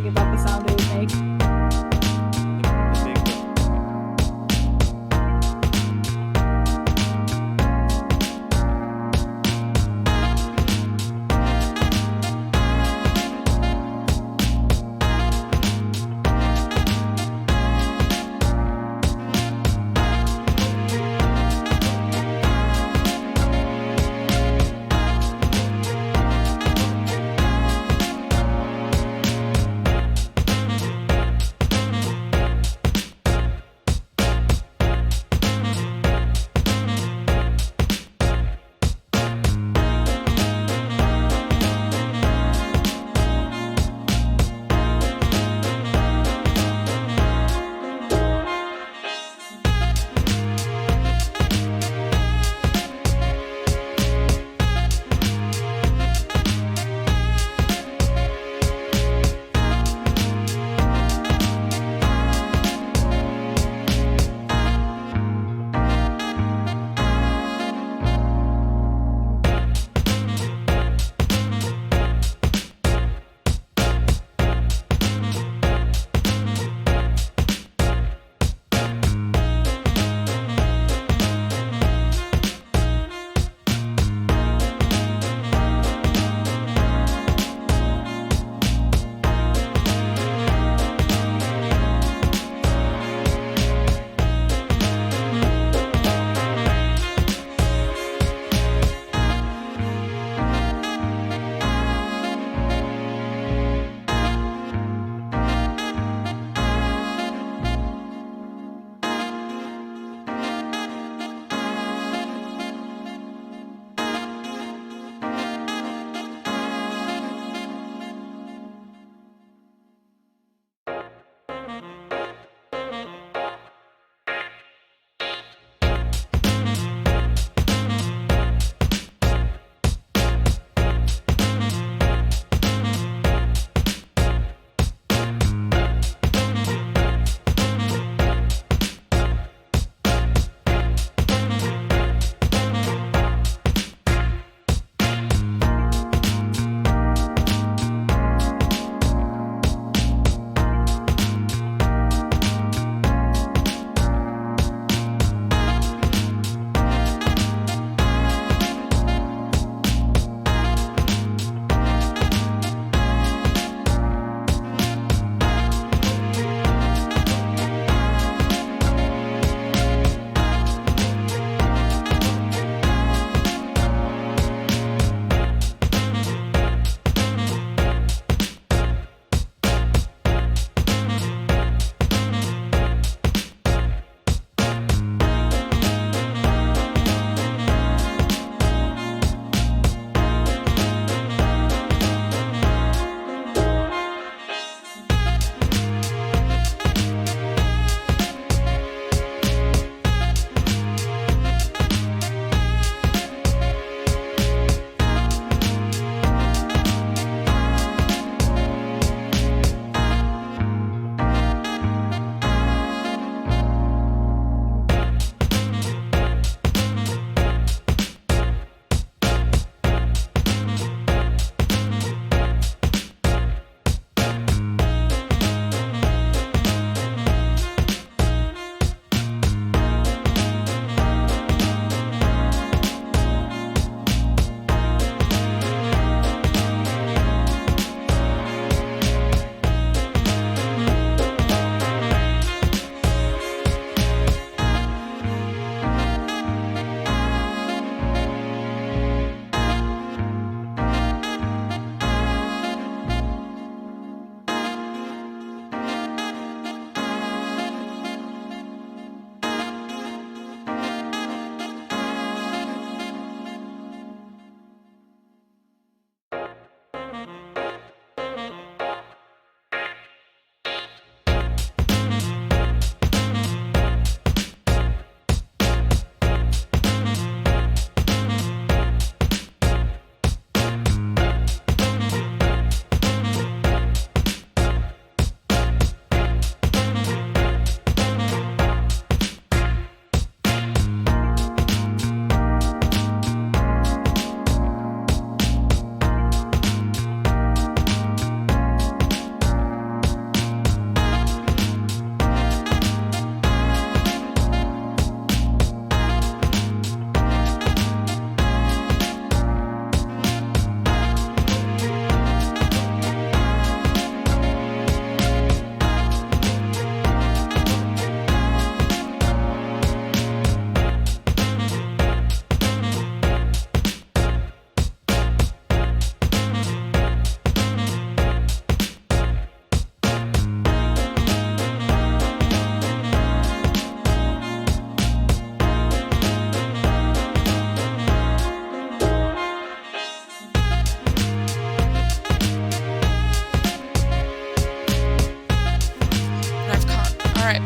thinking about the sound it would make. The big one.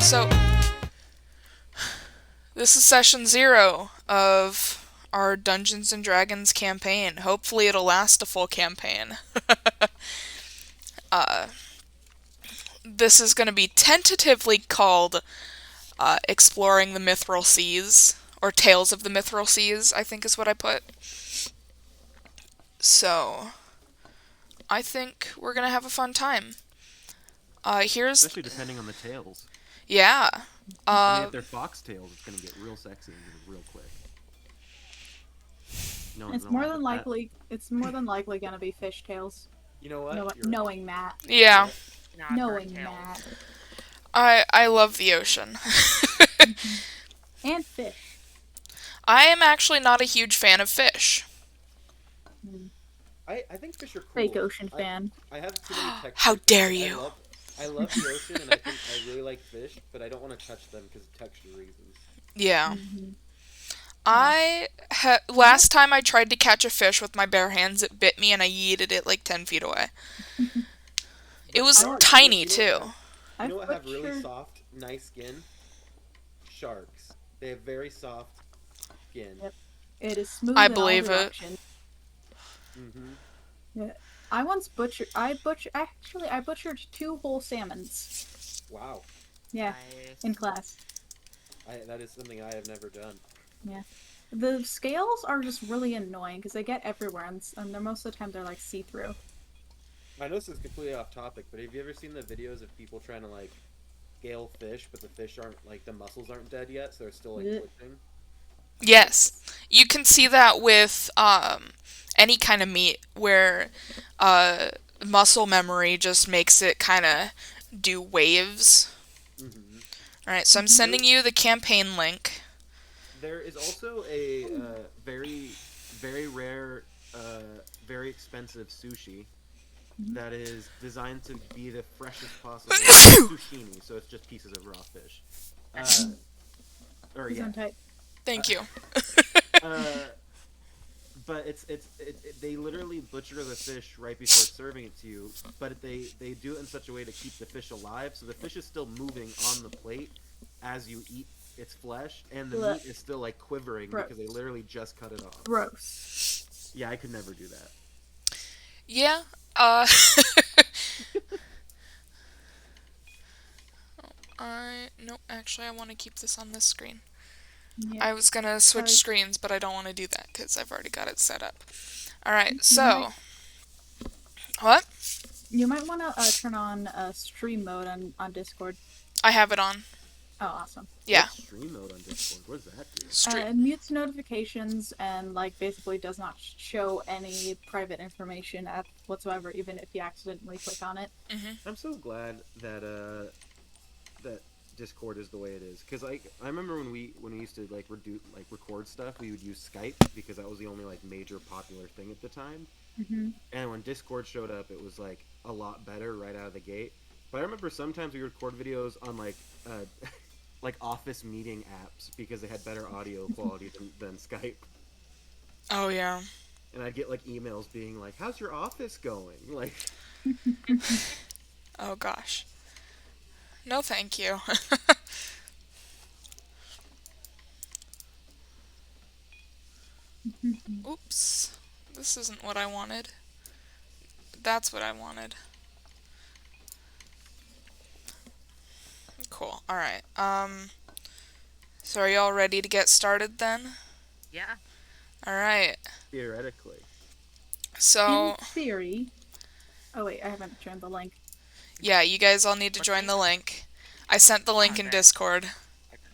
So, this is session 0 of our Dungeons and Dragons campaign. Hopefully it'll last a full campaign. uh, this is going to be tentatively called Exploring the Mithral Seas, or Tales of the Mithral Seas, I think is what I put. So, I think we're going to have a fun time. Here's... Especially depending on the tails. Yeah. I mean, Uh, if they're fox tails, it's gonna get real sexy and real quick. No one's It's gonna more laugh than at that. likely. It's more than likely gonna be fishtails. You know what? You're right. Knowing Matt. yeah. Not burnt Knowing tails. Matt. I love the ocean. And fish. I am actually not a huge fan of fish. I think fish are cool. Fake ocean fan. I have too many textures. How dare Like, you? I love the ocean, and I really like fish, but I don't want to touch them because of texture reasons. Yeah. Mm-hmm. Last time I tried to catch a fish with my bare hands, it bit me and I yeeted it like 10 feet away. It was tiny, too. You know what have really soft, nice skin? Sharks. They have very soft skin. Yep. It is smooth. I in all believe it. directions. Mm-hmm. Yeah. I butchered 2 whole salmons. Wow. Yeah, Nice. in class. That is something I have never done. Yeah. The scales are just really annoying because they get everywhere, and they're most of the time they're like see-through. I know this is completely off topic, but have you ever seen the videos of people trying to like scale fish, but the fish aren't like the muscles aren't dead yet, so they're still like twitching? Yes. You can see that with any kind of meat where muscle memory just makes it kind of do waves. Mm-hmm. Alright, so I'm sending you the campaign link. There is also a very, very rare, very expensive sushi that is designed to be the freshest possible sushimi, so it's just pieces of raw fish. Or yeah. Thank you. But they literally butcher the fish right before serving it to you, but they do it in such a way to keep the fish alive, so the fish is still moving on the plate as you eat its flesh, and the meat is still like quivering because they literally just cut it off. Gross. Yeah, I could never do that. Yeah. No, actually I want to keep this on this screen. Yeah. I was gonna switch screens, but I don't want to do that because I've already got it set up. Alright, so... What? You might want to turn on stream mode on Discord. I have it on. Oh, awesome. Yeah. What's stream mode on Discord? What does that do? It mutes notifications and like basically does not show any private information whatsoever, even if you accidentally click on it. Mm-hmm. I'm so glad that that Discord is the way it is, because I remember when we used to record stuff, we would use Skype because that was the only like major popular thing at the time. Mm-hmm. And when Discord showed up, it was like a lot better right out of the gate. But I remember sometimes we record videos on like like office meeting apps because they had better audio quality than Skype. Oh yeah. And I'd get like emails being like, "How's your office going?" Like. Oh gosh. No, thank you. Oops. This isn't what I wanted. That's what I wanted. Cool. Alright. So are y'all ready to get started then? Yeah. Alright. Theoretically. So... In theory... Oh wait, I haven't joined the link. Yeah, you guys all need to join the link. I sent the link in Discord.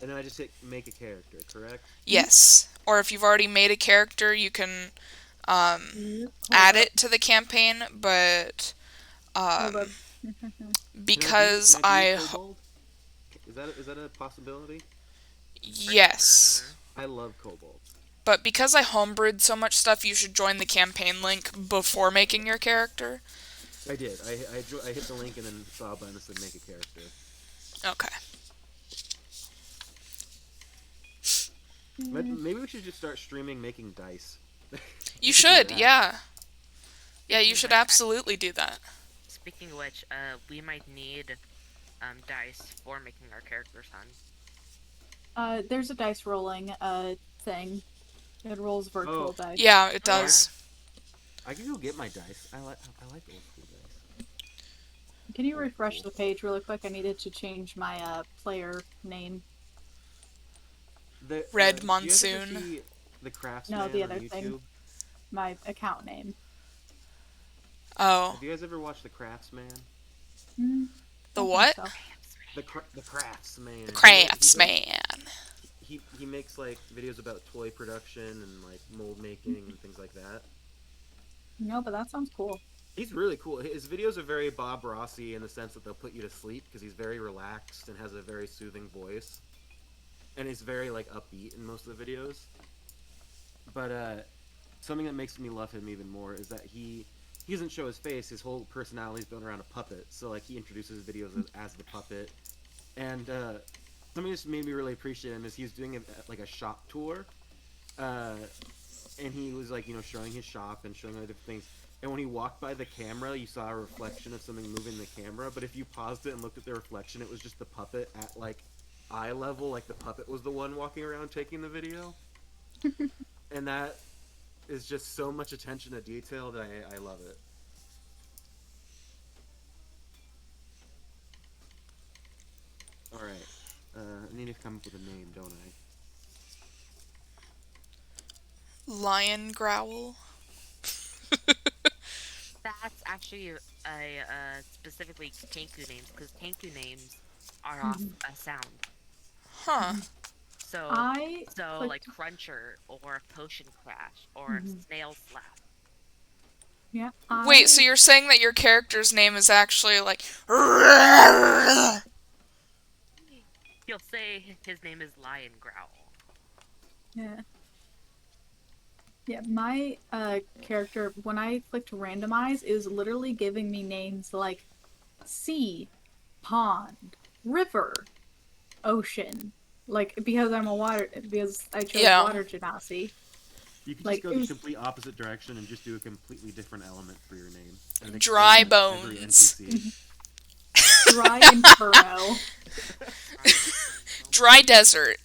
And then I just hit make a character, correct? Yes. Or if you've already made a character, you can add it to the campaign, but because Is that a possibility? Yes. I love kobolds. But because I homebrewed so much stuff, you should join the campaign link before making your character. I did. I hit the link and then saw a button that said make a character. Okay. Maybe we should just start streaming making dice. You should, yeah. Yeah, you should absolutely do that. Speaking of which, we might need dice for making our characters, hun? There's a dice rolling thing. It rolls virtual Oh, dice. Yeah, it Oh yeah. does. I can go get my dice. I like old school dice. Can you Old refresh school. the page really quick? I needed to change my player name. Red Do you guys ever Monsoon. see the No, Craftsman the on other thing. YouTube? My account name. Oh. Have you guys ever watched the Craftsman? Mm, The don't think what? so. The The Craftsman. He does Craftsman. he makes like videos about toy production and like mold making and things like that. No, but that sounds cool. He's really cool. His videos are very Bob Rossy in the sense that they'll put you to sleep because he's very relaxed and has a very soothing voice, and he's very like upbeat in most of the videos. But something that makes me love him even more is that he doesn't show his face. His whole personality is built around a puppet. So like he introduces videos as the puppet, and something that just made me really appreciate him is he was doing like a shop tour, uh, and he was like showing his shop and showing other different things. And when he walked by the camera, you saw a reflection of something moving the camera. But if you paused it and looked at the reflection, it was just the puppet at like eye level, like the puppet was the one walking around taking the video. And that is just so much attention to detail that I love it. All right, I need to come up with a name, don't I? Lion Growl. That's actually specifically Kenku names because Kenku names are off Mhm. a sound. Huh. Mhm. So, I so like clicked. Cruncher or Potion Crash or Mhm. Snail Slap. Yeah, Wait, so I. you're saying that your character's name is actually like. He'll say his name is Lion Growl. Yeah. Yeah, my character, when I clicked randomize, it was literally giving me names like sea, pond, river, ocean. Like, because I'm a water, because I chose Yeah. water genasi. You could just Like, go it the was. complete opposite direction and just do a completely different element for your name and explain Dry that to every bones. NPC. Dry inferno. Dry Inferno. Dry desert.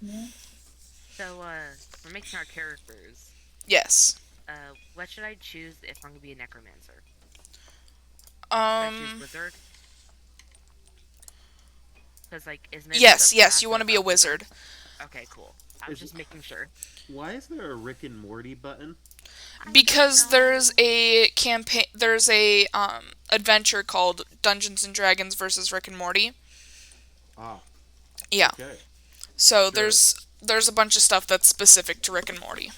Yeah. So, we're making our characters. Yes. What should I choose if I'm gonna be a necromancer? Should I choose Um. wizard? Because like, isn't it Yes, the yes, you want to passive be a of wizard. wizard? Okay, cool. I was Is just making sure. Why is there a Rick and Morty button? I don't Because there's know. a campaign. There's a adventure called Dungeons and Dragons versus Rick and Morty. Ah, Yeah. okay, So sure. there's a bunch of stuff that's specific to Rick and Morty.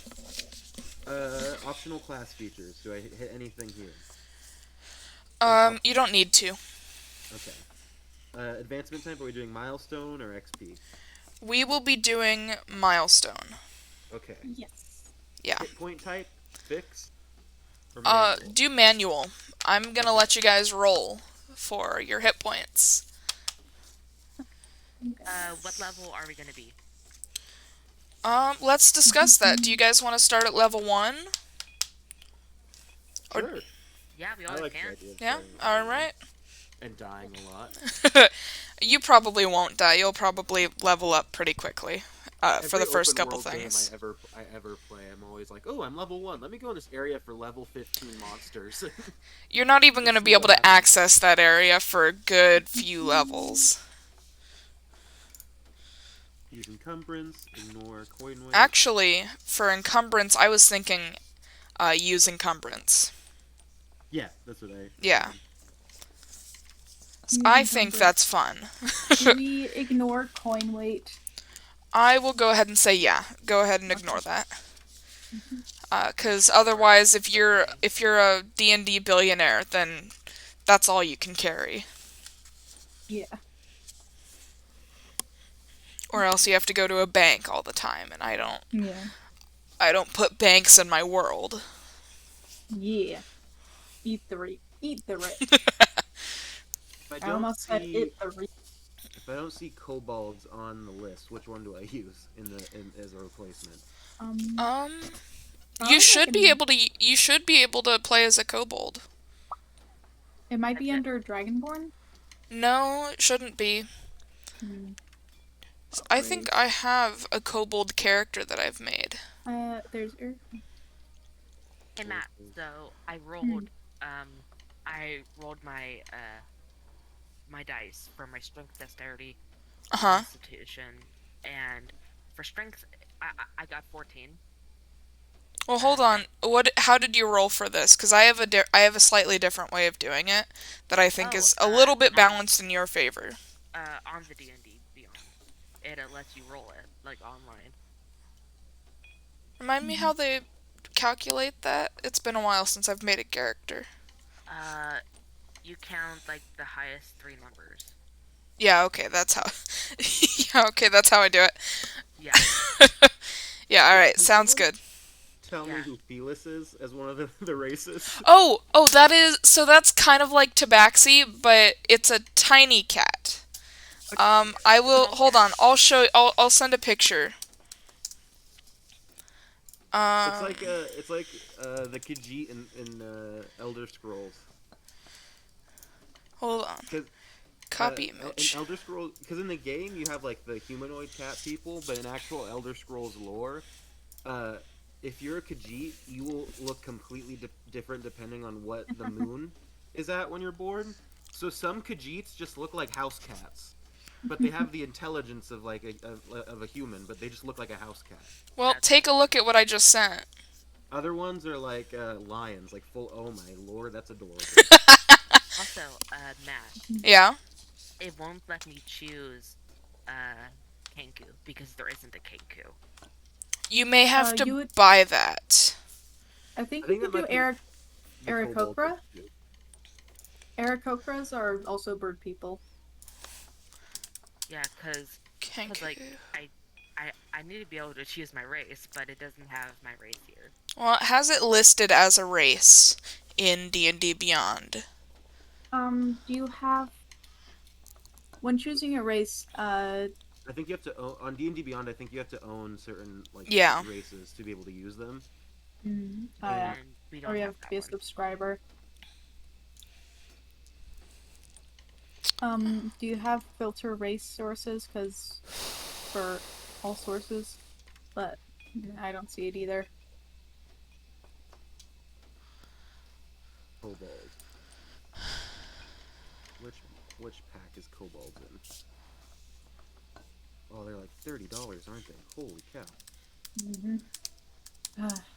Optional class features. Do I hit anything here? Like You don't need to. okay. Advancement type. Are we doing milestone or XP? We will be doing milestone. Okay. Yes. Yeah. Hit point type. Fixed or manual. Do manual. I'm gonna Okay. let you guys roll for your hit points. What level are we gonna be? Let's discuss that. Do you guys want to start at level 1? Or Sure. Yeah, we I always like the can. idea of yeah, starting at all level one right. and dying a lot. You probably won't die. You'll probably level up pretty quickly. For Every the first open couple world game things. I ever play, I'm always like, oh, I'm level 1. Let me go in this area for level 15 monsters You're not even and going to see be able what to happens. access that area for a good few levels. Use encumbrance, ignore coin weight. Actually, for encumbrance, I was thinking use encumbrance. Yeah, that's what I Yeah. figured. I Using think comfort. that's fun. Do we ignore coin weight? I will go ahead and say yeah. Go ahead and ignore Okay. that. Because otherwise, if you're a D&D billionaire, then that's all you can carry. Yeah. Or else you have to go to a bank all the time, and Yeah. I don't put banks in my world. Yeah. Eat the rich. If I I don't almost said see it the rich. if I don't see kobolds on the list, which one do I use as a replacement? Um, I was thinking you should be able to play as a kobold. It might That's be it. under Dragonborn. No, it shouldn't be. Hmm. I think I Race. have a kobold character that I've made. There's Hey Matt, so hmm. I rolled my dice for my strength, dexterity, Uh-huh. constitution, and for strength, I got 14. Well, hold on. How did you roll for this? Cuz I have a slightly different way of doing it that I think Oh, is a little bit on balanced in your favor. on the D&D Beyond, it lets you roll it like online. Remind me how they calculate that? It's been a while since I've made a character. Uh, you count like the highest three numbers. Yeah, okay, that's how. Yeah, okay, that's how I do Yeah, it. Yeah, all right, Can sounds someone good. tell me yeah. who Felis is as one of the races? Oh, that is so that's kind of like Tabaxi, but it's a tiny cat. A I will Small hold cat. on. I'll send a picture. It's Um, like the Khajiit in Elder Scrolls. hold on. Because Copy in image. Elder Scrolls, because in the game you have like the humanoid cat people, but in actual Elder Scrolls lore, uh, if you're a Khajiit, you will look completely different depending on what the moon is at when you're born. So some Khajiits just look like house cats, but they have the intelligence of like of a human, but they just look like a house cat. Well, That's take a look at what I just sent. Other ones are like lions, like full. Oh my lord, that's adorable. also Matt. Yeah. It won't let me choose uh Kenku because there isn't a Kenku. You may have to You would. buy that. I I think you think that could do might be the kobold Aarakocra. issue. Aarakocras are also bird people. Yeah, cause Kenku. like I need to be able to choose my race, but it doesn't have my race here. Well, it has it listed as a race in D&D Beyond. Do you have when choosing a race? I think you have to own on D&D Beyond. I think you have to own certain like Yeah. races to be able to use them. Yeah, And And we or don't you have have to that be a one. subscriber. Do you have filter race sources? Because for all sources, but I don't see it either. kobold. Which which pack is kobolds in? Oh, they're like $30, aren't they? Holy cow! hmm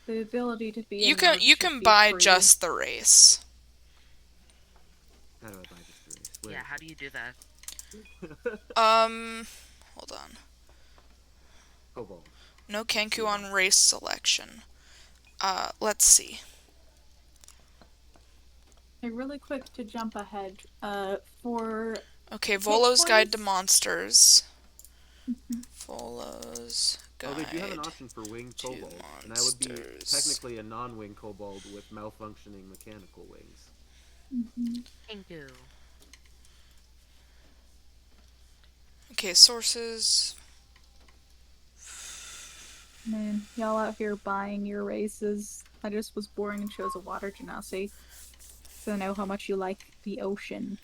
the ability to be a You can nerd you should can be buy free. just the race. How do I buy just the race? Where Yeah, is how do you do that? it? Hold on. Kobold. No Let's see Kenku what I. on race selection. Let's see. Hey, really quick to jump ahead. For Okay, hit Volo's Guide to points. Monsters. Volo's Oh, they do have an Guide option for winged to kobolds, and I would be Monsters. technically a non-winged kobold with malfunctioning mechanical wings. Kenku. Okay, sources. Man, y'all out here buying your races. I just was boring and chose a water genasi. So I know how much you like the ocean.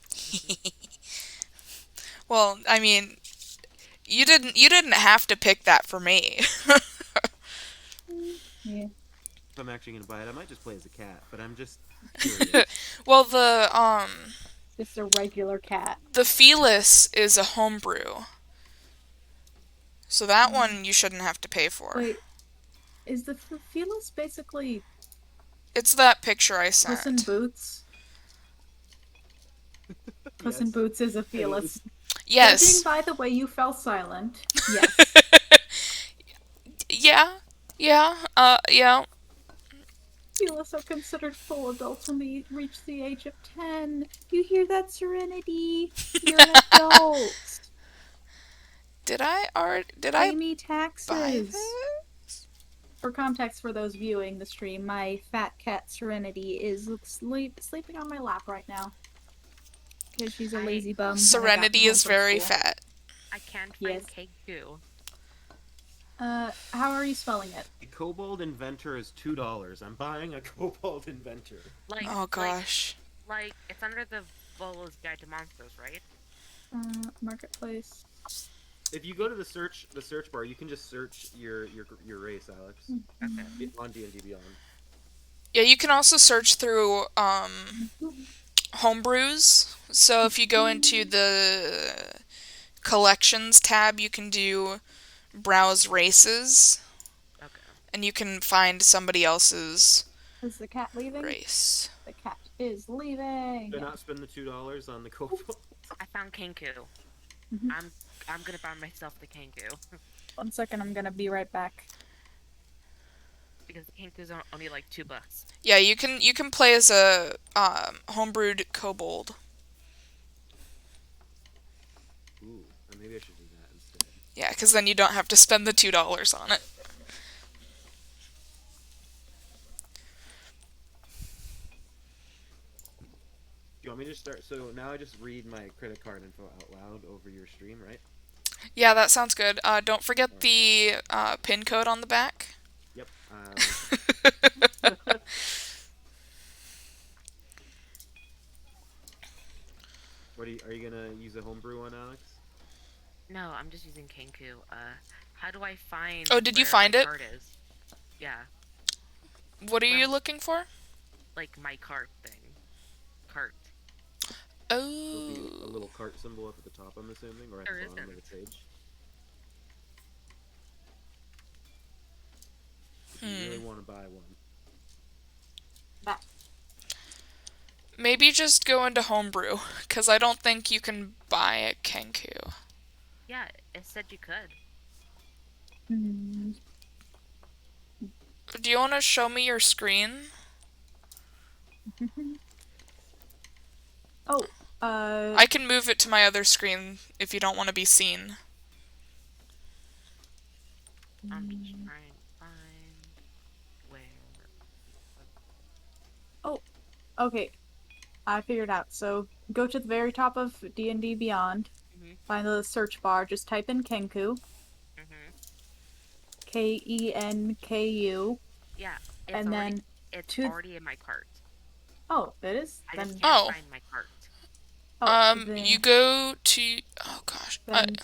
Well, I mean, you didn't have to pick that for me. Yeah. If I'm actually gonna buy it, I might just play as a cat, but I'm just curious. Well, Just a regular cat. the Felis is a homebrew. So that Mm. one you shouldn't have to pay for. Wait, is the Felis basically It's that picture I Puss in sent. Boots? Puss in Yes, Boots is a it Felis. is. Judging Yes. by the way you fell silent, yes. Yeah. Yeah. Yeah. Felis are considered full adults when they reach the age of 10. You hear that, Serenity? You're an adult. Did I Pay me buy taxes. this? For context for those viewing the stream, my fat cat Serenity is sleeping on my lap right now because she's a I lazy bum and I got her Serenity home is from very school. fat. I can't find Yes. Kenku. How are you spelling it? A kobold inventor is $2. I'm buying a kobold inventor. Like Oh like gosh. Like, it's under the Volo's Guide to Monsters, right? Marketplace. If you go to the search bar, you can just search your race, Alex, Okay. on D&D Beyond. Yeah, you can also search through homebrews. So if you go into the collections tab, you can do browse races, Okay. and you can find somebody else's Is the cat leaving? race. The cat is leaving. Do not spend the $2 on the kobold. I found Kenku. Mhm. I'm I'm gonna buy myself the Kenku. 1 second, I'm gonna be right back. Because the Kenku's only like $2. Yeah, you can play as a homebrewed kobold. Ooh, maybe I should do that instead. Yeah, because then you don't have to spend the $2 on it. Do you want me to just start? So now I just read my credit card info out loud over your stream, right? Yeah, that sounds good. Don't All forget right. the pin code on the back. Yep. Are you gonna use a homebrew one, Alex? No, I'm just using Kenku. How do I find Oh, did you where my find it? card is? Yeah, What are where you looking for? like my cart thing. Cart. There'll be a Oh. little cart symbol up at the top, I'm assuming, or at the There bottom of isn't. the page. If you really Hmm. want to buy one. That. Maybe just go into homebrew, because I don't think you can buy a Kenku. Yeah, it said you could. Hmm. Do you want to show me your screen? Oh, I can move it to my other screen if you don't want to be seen. I'm just trying to find where. oh, okay. I figured out. So go to the very top of D&D Beyond, Mhm. find the search bar, just type in Kenku, Mhm. Kenku, Yeah, and then it's to already in my cart. oh, it is. I just Then can't Oh. find my cart. You go to. Oh gosh. then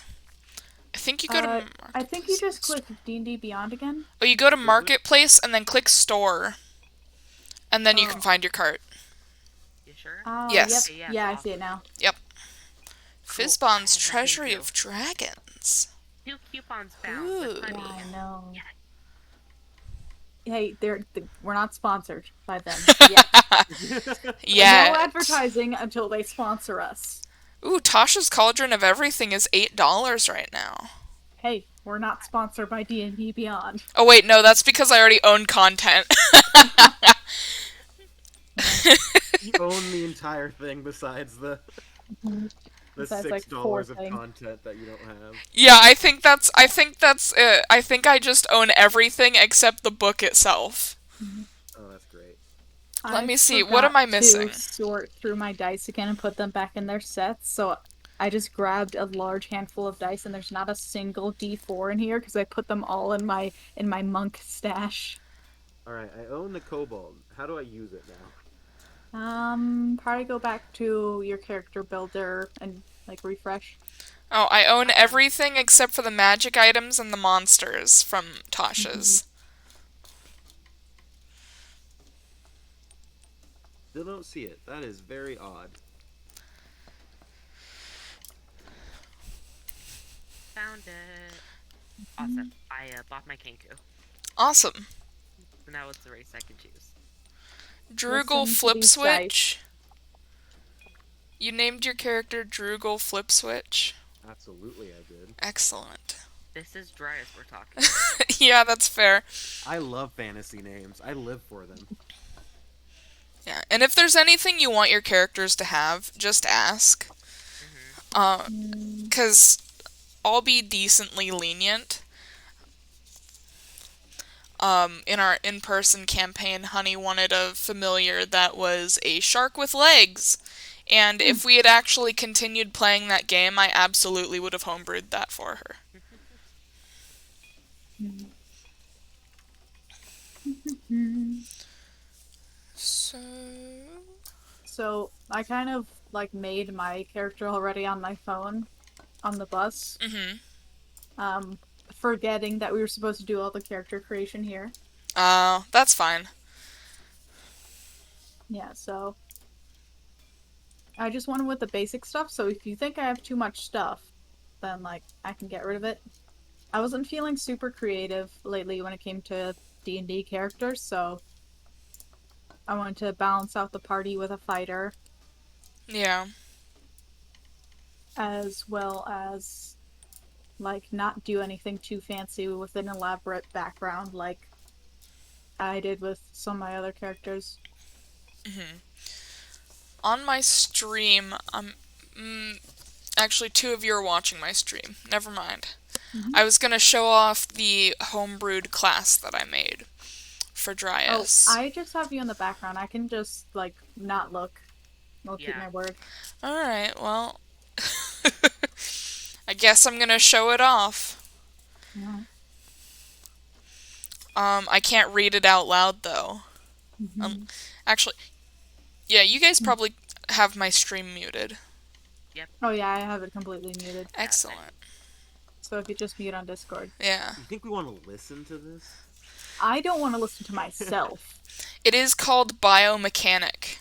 I think you go to I think you just Marketplace. click D&D Beyond again. Oh, you go to Is it? Marketplace and then click Store, and then you can Oh, find your cart. You sure? oh, yep. Yes. Okay, yeah, Yeah, I see it awesome. now. Yep. Cool. I Fizzbon's have my Treasury Kenku. of Dragons. 2 coupons found with Ooh. Yeah, honey. I know. Yeah. Hey, we're not sponsored by them yet. No Yet. advertising until they sponsor us. Ooh, Tasha's Cauldron of Everything is $8 right now. Hey, we're not sponsored by D&D Beyond. Oh wait, no, that's because I already own content. You own the entire thing besides the Besides, six like four dollars of things. content that you don't have. Yeah, I think that's it. I think I just own everything except the book itself. Oh, that's great. Let I me see. What am forgot I missing? to sort through my dice again and put them back in their sets, so I just grabbed a large handful of dice, and there's not a single D4 in here because I put them all in my monk stash. All right, I own the kobold. How do I use it now? Probably go back to your character builder and like refresh. Oh, I own Um, everything except for the magic items and the monsters from Tasha's. Still don't see it. That is very odd. found it. Awesome. I bought my Kenku. Awesome. So now it's the race I can choose. Drugal Listen to Flip these dice. Switch. You named your character Drugal Flip Switch. Absolutely, I did. Excellent. This is dry as we're talking. Yeah, that's fair. I love fantasy names. I live for them. Yeah, and if there's anything you want your characters to have, just ask. Because I'll be decently lenient. In our in-person campaign, Honey wanted a familiar that was a shark with legs. And if we had actually continued playing that game, I absolutely would have homebrewed that for her. So... So I kind of like made my character already on my phone on the bus, Mm-hmm. um, forgetting that we were supposed to do all the character creation here. That's fine. Yeah, so I just went with the basic stuff. So if you think I have too much stuff, then like I can get rid of it. I wasn't feeling super creative lately when it came to D&D characters, so I wanted to balance out the party with a fighter Yeah. as well as like not do anything too fancy with an elaborate background like I did with some of my other characters. Mm-hmm. On my stream, actually, two of you are watching my stream. Never mind. Mm-hmm. I was gonna show off the homebrewed class that I made for Oh, Dryas. I just have you in the background. I can just like not look. I'll keep Yeah. my word. Alright, well, I guess I'm gonna show it off. Yeah. I can't read it out loud though. Um, Mm-hmm. actually, yeah, you guys probably have my stream muted. Yep. Oh yeah, I have it completely muted. Yeah. Same. Excellent. So if you just mute on Discord, Yeah. You think we want to listen to this? I don't want to listen to myself. It is called biomechanic.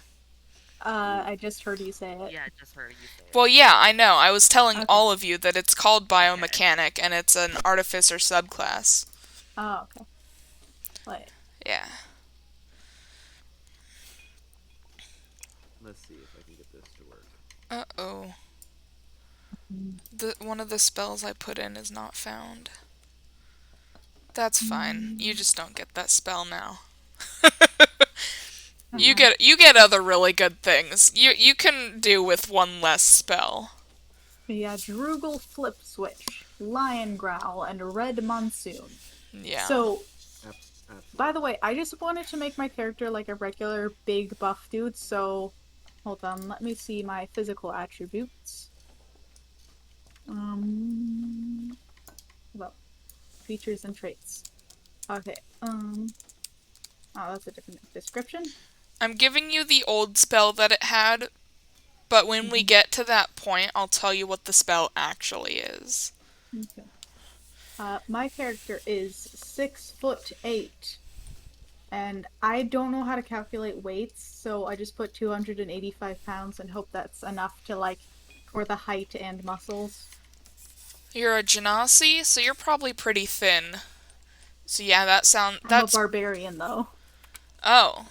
I just heard you say it. Yeah. I just heard you say it. Well, yeah, I know. I was telling Okay. all of you that it's called biomechanic and it's an artificer subclass. Oh, okay. Wait. Yeah. Let's see if I can get this to work. Uh-oh. Mm. One of the spells I put in is not found. That's fine. You just don't get that spell now. You Okay. get other really good things. You can do with one less spell. Yeah, Droogle Flip Switch, Lion Growl, and Red Monsoon. Yeah. So, by the Absolutely. way, I just wanted to make my character like a regular big buff dude, so hold on, let me see my physical attributes. Well, features and traits. Okay, oh, that's a different description. I'm giving you the old spell that it had, but when we Mhm. get to that point, I'll tell you what the spell actually is. Okay. My character is 6'8", and I don't know how to calculate weights, so I just put 285 pounds and hope that's enough to like for the height and muscles. You're a genasi, so you're probably pretty thin. So yeah, I'm a that's barbarian though. oh.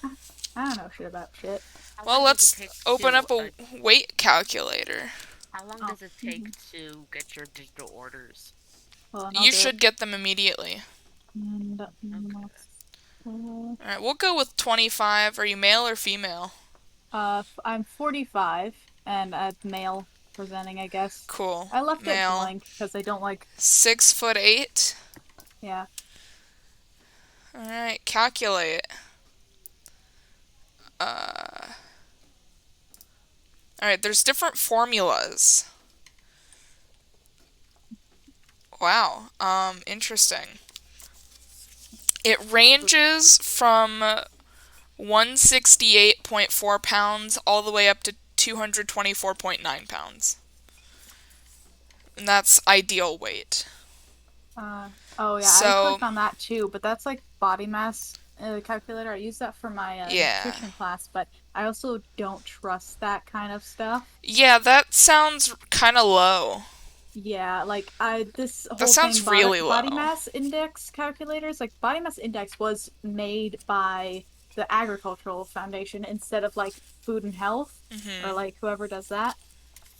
I don't know shit about shit. How Well, long does it let's take open to? up a weight calculator. How long Oh, does it take to get your digital orders? well, then I'll You do it. should get them immediately. And Okay. Alright, we'll go with 25. Are you male or female? I'm 45 and a male presenting, I guess. Cool. I left it Male. blank because I don't like. 6'8". Yeah. Alright, calculate. Alright, there's different formulas. Wow. Interesting. It ranges from 168.4 pounds all the way up to 224.9 pounds. And that's ideal weight. Oh yeah, I So, clicked on that too, but that's like body mass calculator. I use that for my yeah. nutrition class, but I also don't trust that kind of stuff. Yeah, that sounds kind of low. Yeah, like I this That whole thing sounds really body low. mass index calculators, like body mass index was made by the Agricultural Foundation instead of like Food and Health or like whoever does that.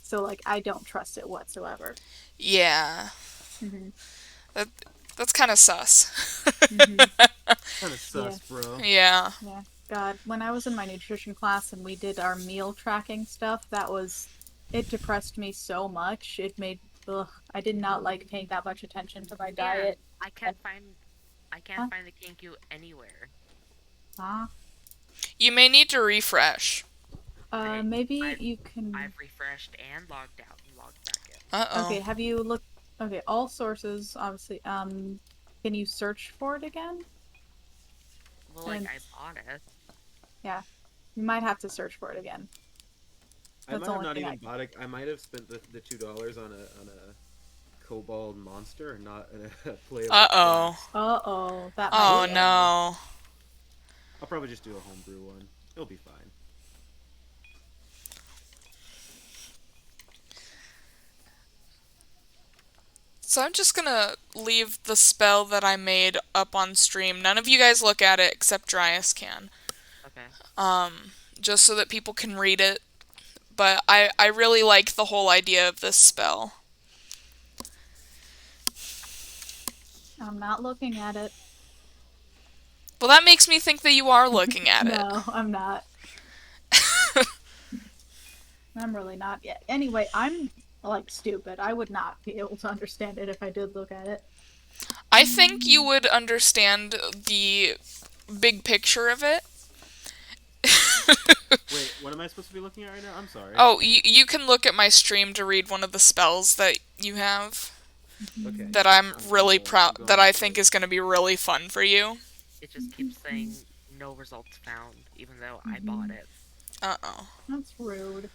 So like I don't trust it whatsoever. Yeah. Hmm. That that's kind of sus. Hmm. Kind of Yeah. sus, bro. Yeah. Yeah. God, when I was in my nutrition class and we did our meal tracking stuff, it depressed me so much. It made, ugh, I did not like paying that much attention to my Yeah. diet. I can't find. I Huh? can't find the Kenku anywhere. Huh? You may need to refresh. Maybe I've, you can. I've refreshed and logged out and logged back in. Okay, Uh-oh. have you looked? Okay, all sources, obviously. Can you search for it again? Well, like And I bought it. yeah, you might have to search for it again. I That's might the have only not thing I even can. bought it. I might have spent the $2 on a kobold monster and not a playable Uh-oh. class. Uh-oh, that might Oh be it. no. I'll probably just do a homebrew one. It'll be fine. So I'm just gonna leave the spell that I made up on stream. None of you guys look at it except Dryas can. Okay. Just so that people can read it. But I really like the whole idea of this spell. I'm not looking at it. Well, that makes me think that you are looking at it. No, I'm not. I'm really not yet. Anyway, I'm like stupid. I would not be able to understand it if I did look at it. I think you would understand the big picture of it. Wait, what am I supposed to be looking at right now? I'm sorry. Oh, you can look at my stream to read one of the spells that you have Okay. that I'm really proud, going that I with think it. is going to be really fun for you. It just keeps saying no results found, even though I bought it. Uh-oh. That's rude.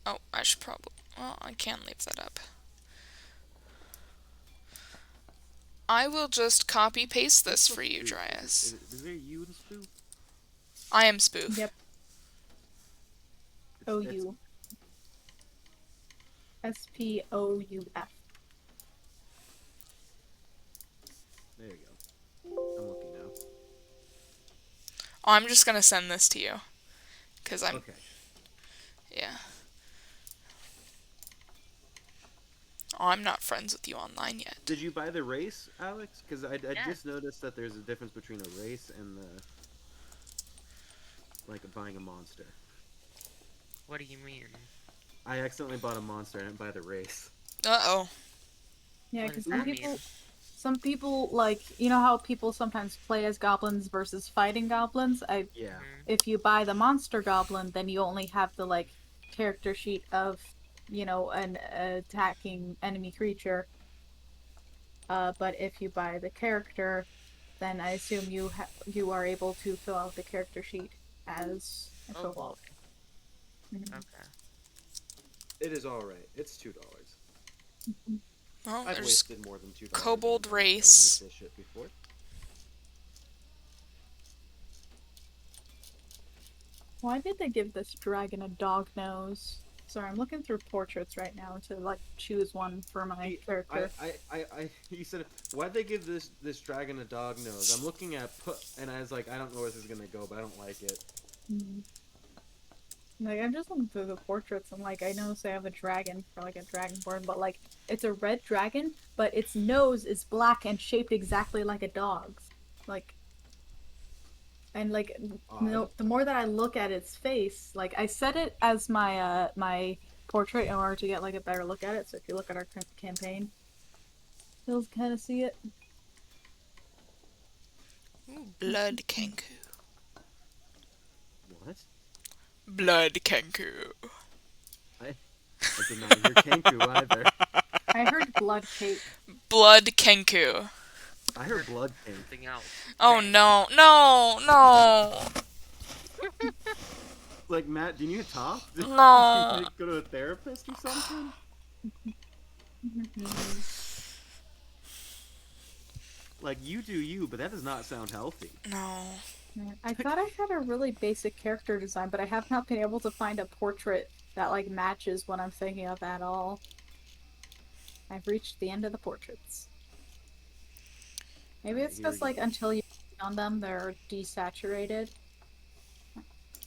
Oh, I should probably... Well, I can leave that up. I will just copy-paste this for you, Spoof. Dryas. Is there you in spoof? I am Spoof. Yep. It's- it's- OU. SPOUF. There you go. I'm looking now. Oh, I'm just going to send this to you. Because I'm... Okay. Yeah. Oh, I'm not friends with you online yet. Did you buy the race, Alex? Because I Yes. just noticed that there's a difference between a race and buying a monster. What do you mean? I accidentally bought a monster and didn't buy the race. Uh-oh. Yeah, What because does that mean? some people like, you know how people sometimes play as goblins versus fighting goblins. Yeah. If you buy the monster goblin, then you only have the like character sheet of, an attacking enemy creature. But if you buy the character, then I assume you are able to fill out the character sheet as a Oh, kobold. Mhm. Okay. It is alright. It's $2. Well, I've there's wasted more than $2 kobold on race. this shit before. Why did they give this dragon a dog nose? Sorry, I'm looking through portraits right now to like choose one for my character. You said, why'd they give this dragon a dog nose? I'm looking at and I was like, I don't know where this is gonna go, but I don't like it. Mhm. Like I'm just looking through the portraits and like I notice they have a dragon for like a dragonborn, but like it's a red dragon, but its nose is black and shaped exactly like a dog's. Like and like Odd. the more that I look at its face, like I set it as my portrait in order to get like a better look at it. So if you look at our campaign, you'll kind of see it. Blood Kenku. What? Blood Kenku. I did not hear Kenku either. I heard blood cake. Blood Kenku. I heard blood pink. Something else. Oh no, no, no, Like, Matt, do you need to talk? Do no. you need to go to a therapist or something? Like, you do you, but that does not sound healthy. No. I thought I had a really basic character design, but I have not been able to find a portrait that like matches what I'm thinking of at all. I've reached the end of the portraits. Maybe it's Here just we like go. until you on them, they're desaturated.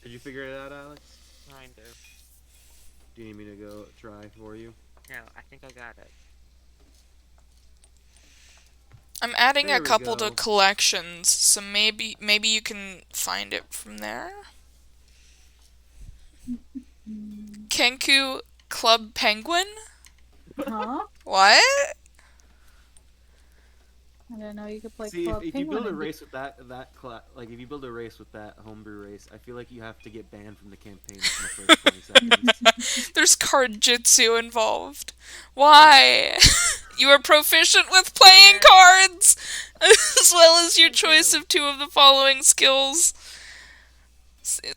Did you figure it out, Alex? Kind of. Do you need me to go try for you? No, I think I got it. I'm adding There a we couple go. to collections, so maybe you can find it from there. Kenku Club Penguin? Huh? What? I didn't know you could play See, Club if you Penguin build a and be- race with that like if you build a race with that homebrew race, I feel like you have to get banned from the campaign in the first 20 seconds. There's card jitsu involved. Why? You are proficient with playing cards, as well as your I choice do. of two of the following skills.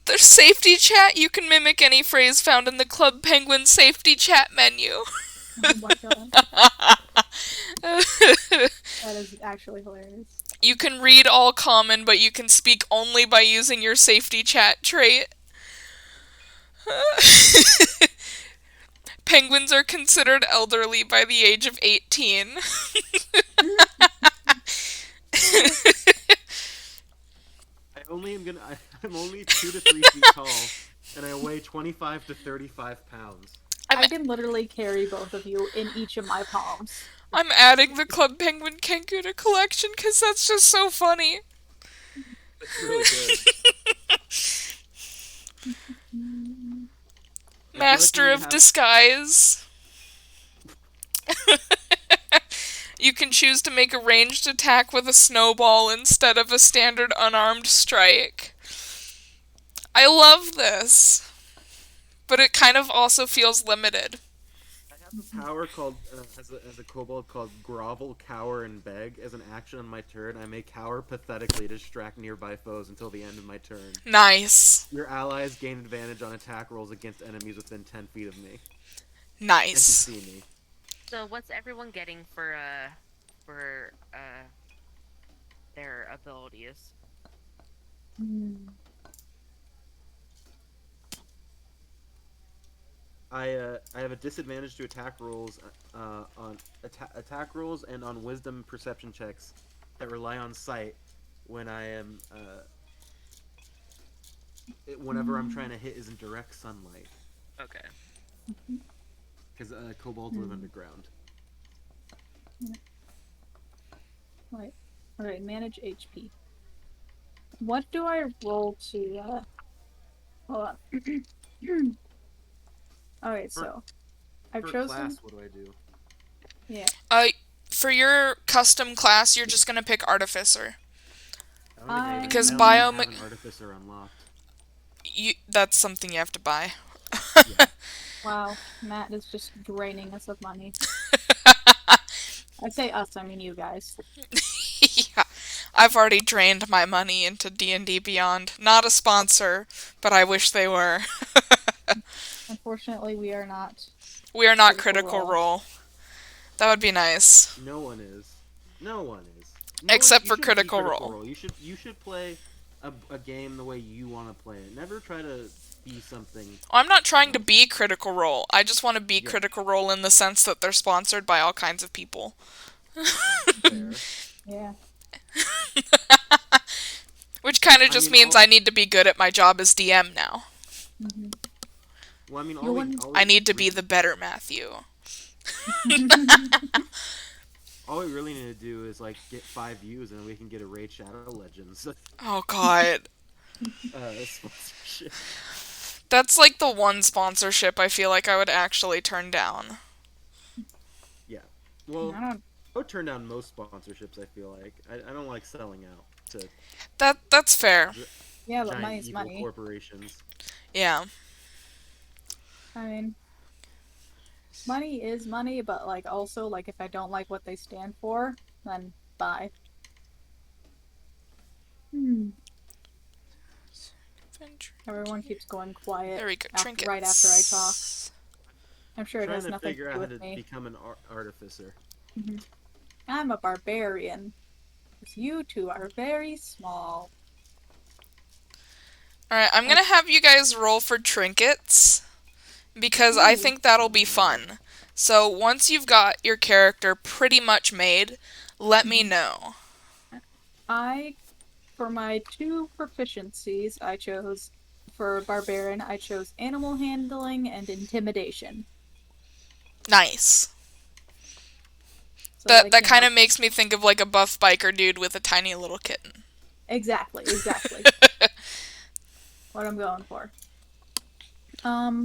There's safety chat. You can mimic any phrase found in the Club Penguin safety chat menu. Oh my god, that is actually hilarious. You can read all common, but you can speak only by using your safety chat trait. Penguins are considered elderly by the age of 18. I only am gonna. I'm only 2 to 3 feet tall, and I weigh 25 to 35 pounds. I'm I can literally carry both of you in each of my palms. I'm adding the Club Penguin Kenku to collection because that's just so funny. It's really good. I feel like we Master need to of have. Disguise. You can choose to make a ranged attack with a snowball instead of a standard unarmed strike. I love this, but it kind of also feels limited. I have a power called as a kobold called grovel, cower, and beg. As an action on my turn, I may cower pathetically to distract nearby foes until the end of my turn. Nice. Your allies gain advantage on attack rolls against enemies within 10 feet of me and can Nice. see me. So what's everyone getting for their abilities? Hmm. I have a disadvantage to attack rolls on attack rolls and on wisdom perception checks that rely on sight when I am whenever I'm trying to hit is in direct sunlight Okay. because kobolds live underground. Wait. Alright, manage HP. What do I roll to, hold on. Alright, so, I've For chosen, class, what do I do? yeah. Uh, for your custom class, you're just gonna pick Artificer. Because I don't even bio have an artificer unlocked. that's something you have to buy. Yeah. Wow, Matt is just draining us of money. I say us, I mean you guys. Yeah. I've already drained my money into D&D Beyond. Not a sponsor, but I wish they were. Unfortunately, we are not. We are not Critical Critical Role. Role. That would be nice. No one is. No one is. Except You for should be Critical Critical Role. Role. You should play a game the way you want to play it. Never try to be something. I'm not trying to be Critical Role. I just want to be Yeah. Critical Role in the sense that they're sponsored by all kinds of people. Fair. Yeah. Which kind of I just mean, means I need to be good at my job as DM now. Mhm. Well, I mean, You wouldn't- I need to be the better Matthew. all we really need to do is like get 5 views, and then we can get a Raid Shadow Legends Oh god. sponsorship. That's like the one sponsorship I feel like I would actually turn down. Yeah. Well, I don't. I would turn down most sponsorships. I feel like I don't like selling out to That's fair. Yeah, but giant money's evil money. corporations. Yeah. I mean, money is money, but like also like if I don't like what they stand for, then bye. Hmm. Everyone keeps going quiet There we go. Trinkets. right after I talk. I'm sure it Trying has to nothing figure to out do how with to me. become an artificer. I'm a barbarian. 'Cause you two are very small. Alright, I'm gonna have you guys roll for trinkets. Because I think that'll be fun. So once you've got your character pretty much made, let me know. For my 2 proficiencies, for barbarian, I chose animal handling and intimidation. Nice. So, That like, that you kind know, of makes me think of like a buff biker dude with a tiny little kitten. exactly. What I'm going for.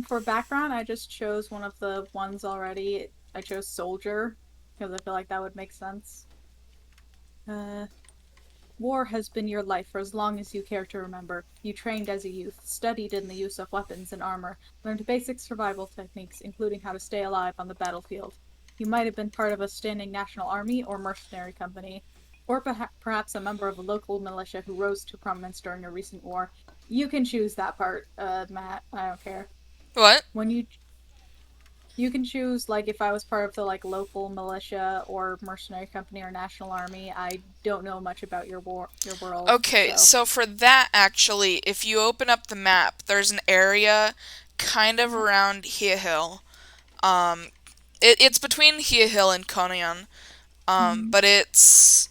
For background, I just chose one of the ones already. I chose soldier because I feel like that would make sense. War has been your life for as long as you care to remember. You trained as a youth, studied in the use of weapons and armor, learned basic survival techniques, including how to stay alive on the battlefield. You might have been part of a standing national army or mercenary company, or perhaps a member of a local militia who rose to prominence during a recent war. You can choose that part, Matt. I don't care. What? When you can choose like if I was part of the like local militia or mercenary company or national army. I don't know much about your world, Okay, so. so for that, actually, if you open up the map, there's an area kind of Uh-huh. around Hia Hill. Um, it's between Hia Hill and Konyan, Mhm. but it's.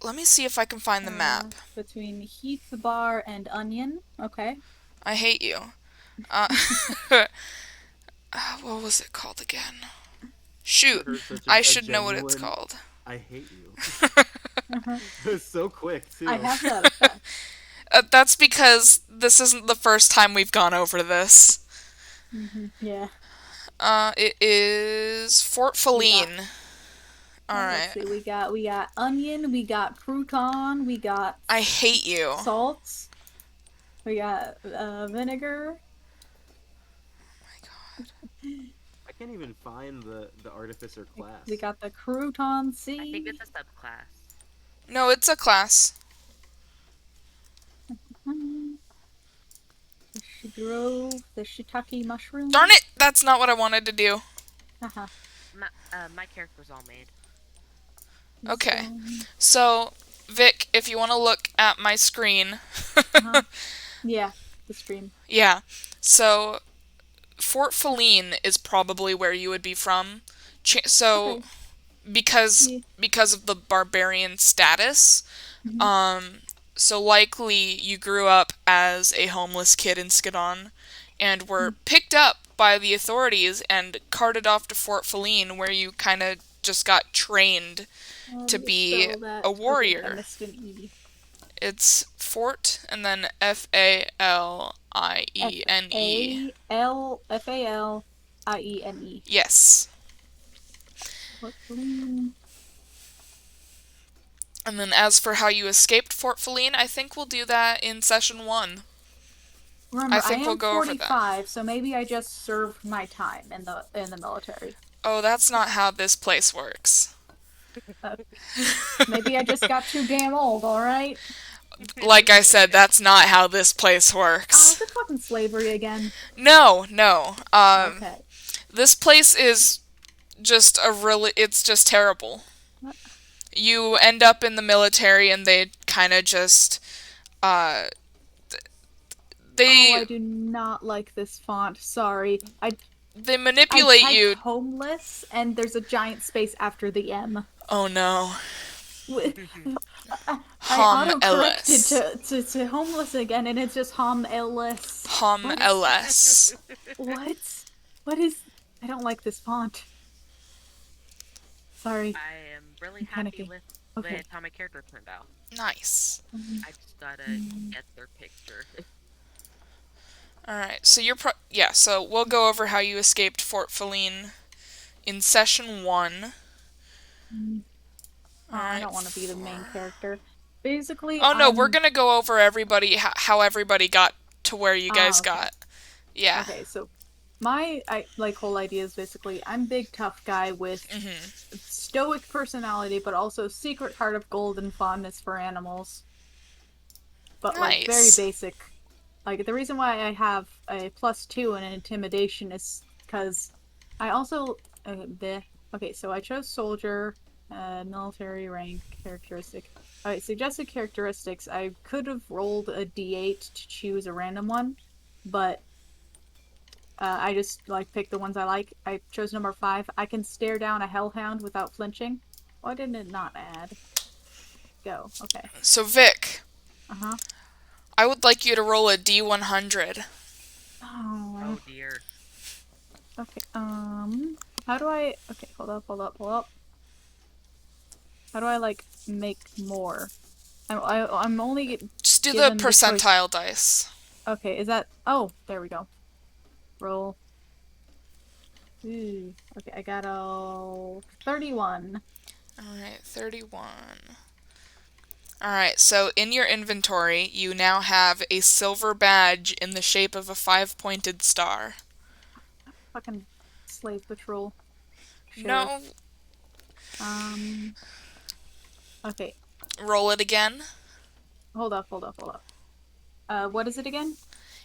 Let me see if I can find the map. Between Heath Bar and Onion. Okay. I hate you. Uh, what was it called again? I Shoot, heard such I a should know what it's genuine called. "I hate you." Uh-huh. It was so quick I too. have that effect. That's because this isn't the first time we've gone over this. Yeah. It is Fort We got. Feline. Let's Alright. see. We got onion. We got crouton. We got I hate you. Oh salt. We got vinegar. my god. I can't even find the artificer We class. got the crouton I think C. it's a subclass. No, it's a class. Hmm, the shigrove, the shiitake Darn mushroom. it! That's not what I wanted to do. Haha. My character's all made. Okay. Zone. So, Vic, if you want to look at my screen. Uh-huh. Yeah, the stream. Yeah. So, Fort Feline is probably where you would be from. So, Okay. because Yeah. because of the barbarian status, Mhm. um, so likely you grew up as a homeless kid in Skidon, and were picked up by the authorities and carted off to Fort Feline, where you kind of just got trained How to do you be spell a that? Okay, I warrior. missed an E. It's Fort and then Faliene. Faliene. Yes. Fort Feline. And then as for how you escaped Fort Feline, I think we'll do that in session 1. I Remember, I think we'll am go over that. 45, so maybe I just served my time in the military. Oh, that's not how this place works. Uh, Maybe I just got too damn old, alright? Like I said, that's not how this place Oh, works. is it fucking slavery again? No, no. Okay. This place is just a really. It's just terrible. You end up in the military and they kind of just. Uh, Oh, they I do not like this font. Sorry. they I manipulate typed you. homeless and there's a giant space after the M. Oh no. I Hom auto-corrected ls. to homeless again and it's just hom ls. Hom What? ls. What? What is... I don't like this font. Sorry. I am really I'm happy panicking. with Okay. how my character turned out. Nice. I just gotta get their picture. Alright, so yeah, so we'll go over how you escaped Fort Feline in session 1. Oh, I Alright, don't want to be the main 4. character. Basically, Oh no, we're I'm... gonna go over how everybody got to where you guys Okay. got. Yeah. Okay, so my whole idea is basically I'm big tough guy with Mm-hmm. stoic personality, but also secret heart of gold and fondness for animals. But like very Nice. basic. Like the reason why I have a +2 in intimidation is because I also okay. So I chose soldier, military rank characteristic. Alright, suggested characteristics. I could have rolled a d8 to choose a random one, but I just like picked the ones I like. I chose number 5. I can stare down a hellhound without flinching. Why didn't it not add? Go. Okay. So Vic, Uh-huh. I would like you to roll a D100. Oh. Oh dear. Okay. How do I? Okay. Hold up. Hold up. Hold up. How do I like make more? I'm only Just do the given the choice. percentile dice. Okay. Is that? Oh, there we go. Roll. Ooh. Okay. I got a 31. Alright, 31. Alright, so in your inventory, you now have a silver badge in the shape of a 5-pointed star. Fucking slave patrol. Sure. No, Um. Okay. roll it again. Hold up. Hold up. Hold up. What is it again?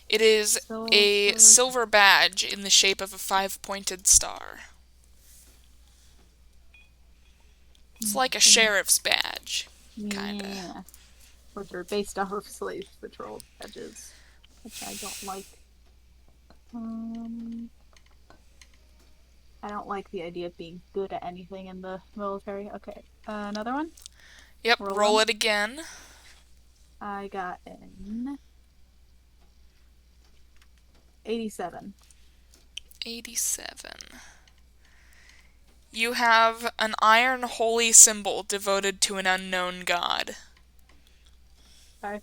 It is a Silver. silver badge in the shape of a five-pointed star. It's like a sheriff's badge, kinda. Yeah, which are based off of slave patrol badges, which I don't like. Um, I don't like the idea of being good at anything in the military. Okay, another one. Yep, Roll roll them. it again. I got an 87. 87. You have an iron holy symbol devoted to an unknown god. Okay.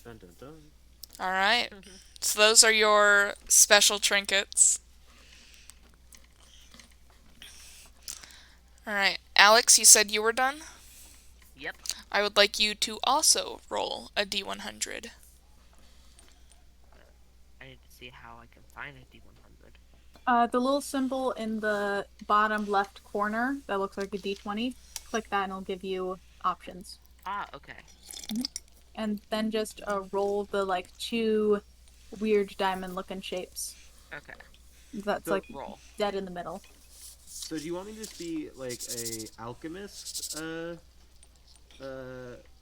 Dun dun dun. Alright. So those are your special trinkets. Alright. Alex, you said you were done? Yep. I would like you to also roll a d100. I need to see how I can find a D100. The little symbol in the bottom left corner that looks like a D20. Click that and it'll give you options. Ah, okay. And then just roll the like two weird diamond looking shapes. Okay. That's So- like Roll. dead in the middle. So do you want me to just be like a alchemist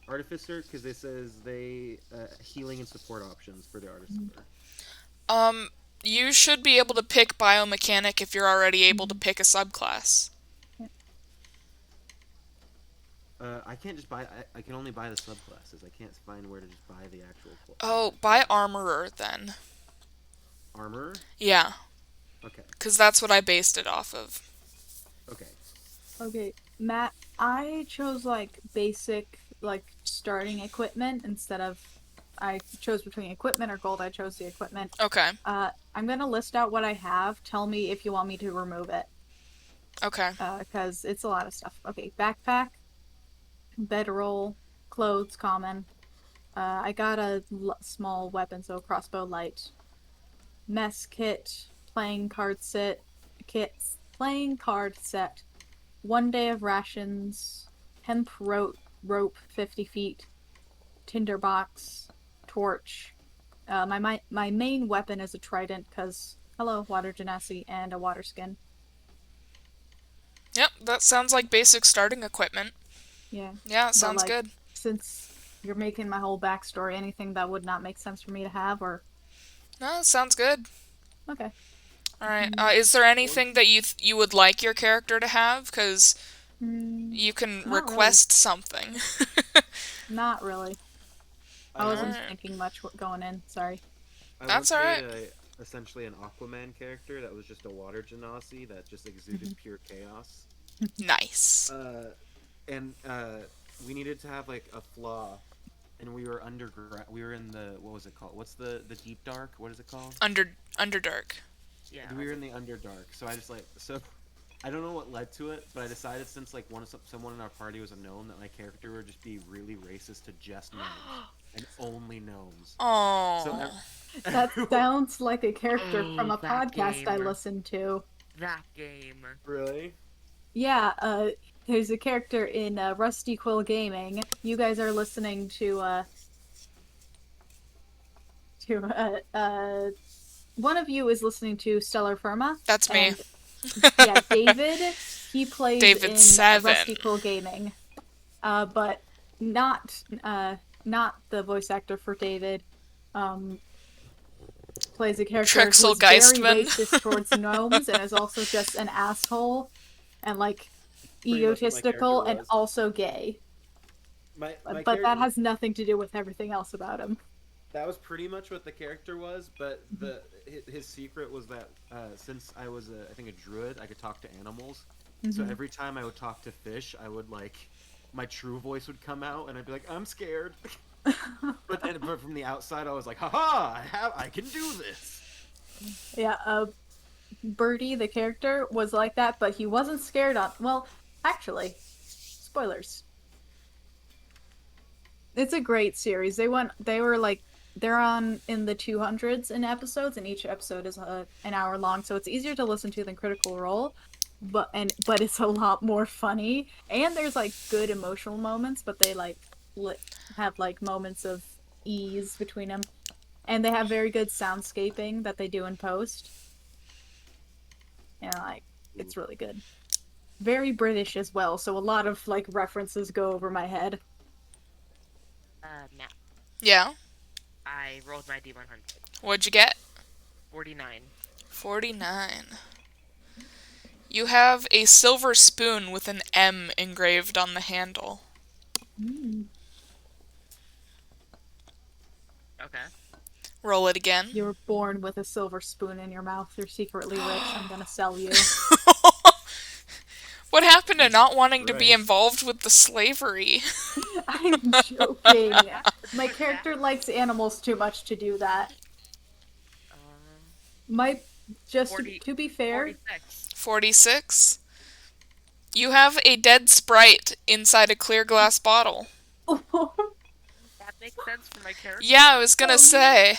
artificer? Because it says they healing and support options for the artificer. You should be able to pick biomechanic if you're already able to pick a subclass. I can't just buy. I can only buy the subclasses. I can't find where to just buy the actual. Oh, buy armorer then. Armor. Yeah, Okay. because that's what I based it off of. Okay. Okay, Matt, I chose like basic like starting equipment instead of I chose between equipment or gold. I chose the equipment. Okay, I'm gonna list out what I have. Tell me if you want me to remove it. okay. Because it's a lot of stuff. Okay, backpack, bedroll, clothes, common. I got a small weapon, so crossbow light. Mess kit, playing card set, kits, playing card set. 1 day of rations, hemp rope 50 feet, tinderbox, torch. My main weapon is a trident, because, hello, water genasi, and a water skin. Yep, that sounds like basic starting equipment. Yeah. Yeah, it But, sounds like, good. since you're making my whole backstory, anything that would not make sense for me to have, or. No, it sounds good. Okay. Alright, is there anything that you would like your character to have? Because Mm, you can not request something. Not really. I wasn't Alright. thinking much going in. Sorry. I That's once alright. made essentially an Aquaman character that was just a water genasi that just exuded pure chaos. Nice. And we needed to have like a flaw, and we were underground. We were in the what was it called? What's the deep dark? What is it called? Underdark. Yeah. We were in the underdark. So I just like so. I don't know what led to it, but I decided since like someone in our party was a gnome that my character would just be really racist to just gnomes and only gnomes. Oh. So That sounds like a character from a that podcast I game. listened to. That game. really. Yeah, there's a character in Rusty Quill Gaming. You guys are listening to one of you is listening to Stellar Firma. That's me. And, yeah, David, he plays David in Seven. Rusty Quill Gaming. But not the voice actor for David. Plays a character Trixel who's very Geistman. racist towards gnomes and is also just an asshole and like Pretty much what my egotistical character and was. also gay. My But character, that has nothing to do with everything else about him. that was pretty much what the character was, but his secret was that since I was I think a druid, I could talk to animals. So every time I would talk to fish, I would like my true voice would come out, and I'd be like, "I'm scared," but from the outside, I was like, "Haha! I can do this." Yeah, Birdie, the character, was like that, but he wasn't scared on. Well, actually, spoilers. It's a great series. They're on in the 200s in episodes, and each episode is an hour long, so it's easier to listen to than Critical Role. But it's a lot more funny, and there's like good emotional moments, but they like have like moments of ease between them, and they have very good soundscaping that they do in post. And like, Ooh. it's really good. Very British as well, so a lot of like references go over my head. Matt, Yeah. I rolled my D100. What'd you get? 49. 49. You have a silver spoon with an M engraved on the handle. Mm. Okay. Roll it again. You were born with a silver spoon in your mouth. You're secretly rich. I'm gonna sell you. What happened to Jesus not wanting to be Christ. involved with the slavery? I'm joking. My What's that? character likes animals too much to do that. Um, My just 40, to be fair, 46. 46. You have a dead sprite inside a clear glass bottle. That makes sense for my Yeah, I character. was gonna um, say.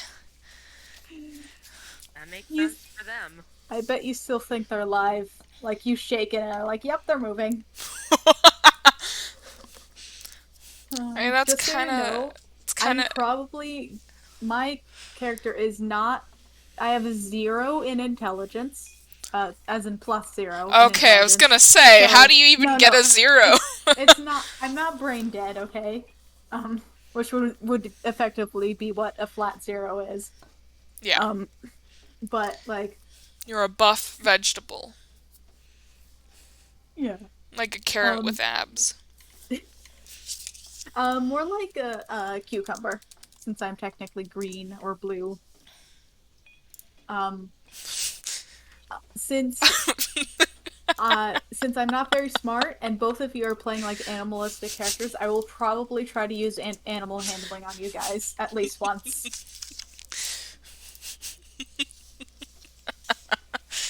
That makes you, sense for them. I bet you still think they're alive. Like you shake it and are like, "Yep, they're moving." I mean, that's Just so kind you of. know, It's kind I'm of. probably my character is not. I have a 0 in intelligence, as in +0 in Okay, I was intelligence. gonna say, how So do you even no, get no, a 0? it's not. I'm not brain dead, okay? Which would effectively be what a flat 0 is. Yeah, Um, but like, you're a buff vegetable. yeah. Like a carrot Um, with abs. more like a cucumber, since I'm technically green or blue. Um, since since I'm not very smart and both of you are playing like animalistic characters, I will probably try to use animal handling on you guys at least once.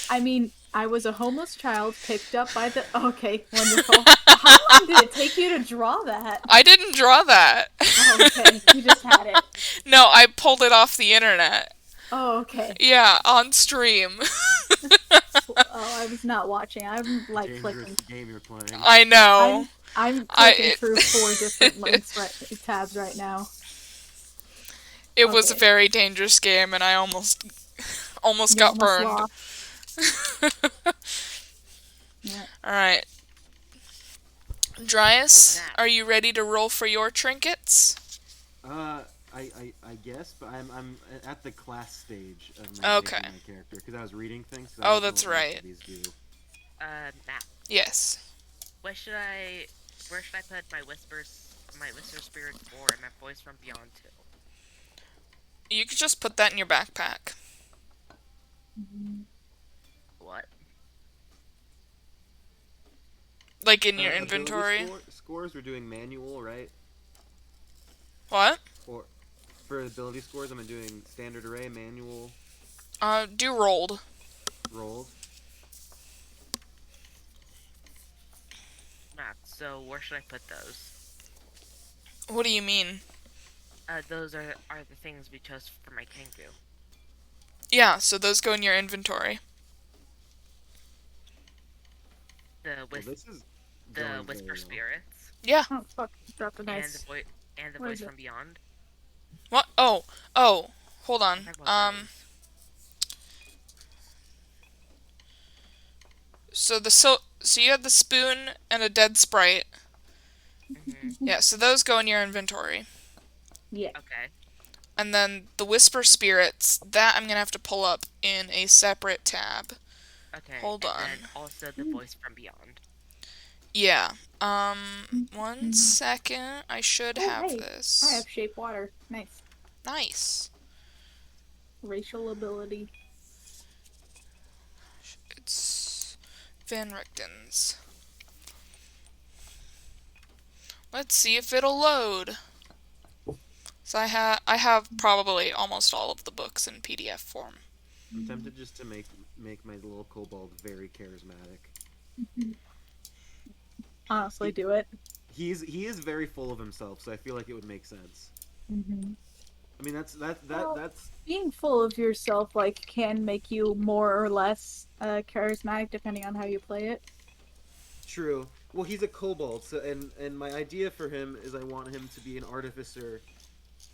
I mean, I was a homeless child picked up by the. Okay, wonderful. How long did it take you to draw that? I didn't draw that. Oh, okay, you just had it. No, I pulled it off the internet. Oh, okay. Yeah, on stream. Oh, I was not watching. I'm like Dangerous clicking. game you're playing. I know. I'm I clicking through four different links right tabs right now. it was a Okay, very dangerous game, and I almost you got almost burned. lost. Yeah. All right, Oh, Dryas, Matt. are you ready to roll for your trinkets? I guess, but I'm at the class stage of Okay. making my character because I was reading things, so I Oh, don't know that's what most right. of these do. Matt. Yes. What should I? Where should I put my whisper spirit 4, and my voice from beyond 2? You could just put that in your backpack. What? Like in your Ability inventory. scores, we're doing manual, right? What? Or for ability scores, I'm doing standard array, manual, Do rolled. rolled. Matt. So where should I put those? What do you mean? Those are the things we chose for my Tengu. Yeah, so those go in your inventory. The Well, with this is the going very whisper well. spirits Yeah. Oh fuck! Dropped a and the dice. voice and the What voice is it? from beyond. What? Oh. Hold I'm on. talking about those. So you have the spoon and a dead sprite. Mhm. Yeah, so those go in your inventory. Yeah. Okay. And then the whisper spirits, that I'm gonna have to pull up in a separate tab. Okay. Hold and on. then also the voice from beyond. Yeah. One second. I should Oh have hey, I this. have shape water. Nice. Nice. Racial ability. It's Van Richten's. Let's see if it'll load. So I have probably almost all of the books in PDF form. I'm tempted just to make my little kobold very charismatic. Honestly, He, do it. he is very full of himself, so I feel like it would make sense. Mm-hmm. I mean, Well, that's being full of yourself like can make you more or less charismatic depending on how you play it. true. Well, he's a kobold, so and my idea for him is I want him to be an artificer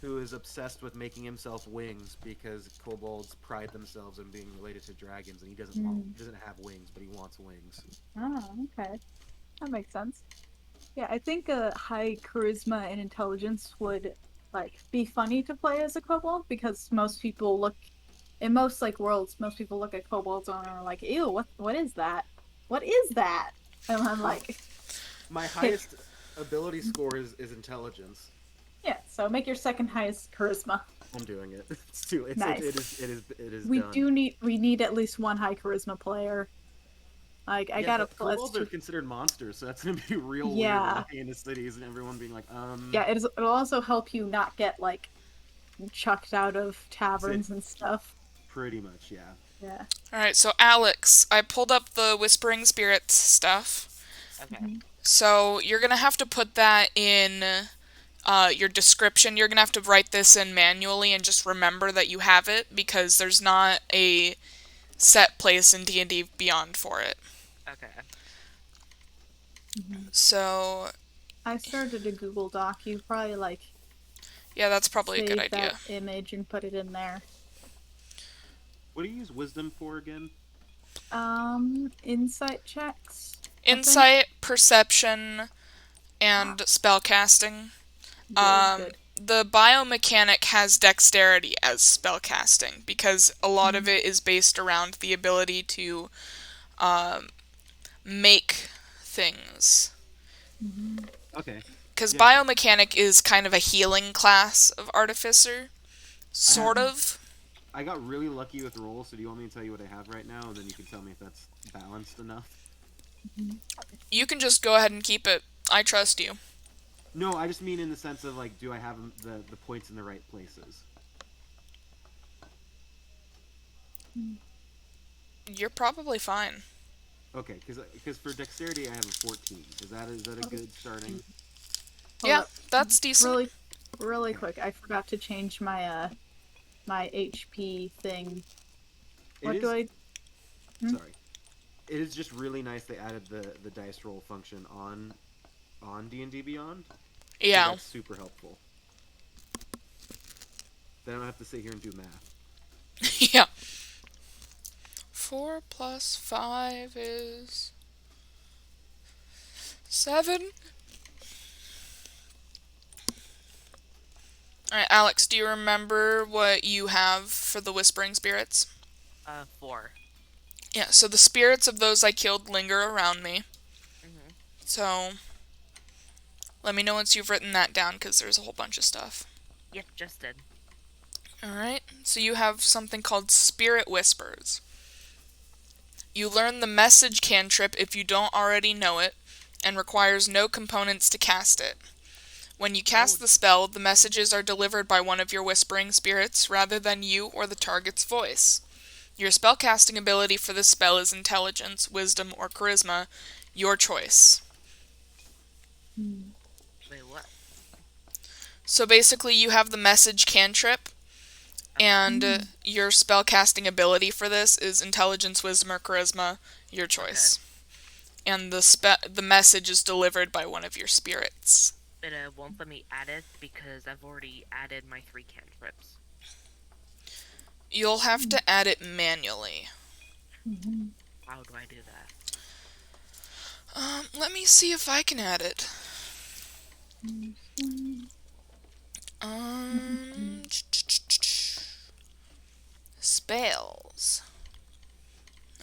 who is obsessed with making himself wings because kobolds pride themselves in being related to dragons, and Mm. he doesn't have wings, but he wants wings. Oh, okay. That makes sense. Yeah, I think high charisma and intelligence would like be funny to play as a kobold because most people look in most like worlds, most people look at kobolds and are like, "Ew, what is that? What is that?" And I'm Well, like, my "Okay, highest ability score is intelligence. yeah." So make your second highest charisma. I'm doing it. It's too. Nice. It is We done. do need we need at least one high charisma player. Like I Yeah, got a but plus kobolds are two. considered monsters, so that's gonna be real weird Yeah, walking into cities and everyone being like, yeah. It'll also help you not get like chucked out of It taverns and stuff. pretty much, yeah. Yeah. Alright, so Alex, I pulled up the Whispering Spirits stuff. Okay. Mhm. So you're gonna have to put that in your description. You're gonna have to write this in manually and just remember that you have it because there's not a set place in D&D Beyond for it. Okay. Mhm. So, I started a Google Doc. You probably like yeah, that's probably a good save that idea. image and put it in there. What do you use wisdom for again? Insight checks, I think. Insight, perception, Ah, and spellcasting. good, good. The biomechanic has dexterity as spellcasting because a lot of Mm-hmm. it is based around the ability to make things. Mm-hmm. Okay. Because Yeah, biomechanic is kind of a healing class of artificer, I have. sort of. I got really lucky with rolls, so do you want me to tell you what I have right now, and then you can tell me if that's balanced enough? You can just go ahead and keep it. I trust you. No, I just mean in the sense of like, do I have the points in the right places? You're probably fine. Okay, because for dexterity I have a 14. Is that a good starting? Hold Yeah, up, that's decent. really, really Okay. quick. I forgot to change my my HP thing. It What do is I? Hmm? sorry. It is just really nice they added the dice roll function on D&D Beyond because Yeah. that's super helpful. Then I don't have to sit here and do math. Yeah. 4 plus 5 is 7. Alright, Alex, do you remember what you have for the Whispering Spirits? 4. Yeah, so the spirits of those I killed linger around me. Mhm. So, let me know once you've written that down, because there's a whole bunch of stuff. Yep, just did. Alright, so you have something called Spirit Whispers. You learn the message cantrip if you don't already know it, and requires no components to cast it. When you Oh, cast the spell, the messages are delivered by one of your whispering spirits rather than you or the target's voice. Your spellcasting ability for this spell is intelligence, wisdom, or charisma, your choice. Hmm. wait, what? So basically, you have the message cantrip, Okay. and your spellcasting ability for this is intelligence, wisdom, or charisma, your Okay. choice. And the message is delivered by one of your spirits. It won't let me add it because I've already added my 3 cantrips. You'll have to add it manually. Mm-hmm. How do I do that? Let me see if I can add it. Um, spells.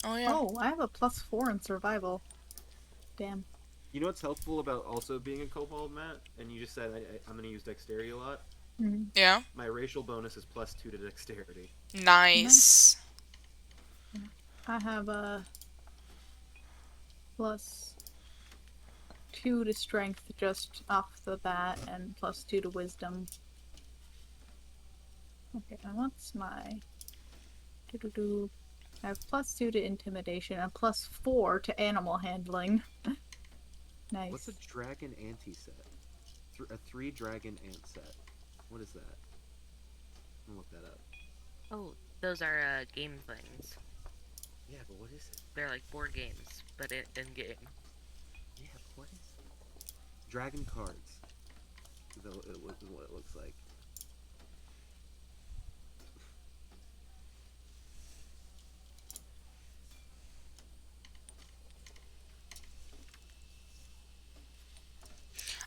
Oh yeah. Oh, I have a +4 in survival. Damn. You know what's helpful about also being a kobold, Matt? And you just said I'm going to use dexterity a lot. Mm-hmm. Yeah. My racial bonus is +2 to dexterity. Nice. Nice. I have a +2 to strength just off the bat and +2 to wisdom. Okay, and what's my do? I have +2 to intimidation and +4 to animal handling. What's a Nice. dragon anti-set? A 3 dragon ant set. What is that? I'm gonna look that up. Oh, those are game things. Yeah, but what is it? They're like board games, but in game. Yeah, but what is it? Dragon cards. Is what it looks like.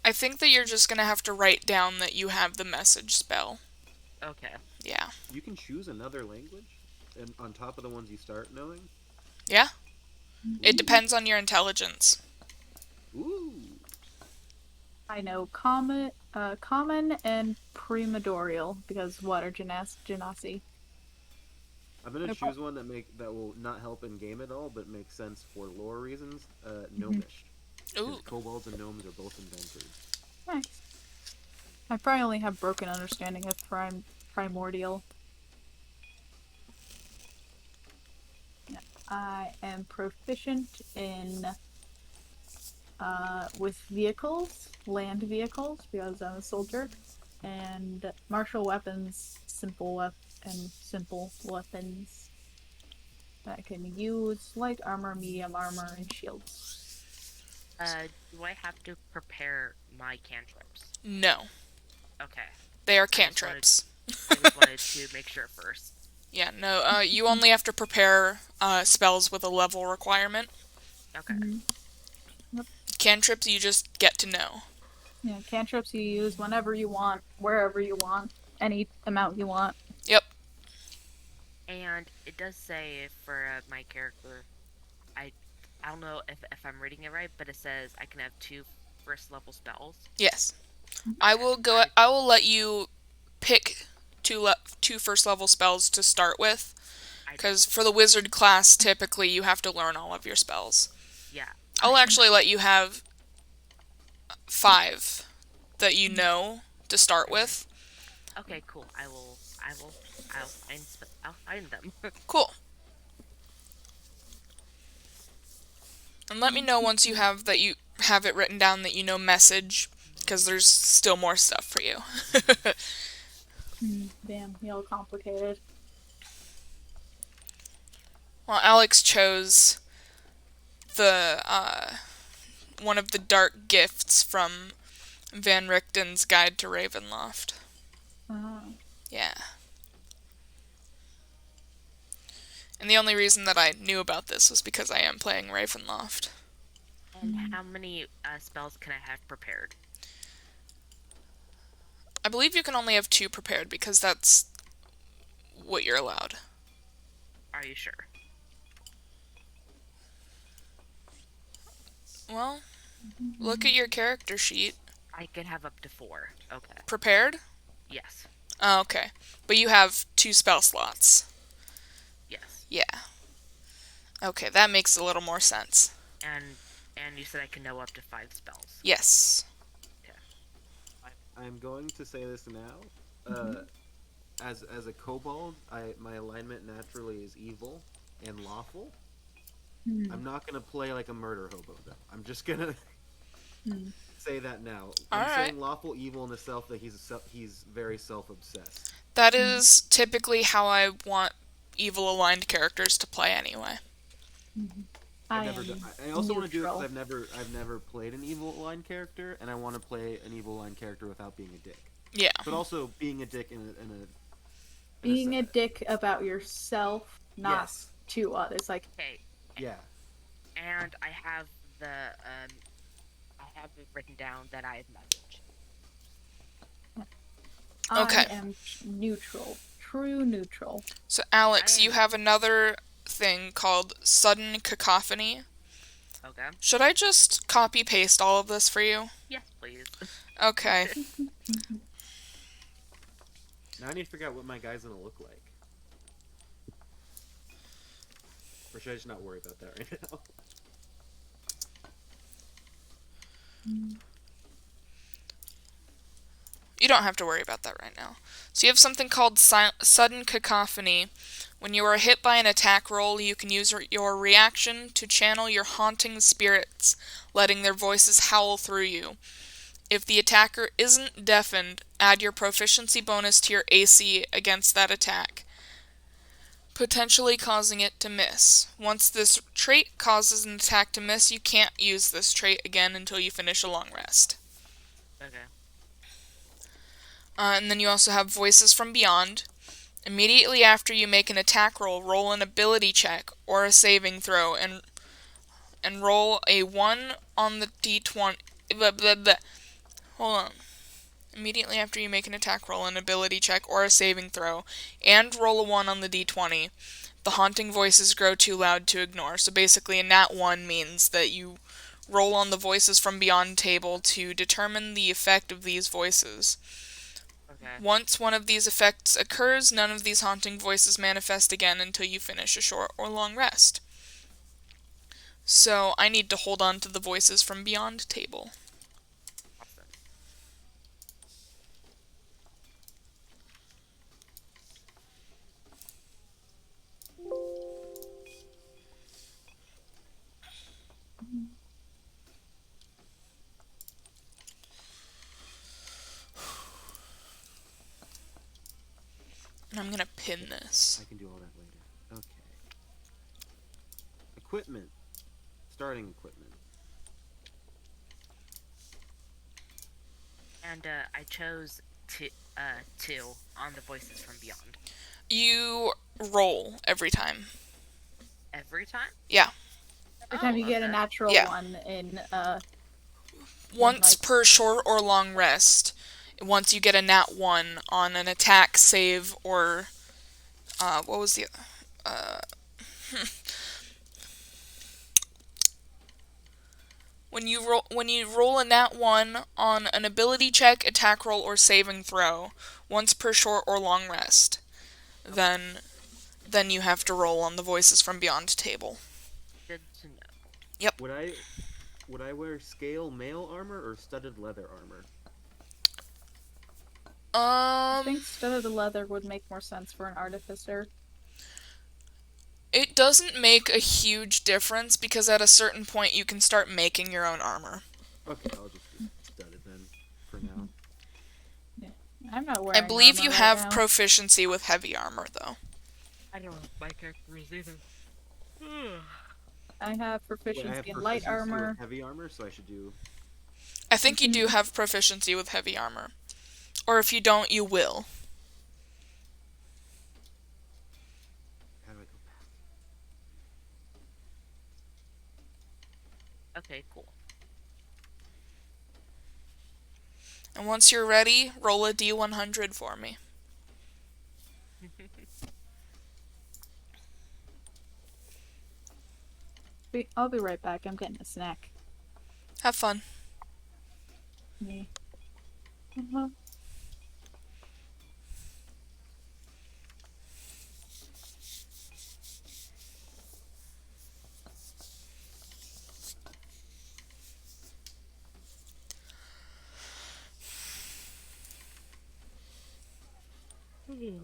I think that you're just gonna have to write down that you have the message spell. Okay. Yeah. You can choose another language, and on top of the ones you start knowing. Yeah? It Ooh, depends on your intelligence. ooh. I know common and primordial because what are genasi? I'm gonna No problem. choose one that will not help in game at all, but makes sense for lore reasons. Hmm. Gnomish, Ooh. because kobolds and gnomes are both invented. Nice. I probably only have broken understanding of primordial. Yeah. I am proficient in with vehicles, land vehicles, because I'm a soldier, and martial weapons, and simple weapons that I can use, light armor, medium armor, and shields. Do I have to prepare my cantrips? No. Okay. They are I just wanted cantrips. I just wanted to make sure first. Yeah, no, you only have to prepare spells with a level requirement. Okay. Mm-hmm. Yep. Cantrips, you just get to know. Yeah, cantrips you use whenever you want, wherever you want, any amount you want. Yep. And it does say for my character, I I don't know if I'm reading it right, but it says I can have two first level spells. Yes. Okay. I will let you pick two first level spells to start with, I because for the wizard class, typically you have to learn all of your spells. yeah, I'll I actually let you have 5 that you know to start mhm. with. Okay, cool. I'll find them. Cool. And let me know once you have it written down that you know message, because there's still more stuff for you. Damn, real complicated. Well, Alex chose the one of the dark gifts from Van Richten's Guide to Ravenloft. Uh, Yeah. And the only reason that I knew about this was because I am playing Ravenloft. And how many spells can I have prepared? I believe you can only have 2 prepared because that's what you're allowed. Are you sure? Well, look at your character sheet. I can have up to 4. Okay. Prepared? Yes. Oh, okay. But you have 2 spell slots. Yes. Yeah. Okay, that makes a little more sense. And you said I can know up to 5 spells. Yes. Okay. I'm going to say this now. As a kobold, my alignment naturally is evil and lawful. I'm not gonna play like a murder hobo though. I'm just gonna say that now. I'm Alright. saying lawful evil in the self that he's very self-obsessed. That is typically how I want evil aligned characters to play anyway. I've I never done. am I also want to do it because neutral. I've never played an evil line character, and I want to play an evil line character without being a dick, Yeah. but also being a dick in a Being a dick about yourself, not yes, to others. Like, Okay. yeah. And I have I have it written down that I have message. I Okay. am neutral. True neutral. So, I Alex, you am have another thing called Sudden Cacophony. okay. Should I just copy paste all of this for you? Yes, please. Okay. Now I need to figure out what my guy's gonna look like, or should I just not worry about that right now? You don't have to worry about that right now. So you have something called Sudden Cacophony. When you are hit by an attack roll, you can use your reaction to channel your haunting spirits, letting their voices howl through you. If the attacker isn't deafened, add your proficiency bonus to your AC against that attack, potentially causing it to miss. Once this trait causes an attack to miss, you can't use this trait again until you finish a long rest. Okay. And then you also have Voices from Beyond. Immediately after you make an attack roll, roll an ability check or a saving throw and roll a 1 on the d20. Blah, blah, blah. Hold on. Immediately after you make an attack roll, an ability check, or a saving throw, and roll a 1 on the d20, the haunting voices grow too loud to ignore. So basically, a nat 1 means that you roll on the voices from beyond table to determine the effect of these voices. Okay. Once one of these effects occurs, none of these haunting voices manifest again until you finish a short or long rest. So I need to hold on to the voices from beyond table. Awesome. And I'm gonna pin this. I can do all that later. Okay. Equipment. Starting equipment. And I chose two on the voices from beyond. You roll every time. Every time? Yeah. Every time you get a Okay. natural Yeah. one in Once like- per short or long rest. Once you get a nat 1 on an attack, save, or what was the when you roll a nat 1 on an ability check, attack roll, or saving throw, once per short or long rest, then you have to roll on the voices from beyond table. Good to know. Would I wear scale mail armor or studded leather armor? I think studded leather would make more sense for an artificer. It doesn't make a huge difference because at a certain point you can start making your own armor. Okay, I'll just do studded then for now. I'm not I wearing believe armor you right have now. proficiency with heavy armor, though. I don't know if my character is either. I have Wait, I proficiency have in light proficiency armor. with heavy armor, so I should do. I think you do have proficiency with heavy armor. Or if you don't, you will. How do I go back? Okay, cool. And once you're ready, roll a d100 for me. I'll be right back. I'm getting a snack. Have fun. Me. Uh-huh.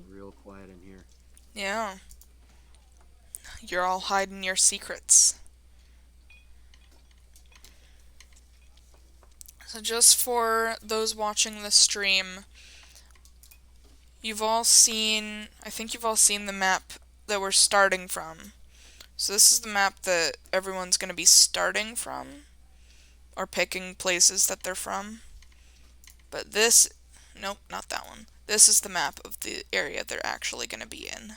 Real quiet in here. Yeah. You're all hiding your secrets. So just for those watching the stream, I think you've all seen the map that we're starting from. So this is the map that everyone's going to be starting from, or picking places that they're from. But nope, not that one. This is the map of the area they're actually going to be in.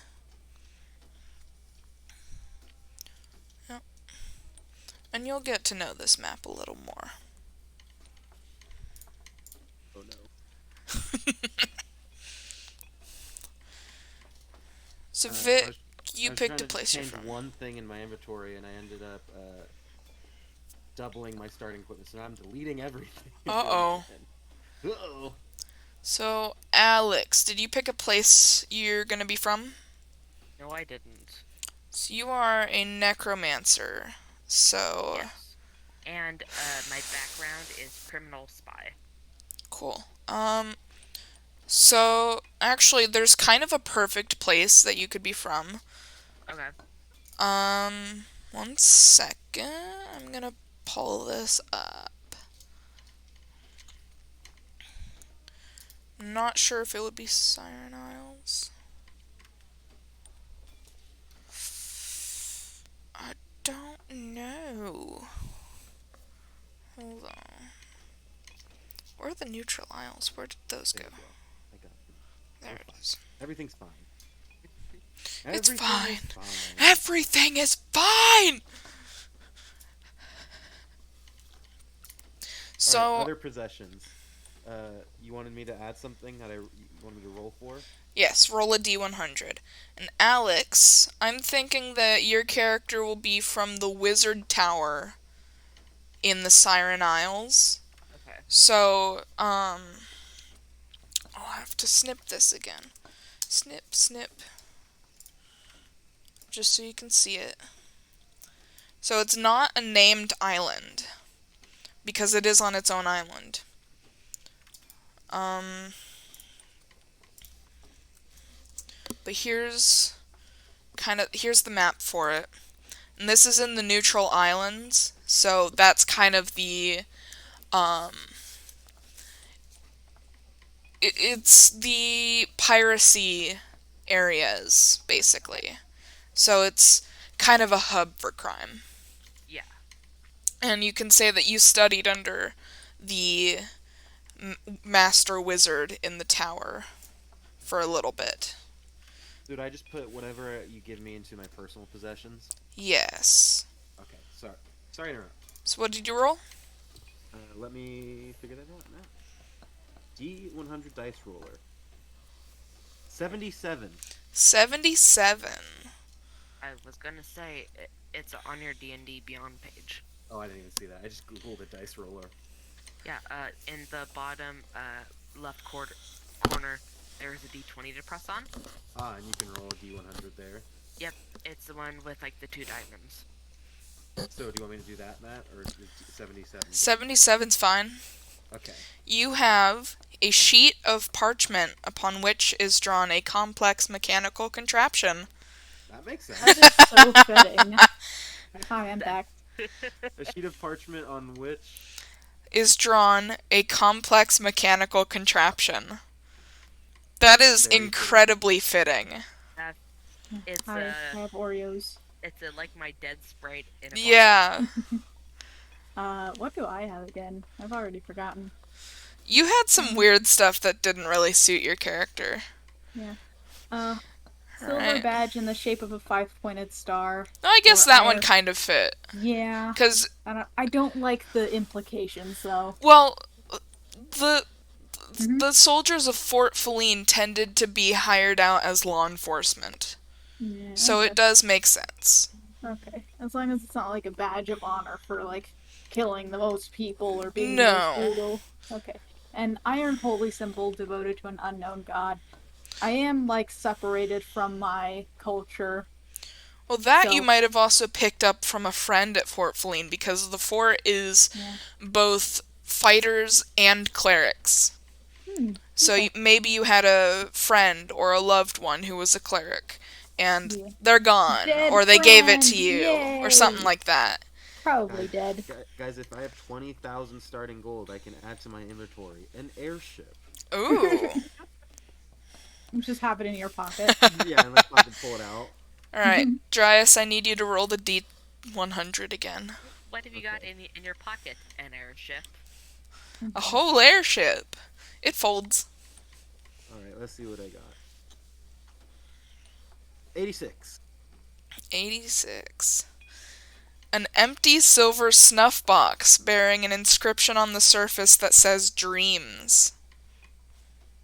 Yep. And you'll get to know this map a little more. Oh no. So I you was picked a trying to place you're change from. one thing in my inventory, and I ended up doubling my starting equipment. So now I'm deleting everything. Uh-oh. Uh-oh. So, Alex, did you pick a place you're gonna be from? No, I didn't. So you are a necromancer. So, Yes. And my background is criminal spy. cool. So actually there's kind of a perfect place that you could be from. Okay. 1 second. I'm gonna pull this up. I'm not sure if it would be Siren Isles. I don't know. Hold on. Where are the neutral isles? Where did those go? There you go. I got it. There We're it fine. is. Everything's fine. It's Everything fine. is fine. Everything is fine! So, Alright, other possessions. You wanted me to add something that you wanted me to roll for? Yes, roll a d100. And Alex, I'm thinking that your character will be from the Wizard Tower in the Siren Isles. Okay. So, I'll have to snip this again. Snip, snip. Just so you can see it. So it's not a named island, because it is on its own island. Um, but here's the map for it. And this is in the Neutral Islands, so that's kind of um, it's the piracy areas, basically. So it's kind of a hub for crime. Yeah. And you can say that you studied under the master wizard in the tower for a little bit. Dude, I just put whatever you give me into my personal possessions. Yes. Okay, sorry. Sorry to interrupt. So what did you roll? Let me figure that out now. D100 dice roller. 77. 77. I was gonna say it's on your D&D Beyond page. Oh, I didn't even see that. I just googled a dice roller. Yeah. In the bottom left corner, there's a D20 to press on. Ah, and you can roll a D100 there. Yep. It's the one with like the two diamonds. So, do you want me to do that, Matt, or is 77? 77's fine. Okay. You have a sheet of parchment upon which is drawn a complex mechanical contraption. That makes That sense. is so fitting. Hi, I'm back. A sheet of parchment on which... Is drawn a complex mechanical contraption. That is Very incredibly fitting. That it's Hi, I have Oreos. it's like my dead sprite in a bottle. Yeah. What do I have again? I've already forgotten. You had some weird stuff that didn't really suit your character. Yeah. Silver Alright. badge in the shape of a 5-pointed star. I guess Or that one iron- kind of fit. Yeah. Because, I don't like the implications though. well, the Mhm. the soldiers of Fort Feline tended to be hired out as law enforcement. Yeah, So okay. it does make sense. Okay. As long as it's not like a badge of honor for like killing the most people or being No. the most brutal. Okay. An iron holy symbol devoted to an unknown god. I am like separated from my culture. Well, that So- you might have also picked up from a friend at Fort Feline, because the fort is Yeah. both fighters and clerics. So okay. maybe you had a friend or a loved one who was a cleric, and Yeah. they're gone, Dead or they gave it friend, to you, yay! or something like that. Probably dead. Guys, if I have 20,000 starting gold, I can add to my inventory an airship. Ooh. Just have it in your pocket. Yeah, unless I can pull it out. Alright, Dryas, I need you to roll the D100 again. What have you got Okay. in your pocket? An airship. A whole airship. It folds. Alright, let's see what I got. 86. 86. An empty silver snuff box bearing an inscription on the surface that says dreams.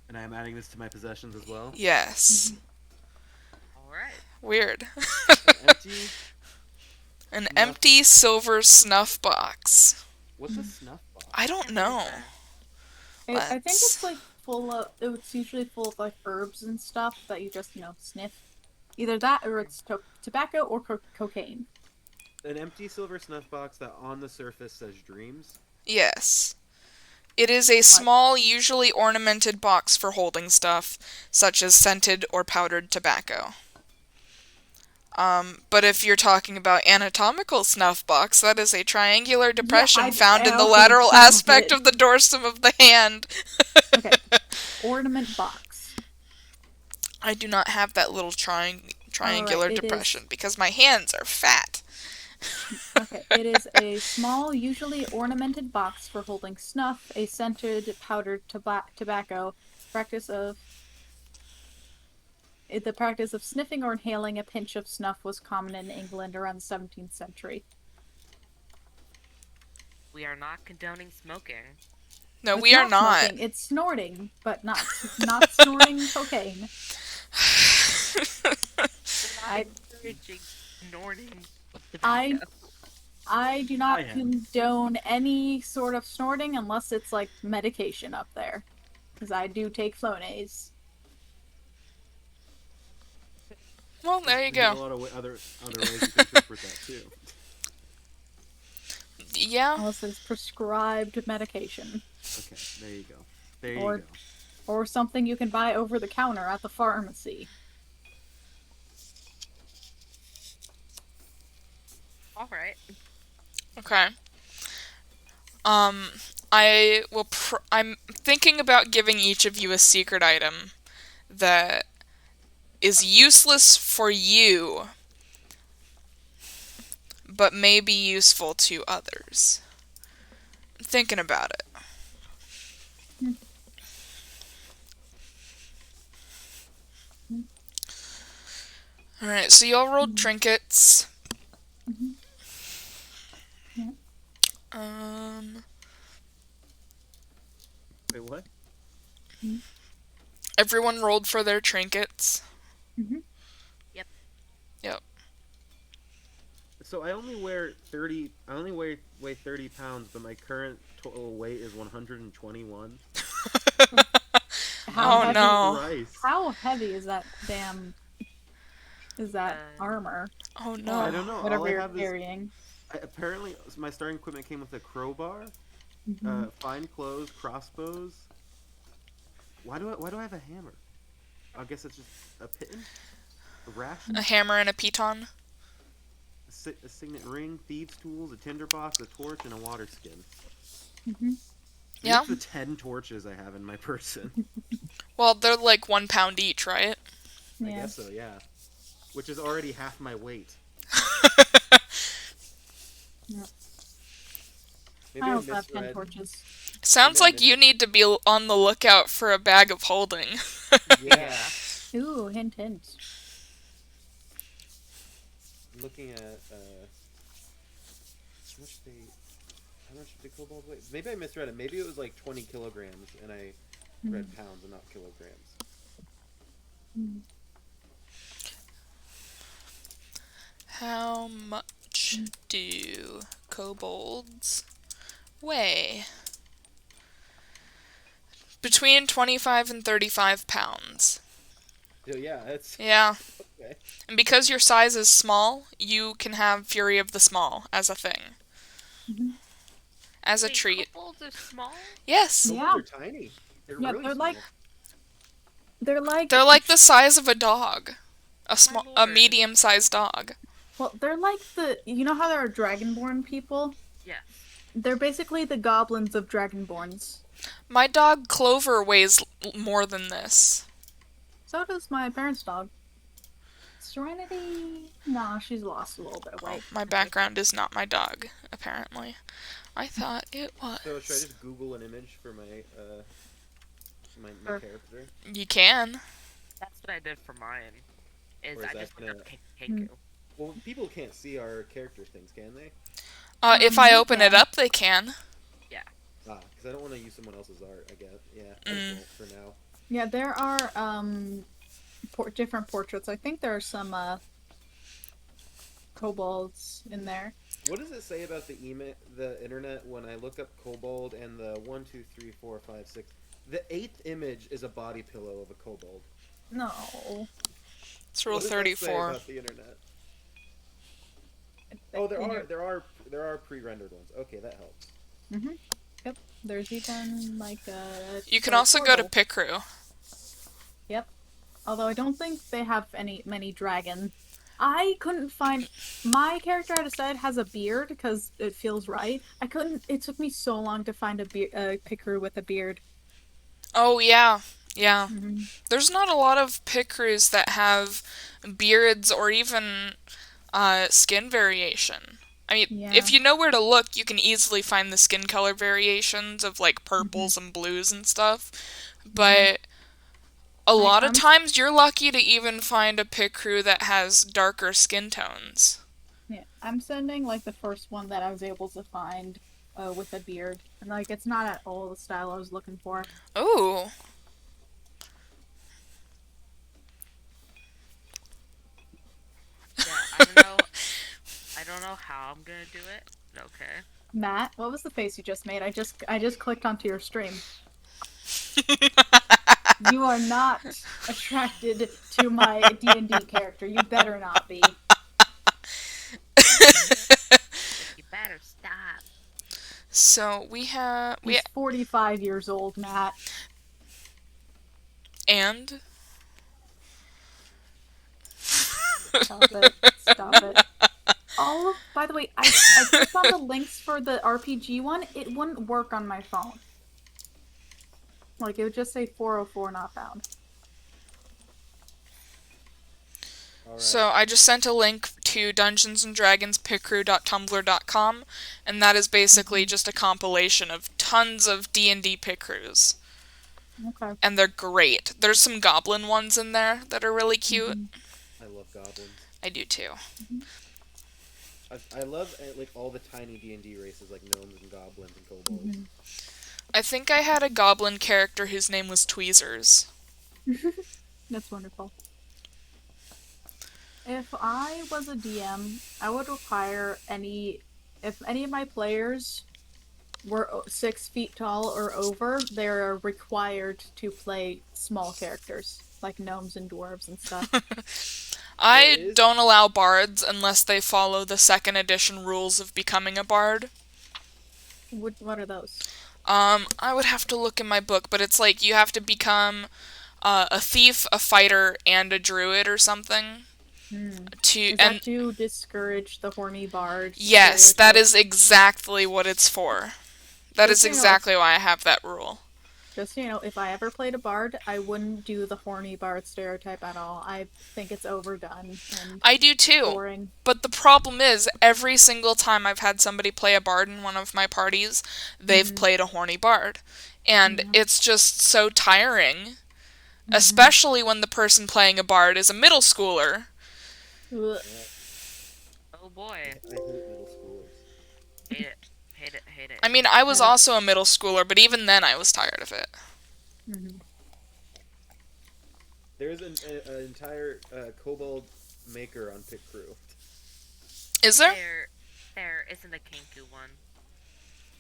And I am adding this to my possessions as well. Yes. All right. Weird. Empty. An Snuff. empty silver snuff box. What's a snuff box? I don't know. I think Let's- it's like full of. It's usually full of like herbs and stuff that you just sniff. Either that or it's tobacco or cocaine. An empty silver snuff box that on the surface says dreams. Yes. It is a small, usually ornamented box for holding stuff, such as scented or powdered tobacco. But if you're talking about anatomical snuff box, that is a triangular depression found in the also lateral found aspect it. of the dorsum of the hand. Okay. Ornament box. I do not have that little triangular Alright, it depression because my hands are fat. Okay, it is a small, usually ornamented box for holding snuff, a scented powdered tobacco. The practice of sniffing or inhaling a pinch of snuff was common in England around the 17th century. We are not condoning smoking. No, It's we are not not. smoking. It's snorting, but not snorting cocaine. We're not I encouraging snorting of I tobacco. I do I not am. condone any sort of snorting unless it's like medication up there, because I do take Flonase. Well, there you There's go. a lot of other ways you can interpret that too. Yeah. Unless it's prescribed medication Okay, there you go. There you or go. or something you can buy over the counter at the pharmacy. All right. Okay. Um, I'm thinking about giving each of you a secret item that is useless for you, but may be useful to others. I'm thinking about it. Alright, so y'all rolled trinkets. Mm-hmm. Yeah. Um, Wait, what? Everyone rolled for their trinkets. Mm-hmm. Yep. Yep. So I only wear 30. I only weigh 30 pounds, but my current total weight is 121. How Oh heavy? no. Christ. How heavy is that damn? Is that Uh, armor Oh I or no. don't know. All whatever I you're have is carrying? apparently my starting equipment came with a crowbar, Mm-hmm. fine clothes, crossbows. Why do I have a hammer? I guess it's just a pittance, a A ration, hammer and a piton. a signet ring, thieves' tools, a tinderbox, a torch, and a water skin. Mm-hmm. Maybe Yeah. it's the 10 torches I have in my person. Well, they're like 1 pound each, right? I Yeah. guess so, yeah. Which is already half my weight. Yeah. Maybe I I also have 10 misread. torches. Sounds Maybe I like you need to be on the lookout for a bag of holding. Yeah. Ooh, hint, hint. I'm looking at how much they how much did cobalt weigh? Maybe I misread it. Maybe it was like 20 kilograms, and I read pounds and not kilograms. Mm. How much do kobolds weigh? Between 25 and 35 pounds. So yeah, that's Yeah. okay. And because your size is small, you can have Fury of the Small as a thing. Mm-hmm. As a wait, treat. kobolds are small? Yes. Yeah. Kobolds are tiny. They're Yeah, really they're small. like They're like the size of a dog. My A lord. medium-sized dog. well, they're like you know how there are dragonborn people? Yes. They're basically the goblins of dragonborns. My dog Clover weighs more than this. So does my parents' dog. Serenity? Nah, she's lost a little bit of Oh, weight. my background is not my dog, apparently. I thought it So should I was. just Google an image for my Sure. character, You can. That's what I did for mine. Is or is I that just looked gonna? up Kenku. Well, people can't see our character things, can they? If I You open it can. up, they can. Ah, because I don't want to use someone else's art. I guess. Yeah, I Mm. won't for now. Yeah, there are different portraits. I think there are some kobolds in there. What does it say about the internet when I look up kobold and the 1, 2, 3, 4, 5, 6? The 8th image is a body pillow of a kobold. No. It's Rule What does that say 34. about the internet? Oh, there are pre-rendered ones. Okay, that helps. Mm-hmm. Yep. There's even like a. You can a also go to portal. Picrew. Yep. Although I don't think they have many dragon. I couldn't find my character. I decided has a beard because it feels right. I couldn't. It took me so long to find a pickeroo with a beard. Oh, yeah. Yeah. Mm-hmm. There's not a lot of Picrews that have beards or even skin variation. I mean, Yeah. if you know where to look, you can easily find the skin color variations of like purples Mm-hmm. and blues and stuff. But a Like, lot of times you're lucky to even find a Picrew that has darker skin tones. yeah, I'm sending like the first one that I was able to find with a beard, and like it's not at all the style I was looking for. Ooh. Yeah, I don't know. I don't know how I'm gonna do it. But okay. Matt, what was the face you just made? I just clicked onto your stream. You are not attracted to my D&D character. You better not be. You better stop. So we He's 45 years old, Matt. and Stop it. Stop it. By the way, I clicked on the links for the RPG one. It wouldn't work on my phone. Like, it would just say 404 not found. All right. So I just sent a link to dungeonsanddragonspicrew.tumblr.com, and that is basically just a compilation of tons of D&D pit crews. Okay. And they're great. There's some goblin ones in there that are really cute. I love goblins. I do too. I love like all the tiny D&D races like gnomes and goblins and kobolds. I think I had a goblin character whose name was Tweezers. That's wonderful. If I was a DM, I would require if any of my players were 6 feet tall or over, they're required to play small characters, like gnomes and dwarves and stuff. I don't allow bards unless they follow the second edition rules of becoming a bard. What are those? I would have to look in my book, but it's like you have to become a thief, a fighter, and a druid or something. Is that to discourage the horny bard? Yes, that is exactly what it's for. That is exactly why I have that rule. Just so you know, if I ever played a bard, I wouldn't do the horny bard stereotype at all. I think it's overdone and I do too. boring. But the problem is, every single time I've had somebody play a bard in one of my parties, they've played a horny bard. And it's just so tiring. Especially when the person playing a bard is a middle schooler. Ugh. Oh boy. I hate middle schoolers. Hate it. Hate it. Hate it. I mean, I was also a middle schooler, but even then I was tired of it. There's an entire kobold maker on Pit Crew. Is there? There isn't a Kenku one.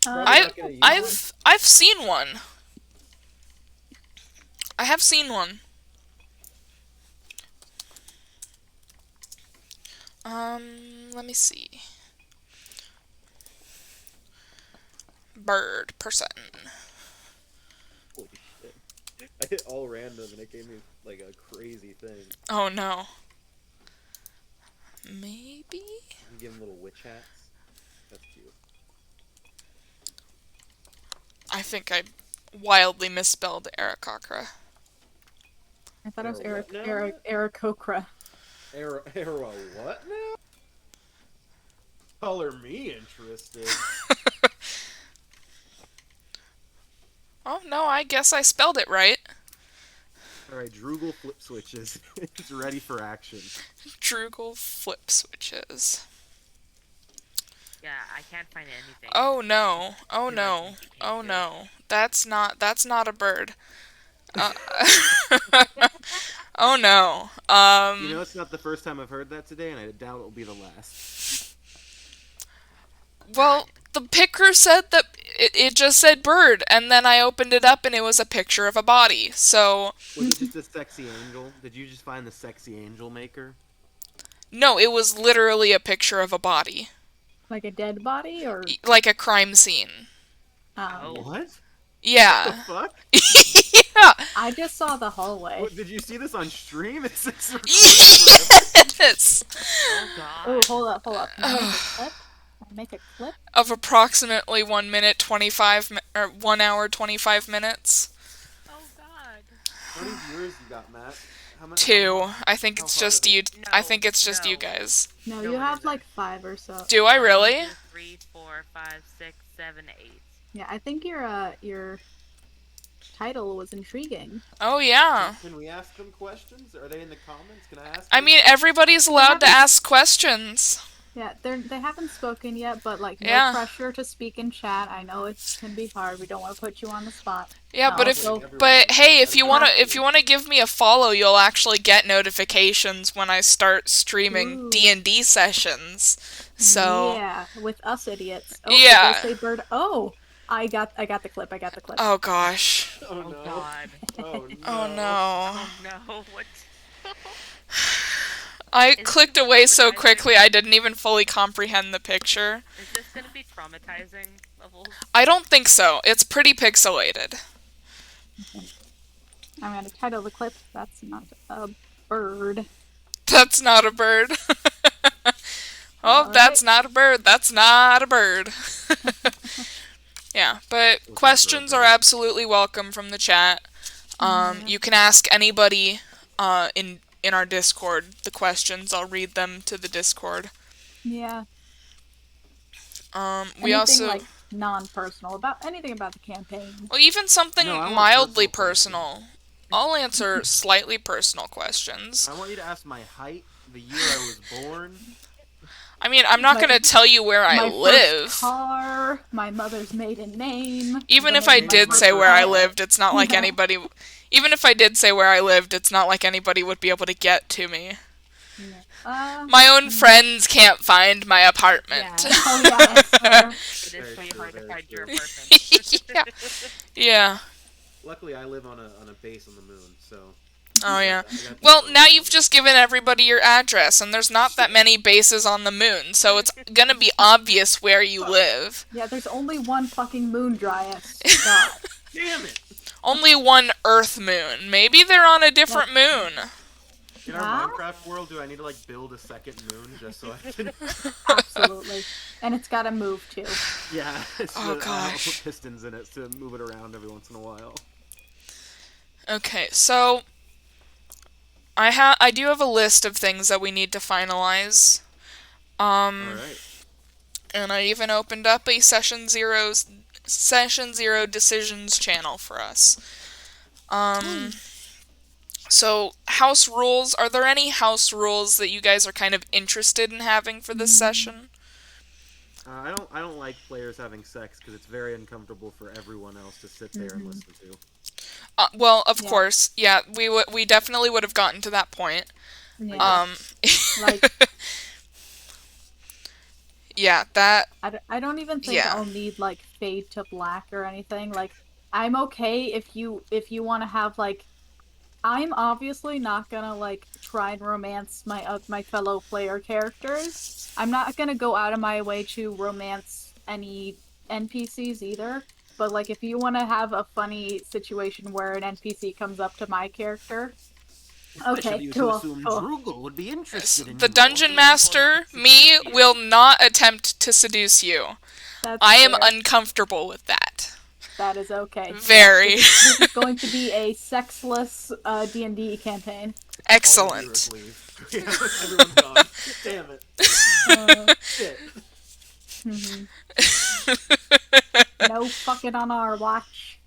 I've seen one. I have seen one. Let me see. Bird person. Holy shit. I hit all random and it gave me like a crazy thing. Oh no. Maybe? You give them little witch hats. That's cute. I think I wildly misspelled Aarakocra. I thought it was What now? Aarakocra. Arrow what now? Color me interested. Oh no, I guess I spelled it right. Alright, Droogle flip switches. It's ready for action. Droogle flip switches. Yeah, I can't find anything. Oh no. Oh Too no. much Oh Kenku. no. That's not a bird. Oh no. You know, it's not the first time I've heard that today, and I doubt it'll be the last. Well, the picker said that it just said bird, and then I opened it up and it was a picture of a body. So Was it just a sexy angel? Did you just find the sexy angel maker? no, it was literally a picture of a body, Like a dead body or like a crime scene. Oh. What? Yeah. The fuck? Yeah. I just saw the hallway. What, did you see this on stream? It says recorded Yes. Oh god. Oh, hold up. Can I make a clip? Can I make a clip? Of approximately 1 minute 25 or 1 hour 25 minutes. Oh god. How many viewers you got, Matt? How much? 2. I think How it's hard just is you. it? I think it's just No, you guys. No, No, you it have isn't. like 5 or so. Do I really? 1, 2, 3, 4, 5, 6, 7, 8. Yeah, I think your title was intriguing. Oh yeah. Can we ask them questions? Are they in the comments? Can I ask I them? mean, everybody's allowed to ask questions. Yeah, they haven't spoken yet, but like no Yeah. pressure to speak in chat. I know it can be hard. We don't want to put you on the spot. Yeah, No, but I'm if putting Also, everyone on but the hey, spot. That is not if true. you want to give me a follow, you'll actually get notifications when I start streaming ooh, D&D sessions. So, yeah, with us idiots. Oh, it does yeah. say bird. Oh, I got the clip. I got the clip. Oh gosh. Oh Oh no. God. Oh Oh no. no. Oh no. What? I Is this gonna clicked be away so traumatizing? quickly I didn't even fully comprehend the picture. Is this gonna be traumatizing levels? I don't think so. It's pretty pixelated. I'm gonna title the clip. That's not a bird. That's not a bird. Oh, All right. that's not a bird. That's not a bird. Yeah, but It was never a questions are bird. absolutely welcome from the chat. Yeah. You can ask anybody in our Discord the questions. I'll read them to the Discord. Yeah. We Anything also like non-personal about anything about the campaign. well even No, I something want mildly personal questions. personal. I'll answer slightly personal questions. I want you to ask my height, the year I was born. I mean, I'm not My gonna tell you where I my first live. car, my mother's maiden name, Even the if I name of my Name did my first say where first I pet. pet. lived, it's not like Yeah. anybody. Even if I did say where I lived, it's not like anybody would be able to get to me. Yeah. My own Mm, friends can't find my apartment. yeah. Oh yeah, that's fair. It is Very pretty true, hard to very find your true. apartment. Yeah. Yeah. Luckily, I live on a base on the moon, so Oh yeah. I got that Well, going now for you've me. just given everybody your address, and there's not that many bases on the moon, so it's gonna be obvious where you live. Yeah, there's only one fucking moon, Dryas. God. Damn it! Only one Earth moon. Maybe they're on a different That's moon. In our yeah, Minecraft world, do I need to like build a second moon just so I can? absolutely. And it's gotta move too. Yeah, it's Oh I'll put gosh. pistons in it to move it around every once in a while. Okay, so I do have a list of things that we need to finalize. All Um, right. and I even opened up a Session Zero decisions channel for us. Um, so house rules. Are there any house rules that you guys are kind of interested in having for this Mm, session? I don't like players having sex because it's very uncomfortable for everyone else to sit there and mhm. listen to. Well, of Yeah, course, yeah, we definitely would have gotten to that point. yeah. Um, Like yeah, that, I don't even think yeah. I'll need like fade to black or anything. Like I'm okay if you want to have like I'm obviously not gonna like try and romance my fellow player characters. I'm not gonna go out of my way to romance any NPCs either. But like if you want to have a funny situation where an NPC comes up to my character, Especially okay, if you cool, assume cool. Droogle would be interested in The you. dungeon Hopefully he will not master, me, seduce you. will not attempt to seduce you. That's I am fair. uncomfortable with that. That is okay. Yeah, Very. this is going to be a sexless D&D campaign. All the heroes Excellent. leave. Everyone's gone. Damn it. Uh, Shit. mhm. No fucking on our watch.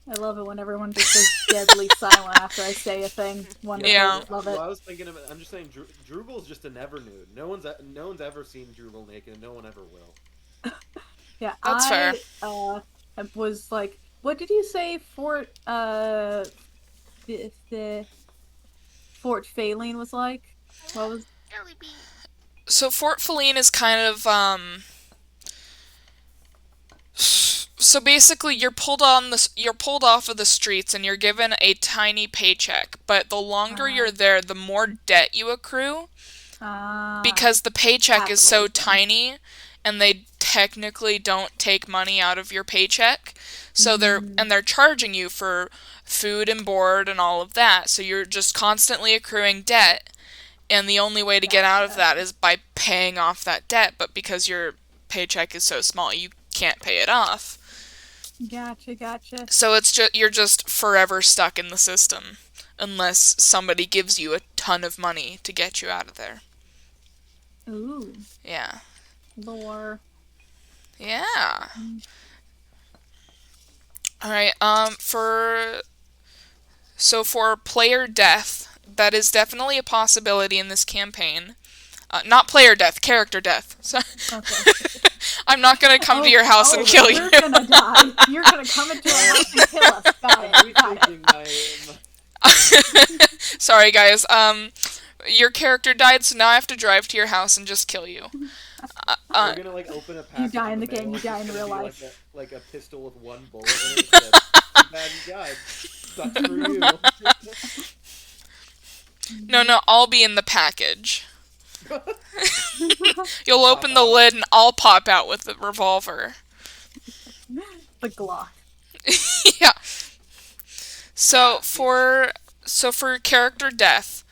I love it when everyone just goes deadly silent after I say a thing. Yeah. Wonderful. Love Well, it. I was thinking of it. I'm just saying, Droogle's just a never nude. No one's ever seen Droogle naked, and no one ever will. Yeah, That's fair. I was like, what did you say the Fort Faline was like? What was Jelly bean. So Fort Feline is kind of so basically you're pulled off of the streets and you're given a tiny paycheck, but the longer uh you're there, the more debt you accrue uh because the paycheck is so capitalism. tiny and they technically don't take money out of your paycheck. So Mm, they're charging you for food and board and all of that. So you're just constantly accruing debt, and the only way to get out of gotcha. that is by paying off that debt, but because your paycheck is so small, you can't pay it off. Gotcha, gotcha. So it's just you're just forever stuck in the system unless somebody gives you a ton of money to get you out of there. Ooh, Yeah. lore. Yeah. All right. For player death, that is definitely a possibility in this campaign. Not player death, character death. So Okay. I'm not gonna come to Oh, your house and oh, kill you. you're gonna die. You're gonna come into our house and kill us. Got I'm it. Got it. rethinking my Sorry, guys. Your character died, so now I have to drive to your house and just kill you. Uh, We're uh, gonna like open a You package die in in the the game. mail. You It's die just in gonna real be life. like a pistol with one bullet in it. It said, "Too bad you died. Sucks for you." no, no, I'll be in the package. You'll Pop open the out. lid and I'll pop out with the revolver. The Glock. Yeah. So Ah, for character death,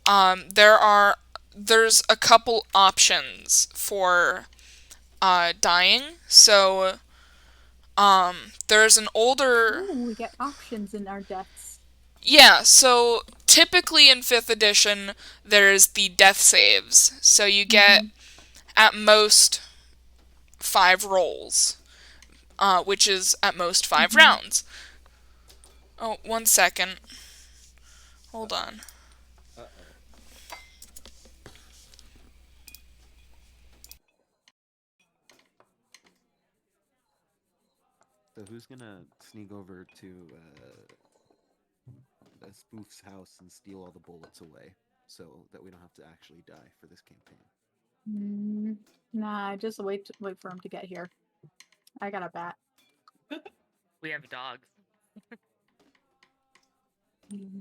there are there's a couple options for dying. So there's an older Ooh, we get options in our deaths. yeah. So typically in fifth edition, there's the death saves. So you get Mhm. at most 5 rolls, which is at most 5 rounds. Oh, 1 second. Hold on. uh-oh. So who's gonna sneak over to a spoof's house and steal all the bullets away, so that we don't have to actually die for this campaign? Mm, nah, just wait for him to get here. I got a bat. We have dogs. Mm-hmm.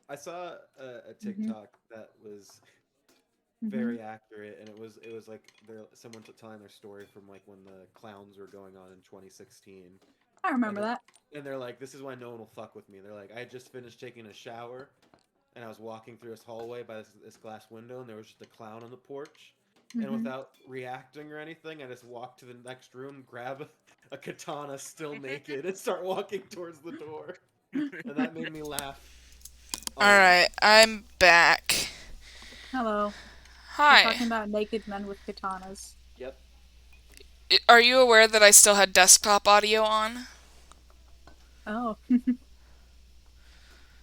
I saw a Mm-hmm. TikTok that was Mm-hmm. very accurate, and it was like someone telling their story from like when the clowns were going on in 2016, I and remember they're that. and they're like, "This is why no one will fuck with me." They're like, "I had just finished taking a shower, and I was walking through this hallway by this glass window, and there was just a clown on the porch." And Mm-hmm. without reacting or anything, I just walked to the next room, grab a katana still naked, and start walking towards the door. And that made me laugh a lot. Alright, I'm back. Hello. We're Hi. talking about naked men with katanas. Yep. Are you aware that I still had desktop audio on? Oh,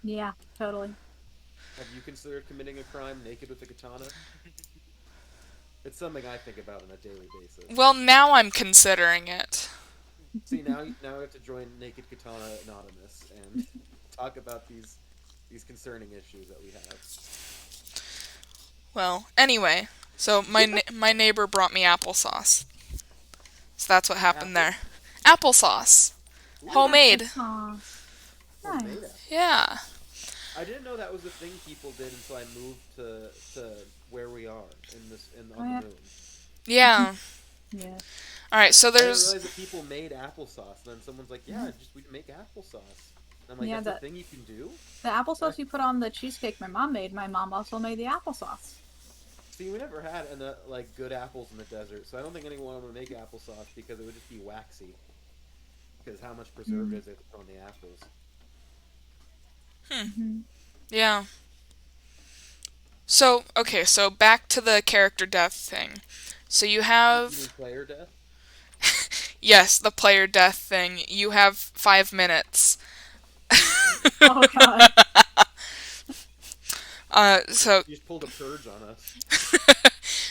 yeah, totally. Have you considered committing a crime naked with a katana? It's something I think about on a daily basis. Well, now I'm considering it. See, now we have to join Naked Katana Anonymous and talk about these concerning issues that we have. Well, anyway, so my neighbor brought me applesauce. So that's what happened Apple? there. Applesauce. Ooh, Homemade. Applesauce. homemade Nice. apple. Yeah. I didn't know that was a thing people did until I moved to where we are in Oh, on the yeah. moon. Yeah. Yeah. Alright, so I didn't there's realize that people made applesauce. And then someone's like, "Yeah, just we make applesauce." And I'm like, Yeah, "That's a the thing you can do." the applesauce you put on the cheesecake my mom made, my mom also made the applesauce. See, we never had like good apples in the desert, so I don't think anyone would make applesauce because it would just be waxy. Because how much Mm. preservatives they put on the apples. Mm-hmm. yeah. So, okay, so back to the character death thing. So you You mean have player death? yes, the player death thing. You have 5 minutes. Oh god. So You just pulled a purge on us.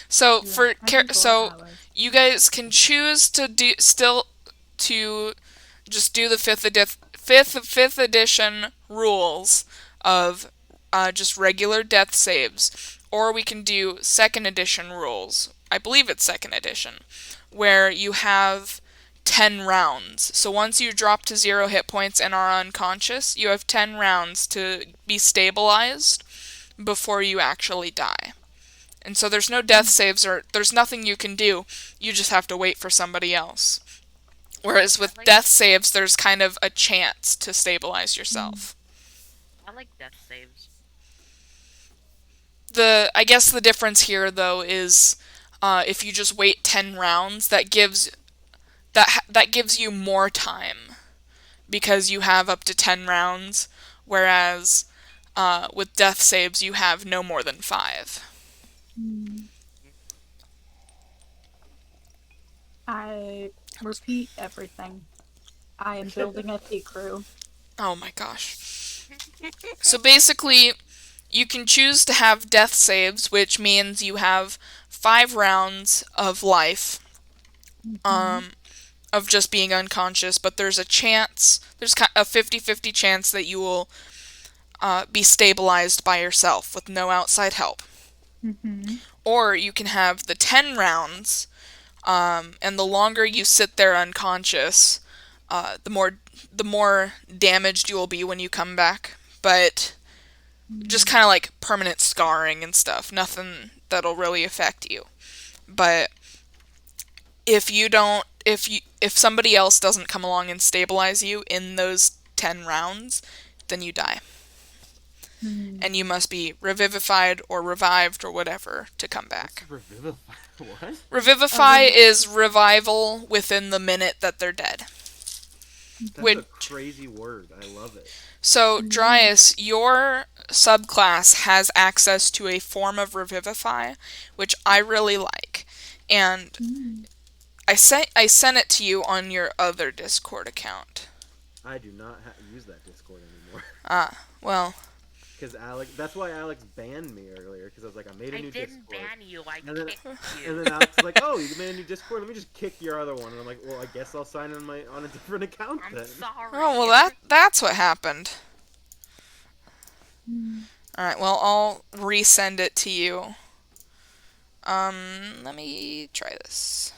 so Yeah, for I think so that was. you guys can choose to do still to just do the fifth edition rules of just regular death saves, or we can do second edition rules. I believe it's second edition, where you have 10 rounds. So once you drop to 0 hit points and are unconscious, you have 10 rounds to be stabilized before you actually die. And so there's no death saves or there's nothing you can do. You just have to wait for somebody else. Whereas I with like death saves, there's kind of a chance to stabilize Mm. yourself. I like death saves. I guess the difference here though is if you just wait 10 rounds, that gives you more time because you have up to 10 rounds, whereas with death saves you have no more than 5. Mm. I repeat everything. I am building a pea crew. Oh my gosh. So basically, you can choose to have death saves, which means you have 5 rounds of life, Mm-hmm. um, of just being unconscious, but there's a chance, there's a 50-50 chance that you will be stabilized by yourself with no outside help. Mm-hmm. Or you can have the 10 rounds, and the longer you sit there unconscious, the more damaged you will be when you come back. But just kind of like permanent scarring and stuff. Nothing that'll really affect you. But if somebody else doesn't come along and stabilize you in those 10 rounds, then you die. Mm-hmm. And you must be revivified or revived or whatever to come What's back. revivify? What? Revivify is revival within the minute that they're dead. That's a Which, crazy word. I love it. so, Mm-hmm. Dryas, your subclass has access to a form of Revivify, which I really like. And I sent it to you on your other Discord account. I do not use that Discord anymore. Well, Because Alex, that's why Alex banned me earlier. Because I was like, I made a I new didn't Discord, ban you, I and then kicked and you. then Alex is like, oh, you made a new Discord. Let me just kick your other one. And I'm like, well, I guess I'll sign on a different account I'm then. sorry. oh well, that's what happened. All right, well, I'll resend it to you. Let me try this.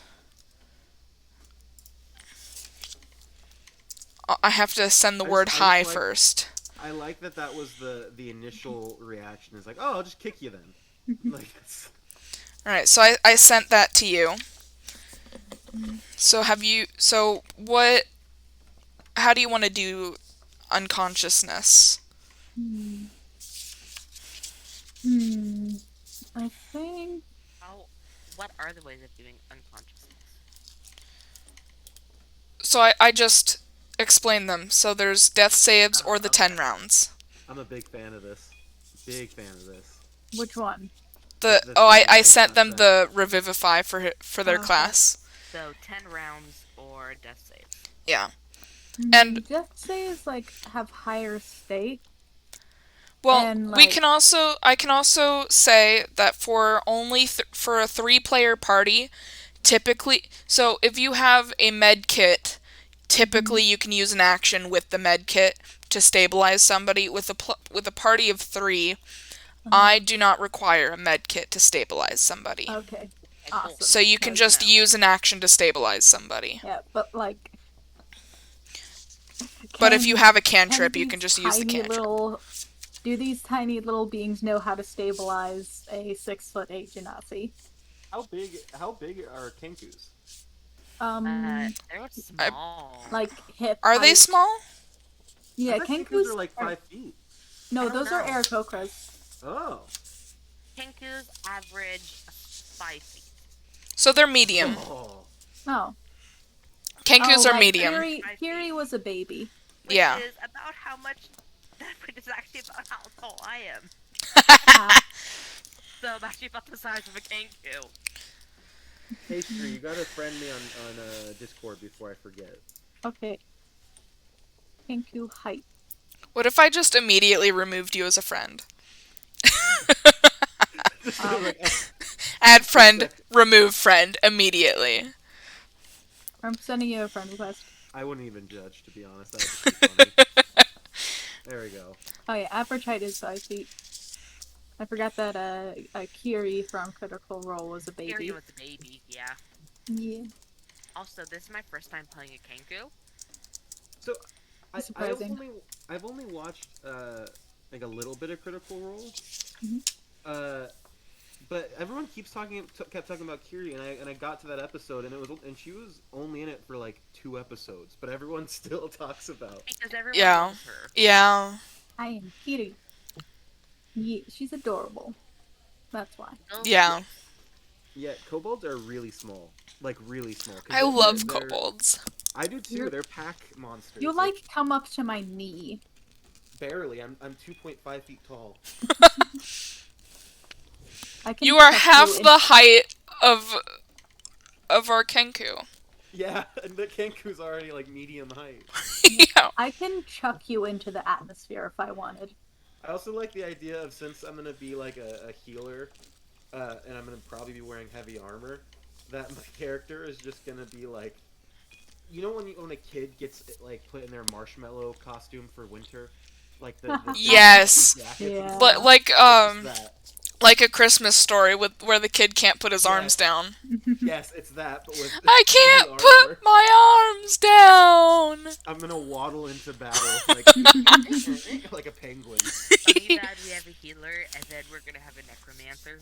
I have to send the word I just hi like first. I like that that was the initial reaction. Is like, oh, I'll just kick you then. Like, All right, so I sent that to you. So what, how do you want to do unconsciousness? Hmm. Hmm. I think. How, what are the ways of doing unconsciousness? So I just explained them. So there's death saves or the 10 Okay. rounds. I'm a big fan of this. Big fan of this. Which one? The Oh, thing I that sent got them sent. the Revivify for their Okay. class. So 10 rounds or death saves. Yeah. And Death saves like have higher stake well, and we like. can also I can also say that for for a 3-player party, typically, so if you have a med kit, typically you can use an action with the med kit to stabilize somebody. With a party of 3, I do not require a med kit to stabilize somebody. Okay. Okay, cool. Awesome. So you can Good to just know. use an action to stabilize somebody. Yeah, but like. But if you Can have a can cantrip, you can these just use the tiny cantrip. little do these tiny little beings know how to stabilize a 6'8" Genasi? How big are kenkus? They're I, small. Like hip are they height. small? I Yeah, thought kenkus are kenkus like are 5 feet. no, I don't those are know. Aarakocras. Oh. Kenkus average 5 feet. So they're medium. Oh. Oh. Kenkus Oh are right. medium. Kiri was a baby. Which Yeah. is about how much. Which is actually about how tall I am. Ah, So I'm actually about the size of a Kenku. Hey, Sri, you gotta friend me on Discord before I forget. okay. Kenku height. What if I just immediately removed you as a friend? Just Um, like, Add friend, respect. remove friend immediately. I'm sending you a friend request. I wouldn't even judge, to be honest. That would just be funny. There we go. Oh yeah, average height is 5 feet. I forgot that Kiri from Critical Role was a baby. Kiri was a baby, yeah. Yeah. Also, this is my first time playing a Kenku. So, Surprising. I've only watched like a little bit of Critical Role. Mhm. But everyone kept talking about Kiri, and I got to that episode, and she was only in it for like 2 episodes, but everyone still talks about. Because everyone Yeah. loves her. Yeah. I am Kiri. Yeah, she's adorable. That's why. Oh, Yeah. Yeah, kobolds are really small, like really small. 'Cause I love they're- kobolds. I do too. You're- They're pack monsters. You like come up to my knee. barely. I'm 2.5 feet tall. I can You are touch half you the height of our Kenku. Yeah, and the Kenku's already like medium height. Yeah. I can chuck you into the atmosphere if I wanted. I also like the idea of, since I'm gonna be like a healer, and I'm gonna probably be wearing heavy armor, that my character is just gonna be like, you know, when a kid gets like put in their marshmallow costume for winter, like the Yes. jackets and Yeah. stuff. Like It's just that. like A Christmas Story with where the kid can't put his arms Yes. down. Yes, it's that, but with I heavy can't armor. put my arms down. I'm gonna waddle into battle like a penguin. Funny that we have a healer and then we're gonna have a necromancer.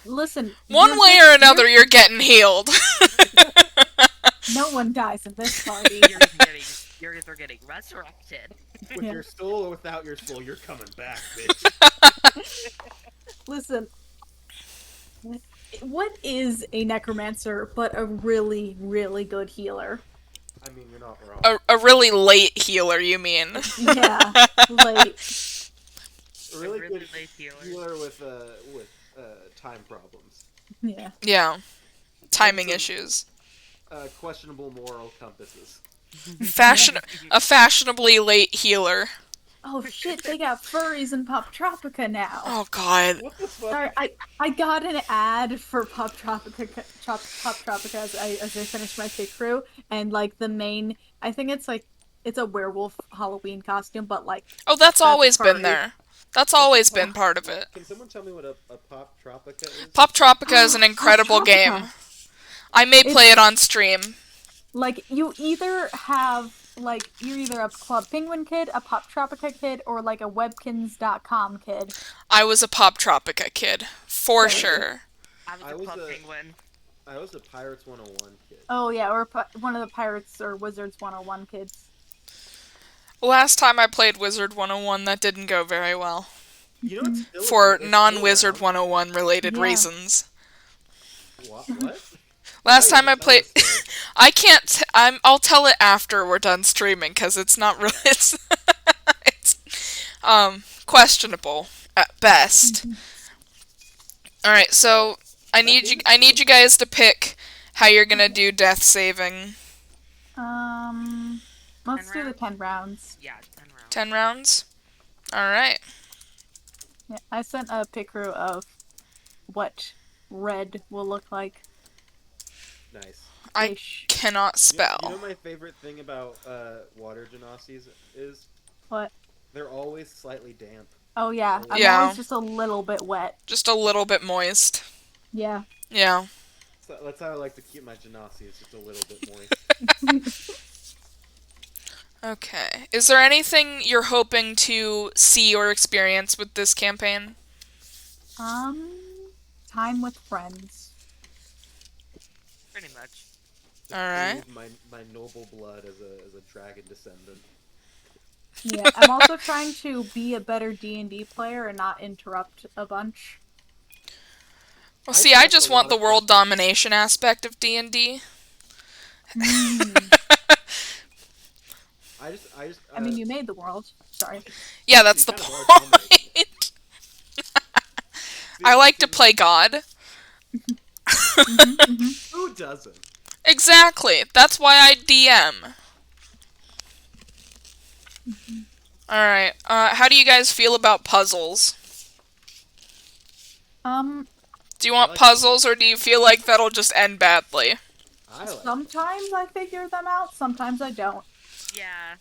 Listen, One way or another, you're getting healed. no one dies in this party. You're either getting resurrected. With your soul or without your soul, you're coming back, bitch. Listen, what is a necromancer but a really, really good healer? I mean, you're not wrong. A really late healer, you mean? Yeah, like A really really good late healer. healer with time problems. yeah. Yeah. Timing Some- issues. Questionable moral compasses. A fashionably late healer. Oh shit, they got furries in Pop Tropica now. Oh god. What the fuck? Sorry, I got an ad for Pop Tropica as I finished my pick crew, and like the main, I think it's a werewolf Halloween costume, but like Oh, that's a always been furry. there. That's always been part of it. Can someone tell me what a Pop Tropica is? Pop Tropica is an incredible Tropica. game. I may play it on stream. Like you either have you're either a Club Penguin kid, a Pop Tropica kid, or like a Webkins.com kid. I was a Pop Tropica kid, for Same. sure. I was a club penguin. I was a Pirates 101 kid. Oh yeah, or one of the Pirates or Wizards 101 kids. Last time I played Wizard 101, that didn't go very well. You know, it's still For it's still non-Wizard around. 101 related Yeah. reasons. What? Last Oh, time yeah, I tell played... the story. I can't... I'll tell it after we're done streaming, because it's not really... It's questionable, at best. Alright, so... I need you guys to pick how you're gonna do death saving. Let's 10 do the rounds? 10 rounds. Yeah, 10 rounds. 10 rounds? Alright. Yeah, I sent a picture of what red will look like. Nice. I Ish. cannot spell. You know my favorite thing about water genocides is What? they're always slightly damp. Oh yeah, I'm Yeah. always just a little bit wet. Just a little bit moist. Yeah. Yeah. So that's how I like to keep my genocides, just a little bit moist. Okay. Is there anything you're hoping to see or experience with this campaign? Time with friends. Pretty much. To Alright. prove my noble blood as a dragon descendant. Yeah, I'm also trying to be a better D&D player and not interrupt a bunch. Well, I see, I think just a want lot the of world questions. domination aspect of D&D. I just. I mean, you made the world. Sorry. Yeah, that's You the kind of are dominating. point. I like to play God. Who doesn't? Exactly. That's why I DM. Alright. How do you guys feel about puzzles? Do you want like puzzles, or do you feel like that'll just end badly? I like. Sometimes I figure them out, sometimes I don't. Yeah.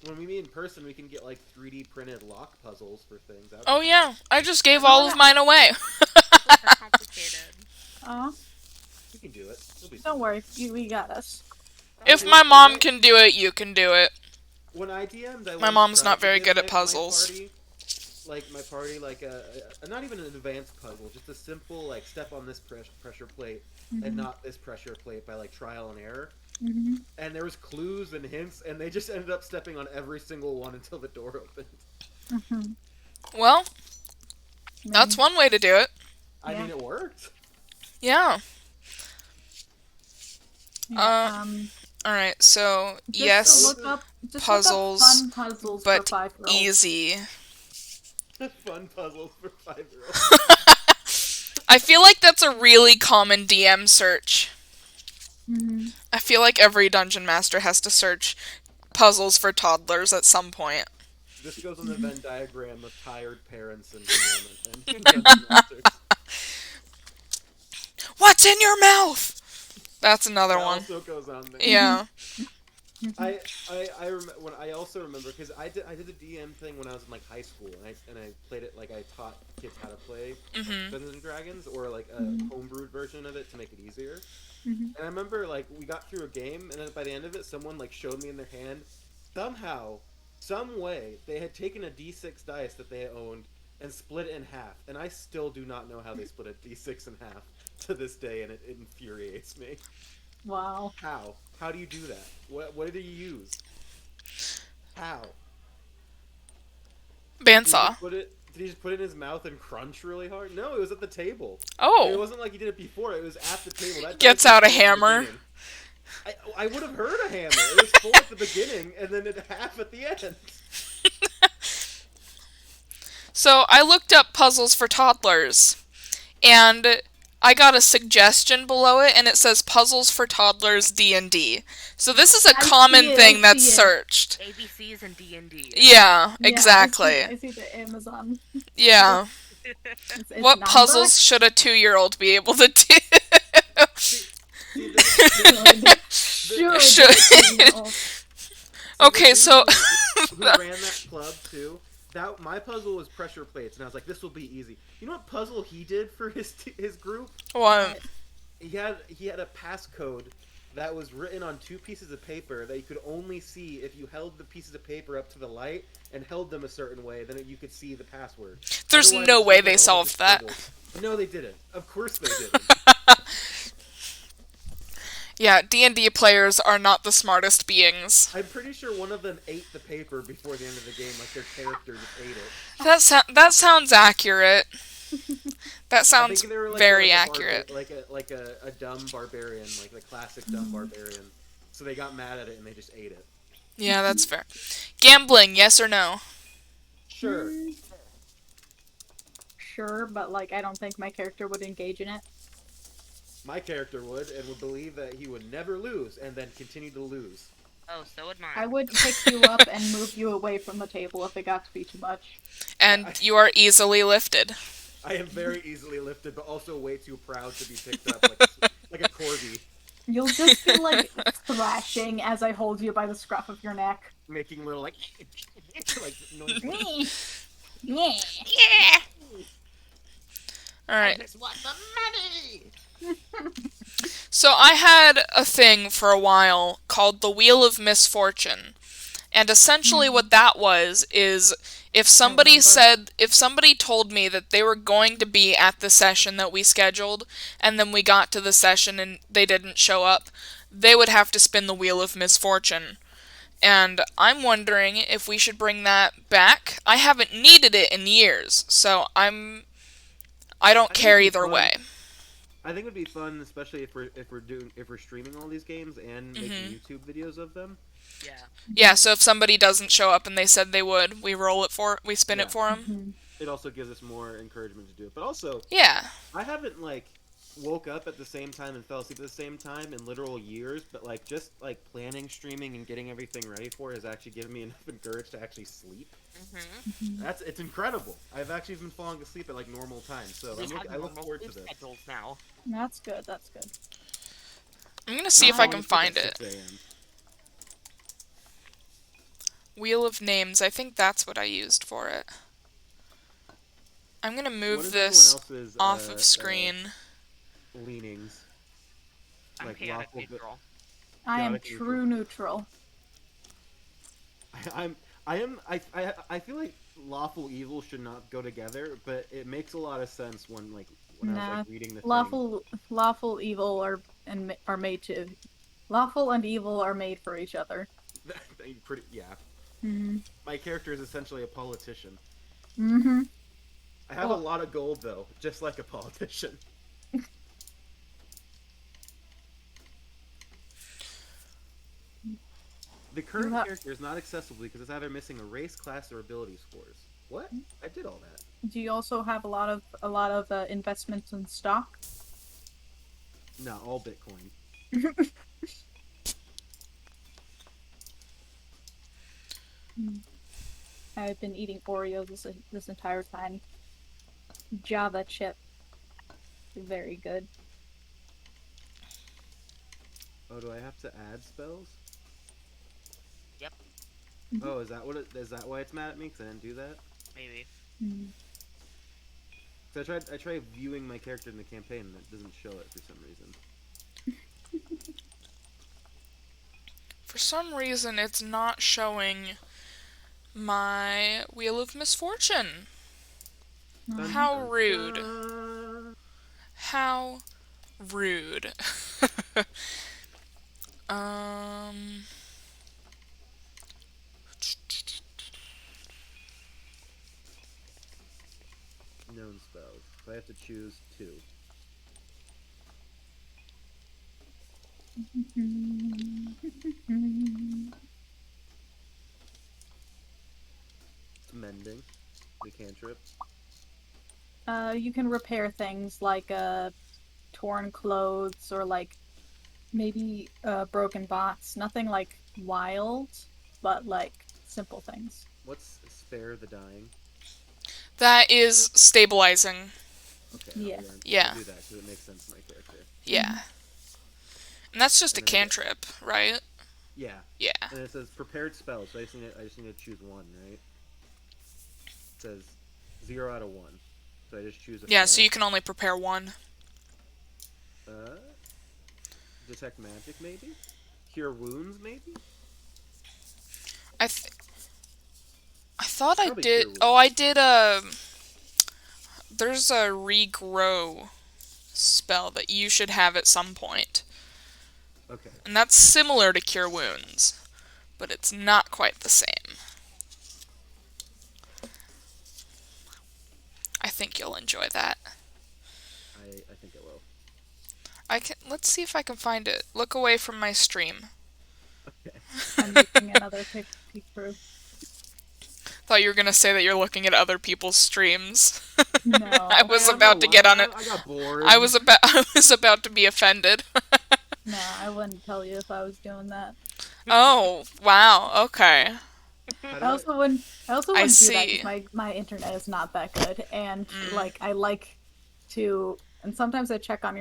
When we meet in person, we can get like 3D printed lock puzzles for things. That'd Oh be- yeah, I just gave all of mine away. Puzzles are complicated. We can do it. It'll be Don't fun. worry, we got us. If my mom can do it, you can do it. When I DM'd, I My once mom's tried not to very give good at my puzzles. party, not even an advanced puzzle, just a simple like step on this pressure plate and not this pressure plate by like trial and error. Mm-hmm. And there was clues and hints, and they just ended up stepping on every single one until the door opened. Mm-hmm. Well, that's one way to do it. I Yeah. mean, it worked. Yeah. Yeah, Alright, so, just yes, look up puzzles, fun puzzles but for 5-year-olds. easy. Fun puzzles for 5-year-olds. I feel like that's a really common DM search. Mm-hmm. I feel like every dungeon master has to search puzzles for toddlers at some point. This goes on the Venn diagram of tired parents and DM and dungeon masters. What's in your mouth? That's another That one. also goes on there. Yeah. When I also remember because I did the DM thing when I was in like high school and I played it like I taught kids how to play Mhm. Dungeons and Dragons or like a Mm-hmm. homebrewed version of it to make it easier. Mm-hmm. And I remember like we got through a game and then by the end of it someone like showed me in their hand somehow some way they had taken a D6 dice that they owned and split it in half and I still do not know how they split a D6 in half to this day and it infuriates me. Wow. How? How do you do that? What did he use? How? Did he Bandsaw. just put it? Did he just put it in his mouth and crunch really hard? No, it was at the table. And it Oh. wasn't like he did it before. It was at the table. That dice Gets was out a full at the hammer. beginning. I would have heard a hammer. It was full at the beginning and then it half at the end. So I looked up puzzles for toddlers, and I got a suggestion below it, and it says puzzles for toddlers D&D. So this is a I see common it. thing I that's see it. searched. ABCs and D&D. Yeah, Yeah, exactly. I see the Amazon. Yeah. It's What puzzles $9. should a 2-year-old be able to do? See, see Should. Should. $2. Okay, the so dude who ran that club too. That my puzzle was pressure plates, and I was like, this will be easy. You know what puzzle he did for his group? what? He had a passcode that was written on two pieces of paper that you could only see if you held the pieces of paper up to the light and held them a certain way. Then you could see the password. There's Otherwise, no it's way just they like a whole bunch of solved that. scribbles. No, they didn't. Of course they didn't. Yeah, D&D players are not the smartest beings. I'm pretty sure one of them ate the paper before the end of the game, like their character just ate it. That sounds accurate. That I sounds think they were very like accurate. like a dumb barbarian, like the classic dumb barbarian. So they got mad at it and they just ate it. Yeah, that's fair. Gambling, yes or no? Sure. Sure, but like I don't think my character would engage in it. My character would, and would believe that he would never lose, and then continue to lose. Oh, so would mine. I would pick you up and move you away from the table if it got to be too much. And you are easily lifted. I am very easily lifted, but also way too proud to be picked up like a corgi, You'll just be like thrashing as I hold you by the scruff of your neck. making little like like noises. Yeah. Yeah! Alright. Just want the money. So I had a thing for a while called the Wheel of Misfortune. And essentially what that was is if somebody told me that they were going to be at the session that we scheduled and then we got to the session and they didn't show up, they would have to spin the Wheel of Misfortune. And I'm wondering if we should bring that back. I haven't needed it in years, so I don't care either way. I think it would be fun, especially if we're streaming all these games and making YouTube videos of them. Yeah. Yeah, so if somebody doesn't show up and they said they would, we spin it for them. Mm-hmm. It also gives us more encouragement to do it. But also, Yeah. I haven't like woke up at the same time and fell asleep at the same time in literal years, but like just like planning streaming and getting everything ready for it has actually given me enough courage to actually sleep. It's incredible. I've actually been falling asleep at like normal times, so I look forward to this. Schedules now. That's good. That's good. I'm gonna see if I can find it. 6 a.m. Wheel of Names, I think that's what I used for it. I'm gonna What move is this everyone else's, off of screen. leanings? I'm Like chaotic lawful neutral. I am Chaotic neutral. true neutral. I feel like lawful evil should not go together, but it makes a lot of sense when I was Nah, like reading the thing. lawful evil are made to. Lawful and evil are made for each other. Yeah. Mm-hmm. My character is essentially a politician. Mm-hmm. I have a lot of gold though, just like a politician. The current character is not accessible because it's either missing a race, class, or ability scores. What? I did all that. Do you also have a lot of investments in stock? No, all Bitcoin. I've been eating Oreos this entire time. Java chip, very good. Oh, do I have to add spells? Yep, Oh, is that what is that why it's mad at me? Because I didn't do that? maybe. Mm. So I tried viewing my character in the campaign and it doesn't show it for some reason. For some reason, it's not showing my Wheel of Misfortune. Dun How dun rude. dun. How rude. um. Known spells. So I have to choose two. Mending. The cantrip. You can repair things like torn clothes or like maybe broken bots. Nothing like wild, but like simple things. What's spare the dying? That is stabilizing. Okay, Yeah. Yeah. I'll do that because it makes sense to my character. Yeah. And that's just a And then I get cantrip, right? yeah, Yeah. and it says prepared spells. So I just need to choose one, right? It says 0 out of 1. So I just choose a Yeah, spell. so you can only prepare one. Uh, detect magic, maybe. Cure wounds, maybe. I th- I thought I Probably did. cure wounds. Oh, I did a. There's a regrow spell that you should have at some point. Okay. And that's similar to Cure Wounds, but it's not quite the same. I think you'll enjoy that. I think I will. Let's see if I can find it. Look away from my stream. Okay. I'm making another peek through. Thought you were gonna say that you're looking at other people's streams. I No, was Hey, I'm about not to get on lying. it. I got bored. I was about to be offended. no, I wouldn't tell you if I was doing that. Oh, wow. Okay. How do I I? also wouldn't. I also I wouldn't do that because see. my internet is not that good, and Mm, like I like to. And sometimes I check on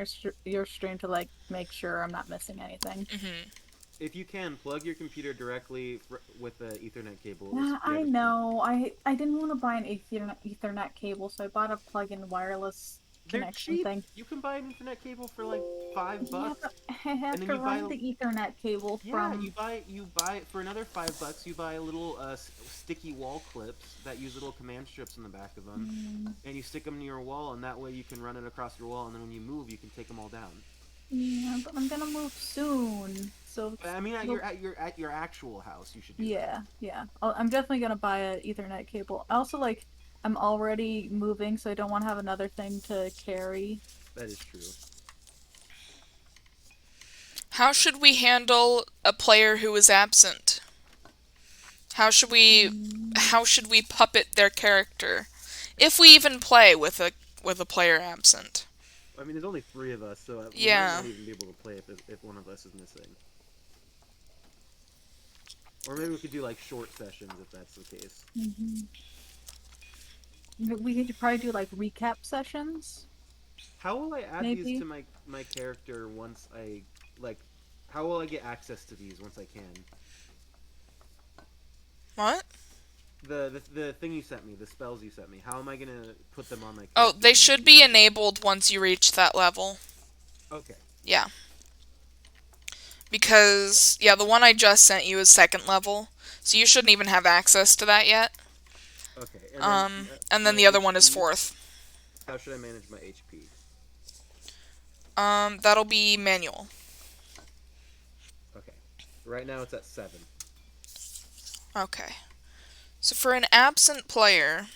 your stream to like make sure I'm not missing anything. mhm. If you can plug your computer directly with the Ethernet cable, Yeah, the I other. know. I didn't want to buy an Ethernet cable, so I bought a plug-in wireless They're connection cheap. thing. You can buy an Ethernet cable for like five Yeah, bucks, but I and have then to you buy. run the Ethernet cable Yeah, from. you buy for another $5. You buy a little sticky wall clips that use little command strips in the back of them, Mm, and you stick them to your wall, and that way you can run it across your wall, and then when you move, you can take them all down. yeah, but I'm gonna move soon, so But I mean, it'll. at your actual house, you should do that. Yeah, yeah. I'm definitely gonna buy a Ethernet cable. I also like. I'm already moving, so I don't want to have another thing to carry. That is true. How should we handle a player who is absent? How should we Mm, how should we puppet their character? If we even play with a player absent. I mean, there's only 3 of us, so we might Yeah. not even be able to play if one of us is missing. Or maybe we could do like short sessions if that's the case. mhm. We could probably do like recap sessions, How will I add these maybe. to my character once I like? How will I get access to these once I can? What? The thing you sent me, the spells you sent me. How am I gonna put them on my Oh, character? they should be enabled once you reach that level. Okay. Yeah. Because yeah, the one I just sent you is second level. So you shouldn't even have access to that yet. Okay. And then And then my the other one is HP. fourth. How should I manage my HP? That'll be manual. Okay. Right now it's at 7. Okay. So for an absent player,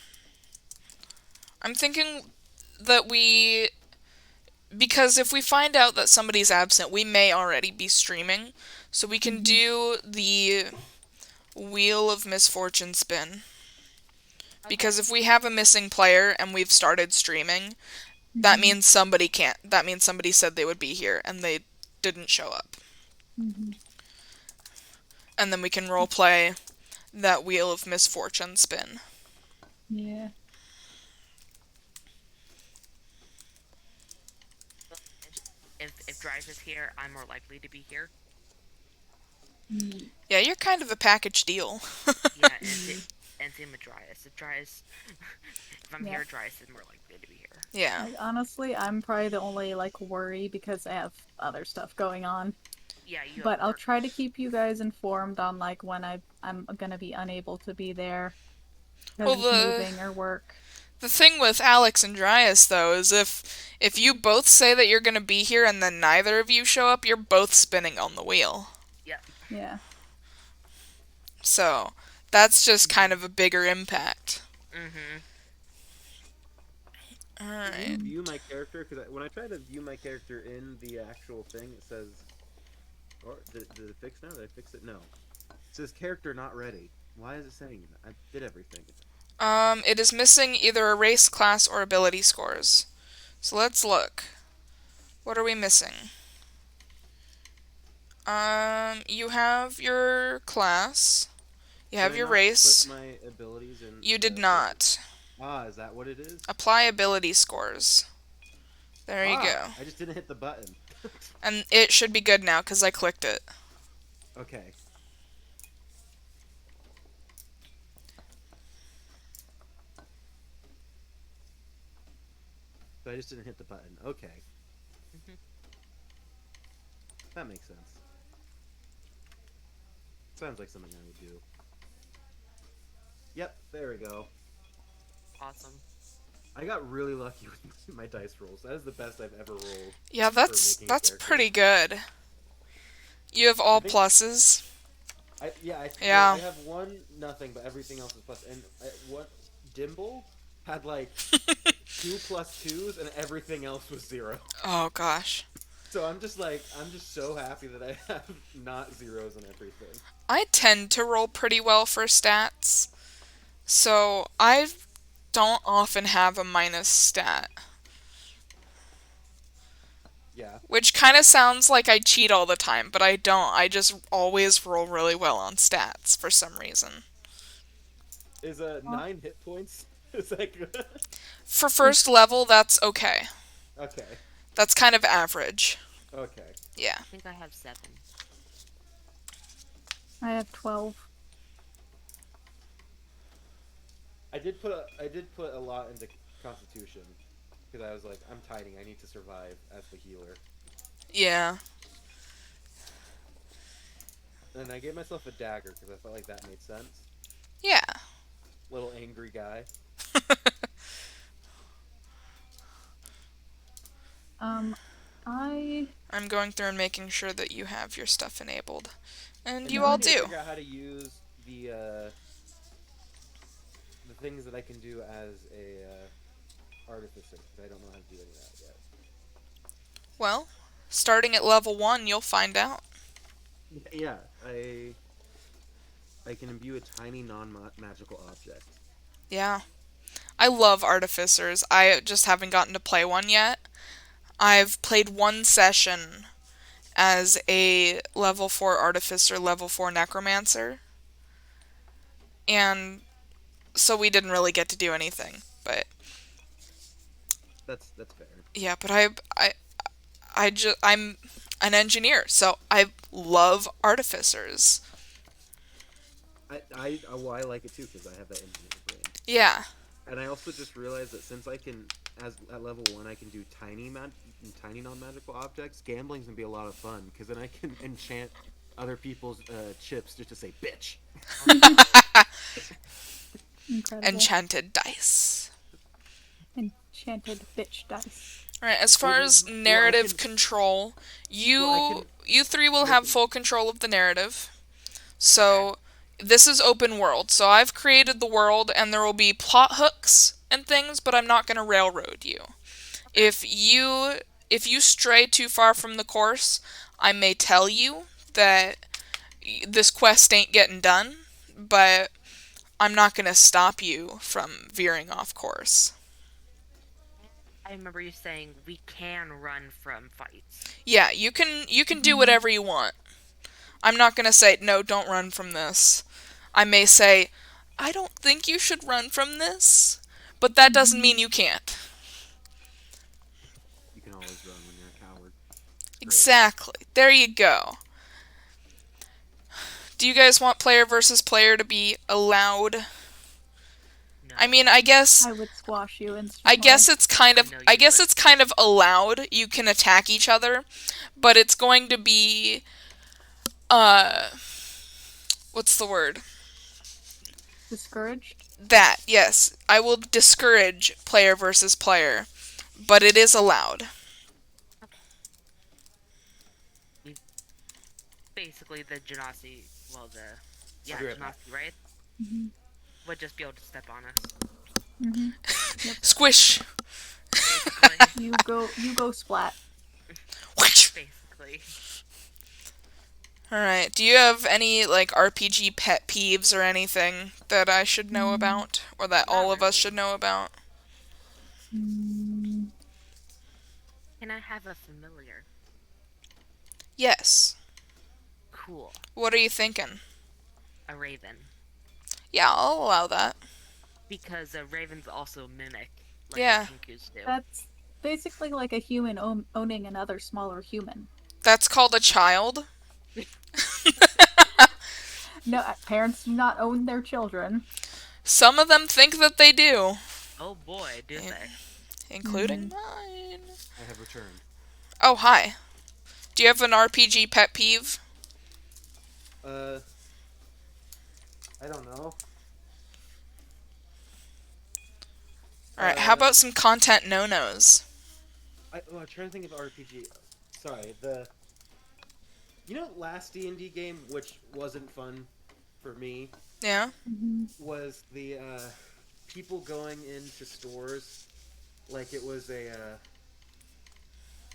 I'm thinking that because if we find out that somebody's absent, we may already be streaming. So we can do the Wheel of Misfortune spin. Because if we have a missing player and we've started streaming, that Mhm. means somebody can't. That means somebody said they would be here and didn't show up. Mm-hmm. And then we can role play that Wheel of Misfortune spin. Yeah. If Dries is here, I'm more likely to be here. Mm. Yeah, you're kind of a package deal. Yeah, Mm. and same with Dries. If Dries, if I'm Yeah. here, Dries is more likely to be here. Yeah. Like honestly, I'm probably the only like worry because I have other stuff going on. Yeah, you have But I'll work. try to keep you guys informed on like when I'm gonna be unable to be there because Well, of the moving or work. the thing with Alex and Dryas though is if you both say that you're going to be here and then neither of you show up, you're both spinning on the wheel. Yep. Yeah. So, that's just kind of a bigger impact. Mm-hmm. Can you Alright. Mm. view my character? Because when I try to view my character in the actual thing, it says, or did it fix now? Did I fix it? No. It says character not ready. Why is it saying that? I did everything. It is missing either a race, class, or ability scores. So let's look. What are we missing? You have your class. You Did have I your not put race. my abilities in You did the character? not. Ah, is that what it is? Apply ability scores. There you Ah, go. I just didn't hit the button. And it should be good now because I clicked it. Okay. So I just didn't hit the button. Okay. Mm-hmm. That makes sense. Sounds like something I would do. Yep, there we go. Awesome. I got really lucky with my dice rolls. That is the best I've ever rolled Yeah, for that's making a that's character. pretty good. You have I all think pluses. well, I Yeah. have one nothing, but everything else is plus. And what Dimble had like two plus twos, and everything else was zero. Oh gosh. So I'm just so happy that I have not zeros and everything. I tend to roll pretty well for stats. So I don't often have a minus stat. Yeah. Which kind of sounds like I cheat all the time, but I don't. I just always roll really well on stats for some reason. Is Well, 9 hit points? Is that good? For first level, that's okay. Okay. That's kind of average. Okay. Yeah. I think I have 7. I have 12. I did put a lot into Constitution because I was like, I'm tiding. I need to survive as the healer. Yeah. And I gave myself a dagger because I felt like that made sense. Yeah. Little angry guy. Um, I I'm going through and making sure that you have your stuff enabled. And And you now I all need to do. figure out how to use the things that I can do as a artificer because I don't know how to do any of that yet. Well, starting at level 1, you'll find out. Yeah, I can imbue a tiny non-magical object. Yeah. I love artificers. I just haven't gotten to play one yet. I've played one session as a level 4 artificer, level 4 necromancer. And so we didn't really get to do anything. But That's fair. yeah, but I'm an engineer, so I love artificers. Well, I like it too because I have that engineer brain. Yeah. And I also just realized that since I can, as at level 1, I can do tiny non-magical objects. Gambling's gonna be a lot of fun because then I can enchant other people's chips just to say bitch. incredible. Enchanted dice. Enchanted bitch dice. Alright, as far as Well, I narrative can. control, Well, I can you three will make have it. full control of the narrative. Okay. So this is open world. So I've created the world and there will be plot hooks and things, but I'm not going to railroad you. If you stray too far from the course, I may tell you that this quest ain't getting done, but I'm not going to stop you from veering off course. I remember you saying we can run from fights. Yeah, you can do whatever you want. I'm not going to say no, don't run from this. I may say I don't think you should run from this, but that doesn't mean you can't. You can always run when you're a coward. It's great. Exactly. There you go. Do you guys want player versus player to be allowed? I No, mean, I guess I would squash you I guess instantly. it's kind I of know I you guess would. it's kind of allowed. You can attack each other, but it's going to be uh what's the word? Discouraged? That, yes. I will discourage player versus player, but it is allowed. Okay. You basically the Genasi, well the I'll yeah be right back. Genasi, right? Mm-hmm. Would just be able to step on us, Mm-hmm. Yep. Squish. basically. You go splat. Basically. Alright, do you have any, like, RPG pet peeves or anything that I should know Mm, about? Or that Not all of us really. should know about? mm, Can I have a familiar? Yes. Cool. What are you thinking? A raven. Yeah, I'll allow that. Because ravens also mimic, like the Yeah, chinkus do. that's basically like a human owning another smaller human. that's called a child. No, parents do not own their children. Some of them think that they do, Oh boy, do they. Mm-hmm. including mine. I have returned. Oh, hi. Do you have an RPG pet peeve? Uh, I don't know. Alright, how Uh, about some content no-nos? I'm trying to think of RPG. Sorry, the last D&D game, which wasn't fun for me, Yeah? Mm-hmm. was the people going into stores like it was a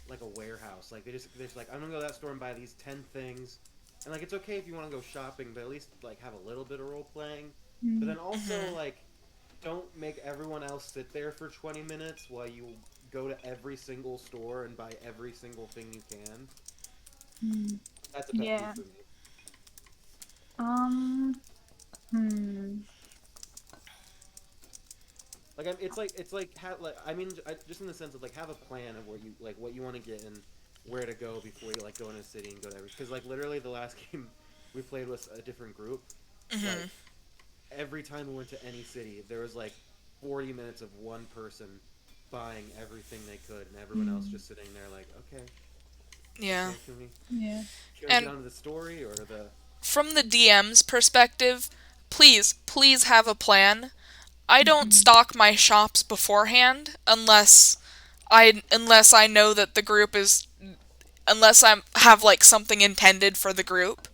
like a warehouse. Like they're just like, I'm gonna go to that store and buy these 10 things, and like it's okay if you want to go shopping, but at least like have a little bit of role playing. But then also Mm-hmm. like, don't make everyone else sit there for 20 minutes while you go to every single store and buy every single thing you can. Mm-hmm. That's a pet peeve Yeah. for me. Um. Hmm. Like it's like I mean just in the sense of like have a plan of where you like what you want to get and where to go before you like go in a city and go to every because like literally the last game we played with a different group, Mm-hmm. like every time we went to any city there was like 40 minutes of one person buying everything they could and everyone else Mm. just sitting there like Yeah. okay Yeah. can we get And on to the story or the from the DM's perspective, please have a plan. I don't Mm-hmm. stock my shops beforehand unless I know that the group is unless I have like something intended for the group.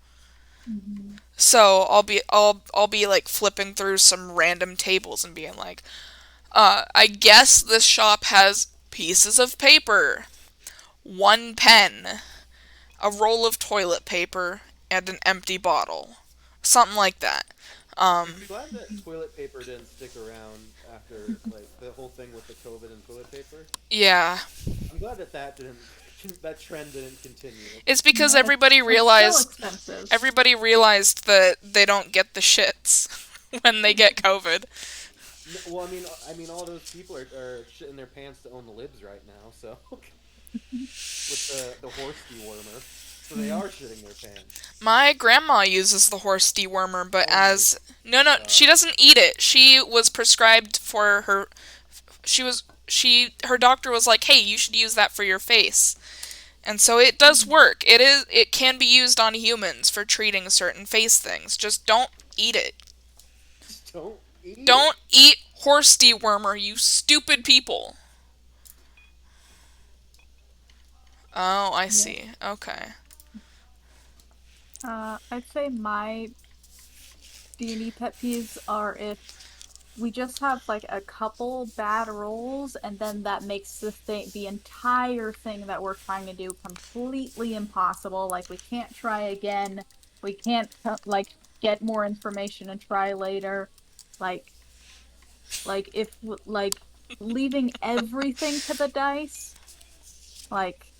Mm-hmm. So I'll be like flipping through some random tables and being like, I guess this shop has pieces of paper, one pen, a roll of toilet paper, and an empty bottle. Something like that. I'm glad that toilet paper didn't stick around after like the whole thing with the COVID and toilet paper. Yeah. I'm glad that that didn't that trend didn't continue. It's because Yeah, it's still realized expensive. everybody realized that they don't get the shits when they get COVID. No, well, I mean, all those people are shitting their pants to own the libs right now. So with the horse dewormer, so they Mm. are shitting their pants. My grandma uses the horse dewormer, but Oh my as no, she god! doesn't eat it. She was prescribed for her. Her doctor was like, "Hey, you should use that for your face." And so it does work. It can be used on humans for treating certain face things. Just don't eat it. Just don't eat it. Don't eat horse dewormer, you stupid people. Oh, I Yeah. see. Okay. I'd say my D&D pet peeves are if we just have like a couple bad rolls and then that makes the entire thing that we're trying to do completely impossible. Like we can't try again. We can't like get more information and try later. Like like if like leaving everything to the dice. Like,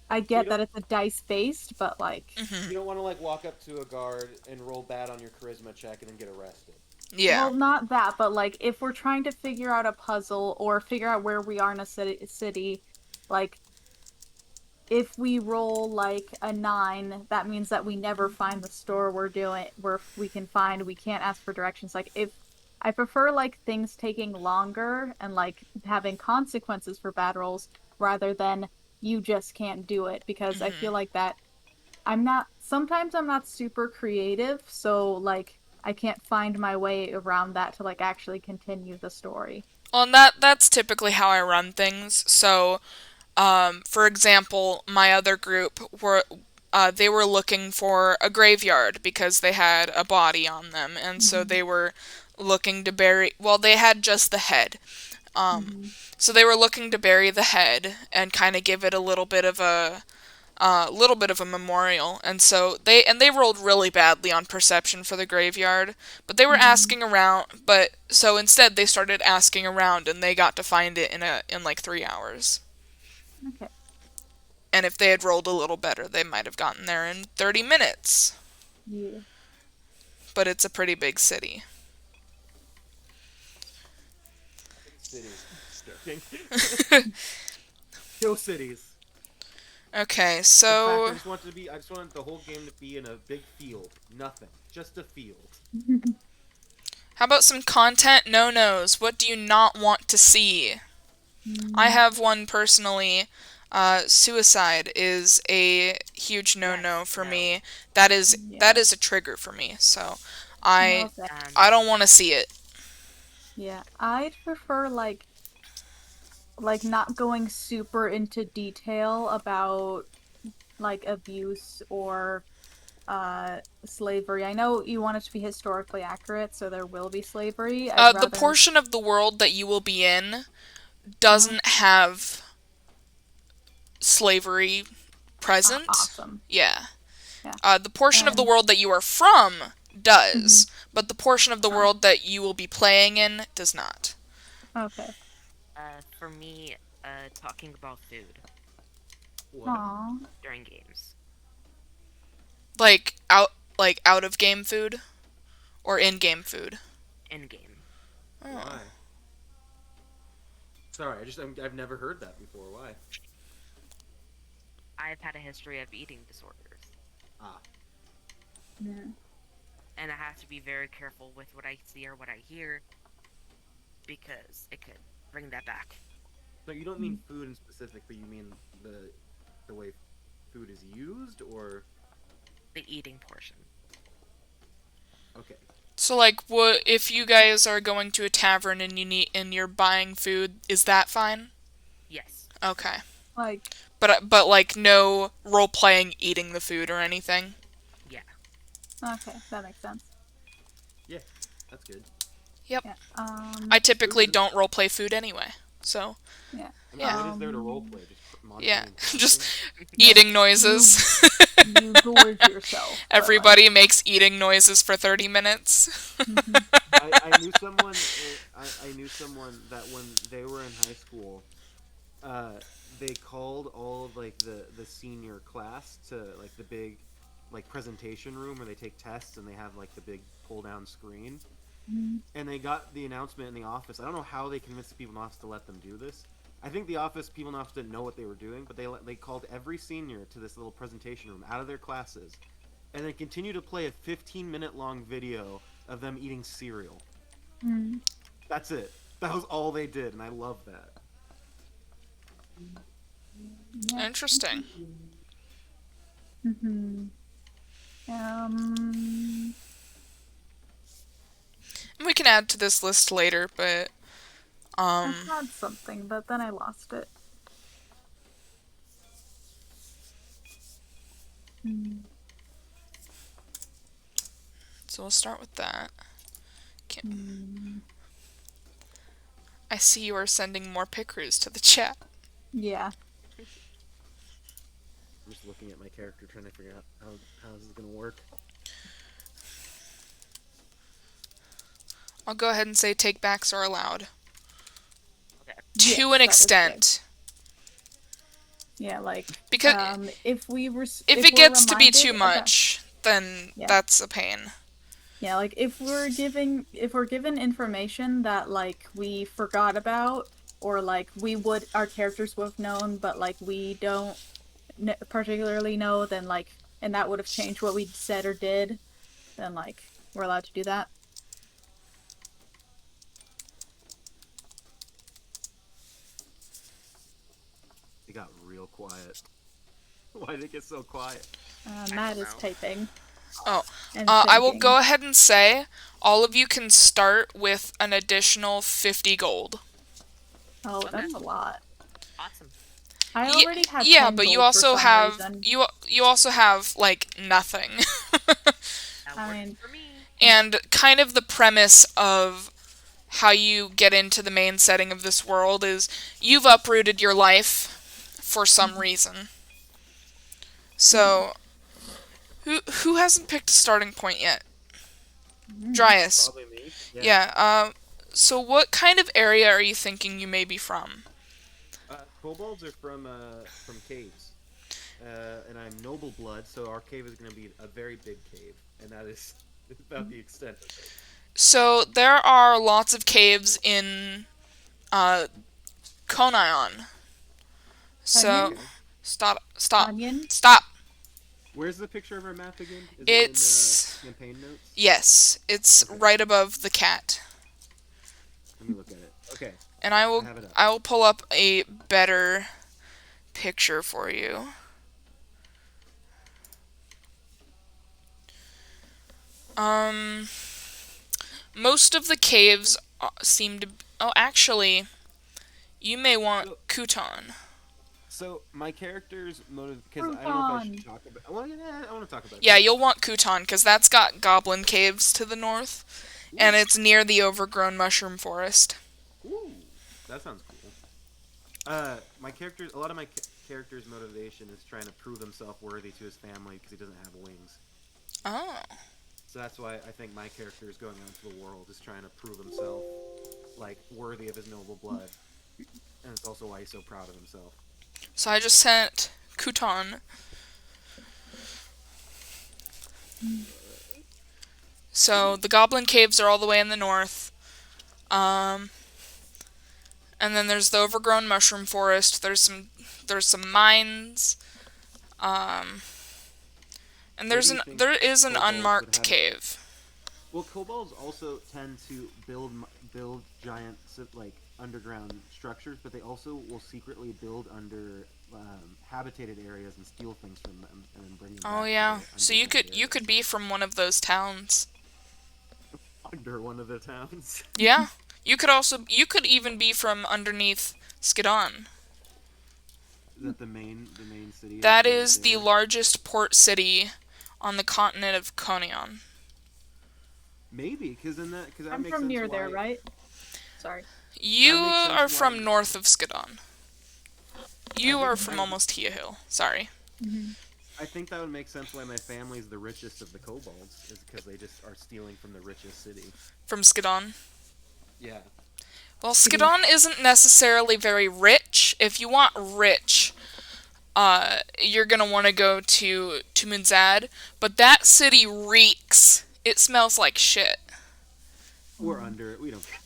I So you get don't that it's a dice based, but like, you don't want to like walk up to a guard and roll bad on your charisma check and then get arrested. Yeah. well, not that, but like if we're trying to figure out a puzzle or figure out where we are in a city, like if we roll like a 9, that means that we never find the store we're doing where we can find, we can't ask for directions. Like if I prefer like things taking longer and like having consequences for bad rolls rather than you just can't do it because I feel like that sometimes I'm not super creative, so like I can't find my way around that to like actually continue the story. Well, and that's typically how I run things. So, for example, my other group were they were looking for a graveyard because they had a body on them, and so Mm-hmm. they were looking to bury. Well, they had just the head. Mm-hmm. So they were looking to bury the head and kind of give it a little bit of a memorial. And so they rolled really badly on perception for the graveyard, but they were Mm-hmm. asking around. But so instead they started asking around, and they got to find it in like 3 hours. Okay. And if they had rolled a little better, they might have gotten there in 30 minutes. Yeah. But it's a pretty big city. Big city. Just joking. Go cities. Okay, In fact, so I just wanted the whole game to be in a big field. Nothing. Just a field. how about some content no-nos? What do you not want to see? I Mm, have one personally. Suicide is a huge no-no Yes, for no. me. That yeah. is a trigger for me. So I Okay. I don't want to see it. Yeah. I'd prefer like not going super into detail about like abuse or slavery. I know you want it to be historically accurate, so there will be slavery. I'd The rather portion of the world that you will be in uh, doesn't have slavery present. awesome. Yeah. Yeah. The portion of the And world that you are from mhm. does, but the portion of the Oh, world that you will be playing in does not. okay. For me, talking about food What? Aw. during games. Like out of game food or in game food. In game. Oh. Why? Sorry, I've never heard that before. Why? I've had a history of eating disorders, Ah, Yeah. and I have to be very careful with what I see or what I hear because it could bring that back. so you don't mean Mm. food in specific, but you mean the way food is used, or The eating portion. okay. So like what if you guys are going to a tavern and you're buying food, is that fine? Yes. Okay. Like, But like no role playing eating the food or anything. Yeah. okay, that makes sense. Yeah, that's good. Yep. Yeah. I Food typically is. don't role play food anyway. So, Yeah. I mean, yeah. what is there to role play? Just Yeah. munching and Just crunching. Yeah. eating noises. You gorge yourself, but like, Everybody makes eating noises for 30 minutes. mhm. I knew someone. I knew someone that when they were in high school, uh, they called all of like the senior class to like the big like presentation room where they take tests and they have like the big pull down screen, Mhm. and they got the announcement in the office. I don't know how they convinced the people in the office to let them do this. I think the office people in the office didn't know what they were doing, but they called every senior to this little presentation room out of their classes, and then continued to play a 15-minute long video of them eating cereal. Mm. That's it. That was all they did, and I love that. Yeah. Interesting. Hmm. Um. We can add to this list later, but I um had something, but then I lost it. Mm. so we'll start with that. Can Mm. I see you are sending more pictures to the chat. Yeah. I'm just looking at my character, trying to figure out how this is gonna work. I'll go ahead and say take backs are allowed. Okay. To an Yes, that is good. extent. Yeah, like Because if if it we're gets to be too reminded about much, then yeah. that's a pain. Yeah, like if we're given information that like we forgot about or like we would our characters would have known but like we don't particularly know, then like and that would have changed what we said or did, then like we're allowed to do that. It got real quiet. Why did it get so quiet? I Matt don't is know. typing Oh, and I will thinking. go ahead and say all of you can start with an additional 50 gold. Oh, Okay, that's a lot. awesome. I Yeah, already have yeah, 10 but you gold for also some have reason. you also have like nothing. That I works mean, for me. And kind of the premise of how you get into the main setting of this world is you've uprooted your life for some reason. yeah. So, who hasn't picked a starting point yet? Mm. Dryas. Probably me. Yeah. Yeah, so what kind of area are you thinking you may be from? Kobolds are from caves, and I'm noble blood, so our cave is going to be a very big cave, and that is about the extent of it. So there are lots of caves in uh, Konion. So Onion? Okay. stop, Onion? stop. Where's the picture of our map again? Is it in the It's campaign notes? yes, it's Okay. right above the cat. Let me look at it. Okay, And I have it up. I will pull up a better picture for you. Um, most of the caves seem to. Oh, actually, you may want So, Kuton. so my character's motive, because I don't know if I should Crouton. talk about. Well, yeah, I want to talk about Yeah, Kuton. you'll want Kuton because that's got goblin caves to the north, and Ooh, it's near the overgrown mushroom forest. ooh, that sounds cool. A lot of my character's motivation is trying to prove himself worthy to his family because he doesn't have wings. Oh, So that's why I think my character is going out into the world, is trying to prove himself like worthy of his noble blood, and it's also why he's so proud of himself. so I just sent Kuton. So the goblin caves are all the way in the north. Um, and then there's the overgrown mushroom forest. There's some mines. Um, and Where do you think there is an kobolds would unmarked have? cave. Well, kobolds also tend to build giant like underground structures, but they also will secretly build under habitated areas and steal things from them and then bring them Oh back to yeah. their So underground you areas. could be from one of those towns. Under one of the towns. Yeah. You could even be from underneath Skidon. That the main city That is is the there. largest port city on the continent of Konion. Maybe because that I'm makes from sense near there, why right? Sorry. You that makes sense are why from north of Skidon. I You are think from I almost Hia Hill. Sorry. Hmm. I think that would make sense why my family's the richest of the kobolds, is because they just are stealing from the richest city. From Skidon. Yeah. Well, Skadoosh. Skidon isn't necessarily very rich. If you want rich, you're gonna want to go to Munzad, but that city reeks. It smells like shit. We're under it. We don't care.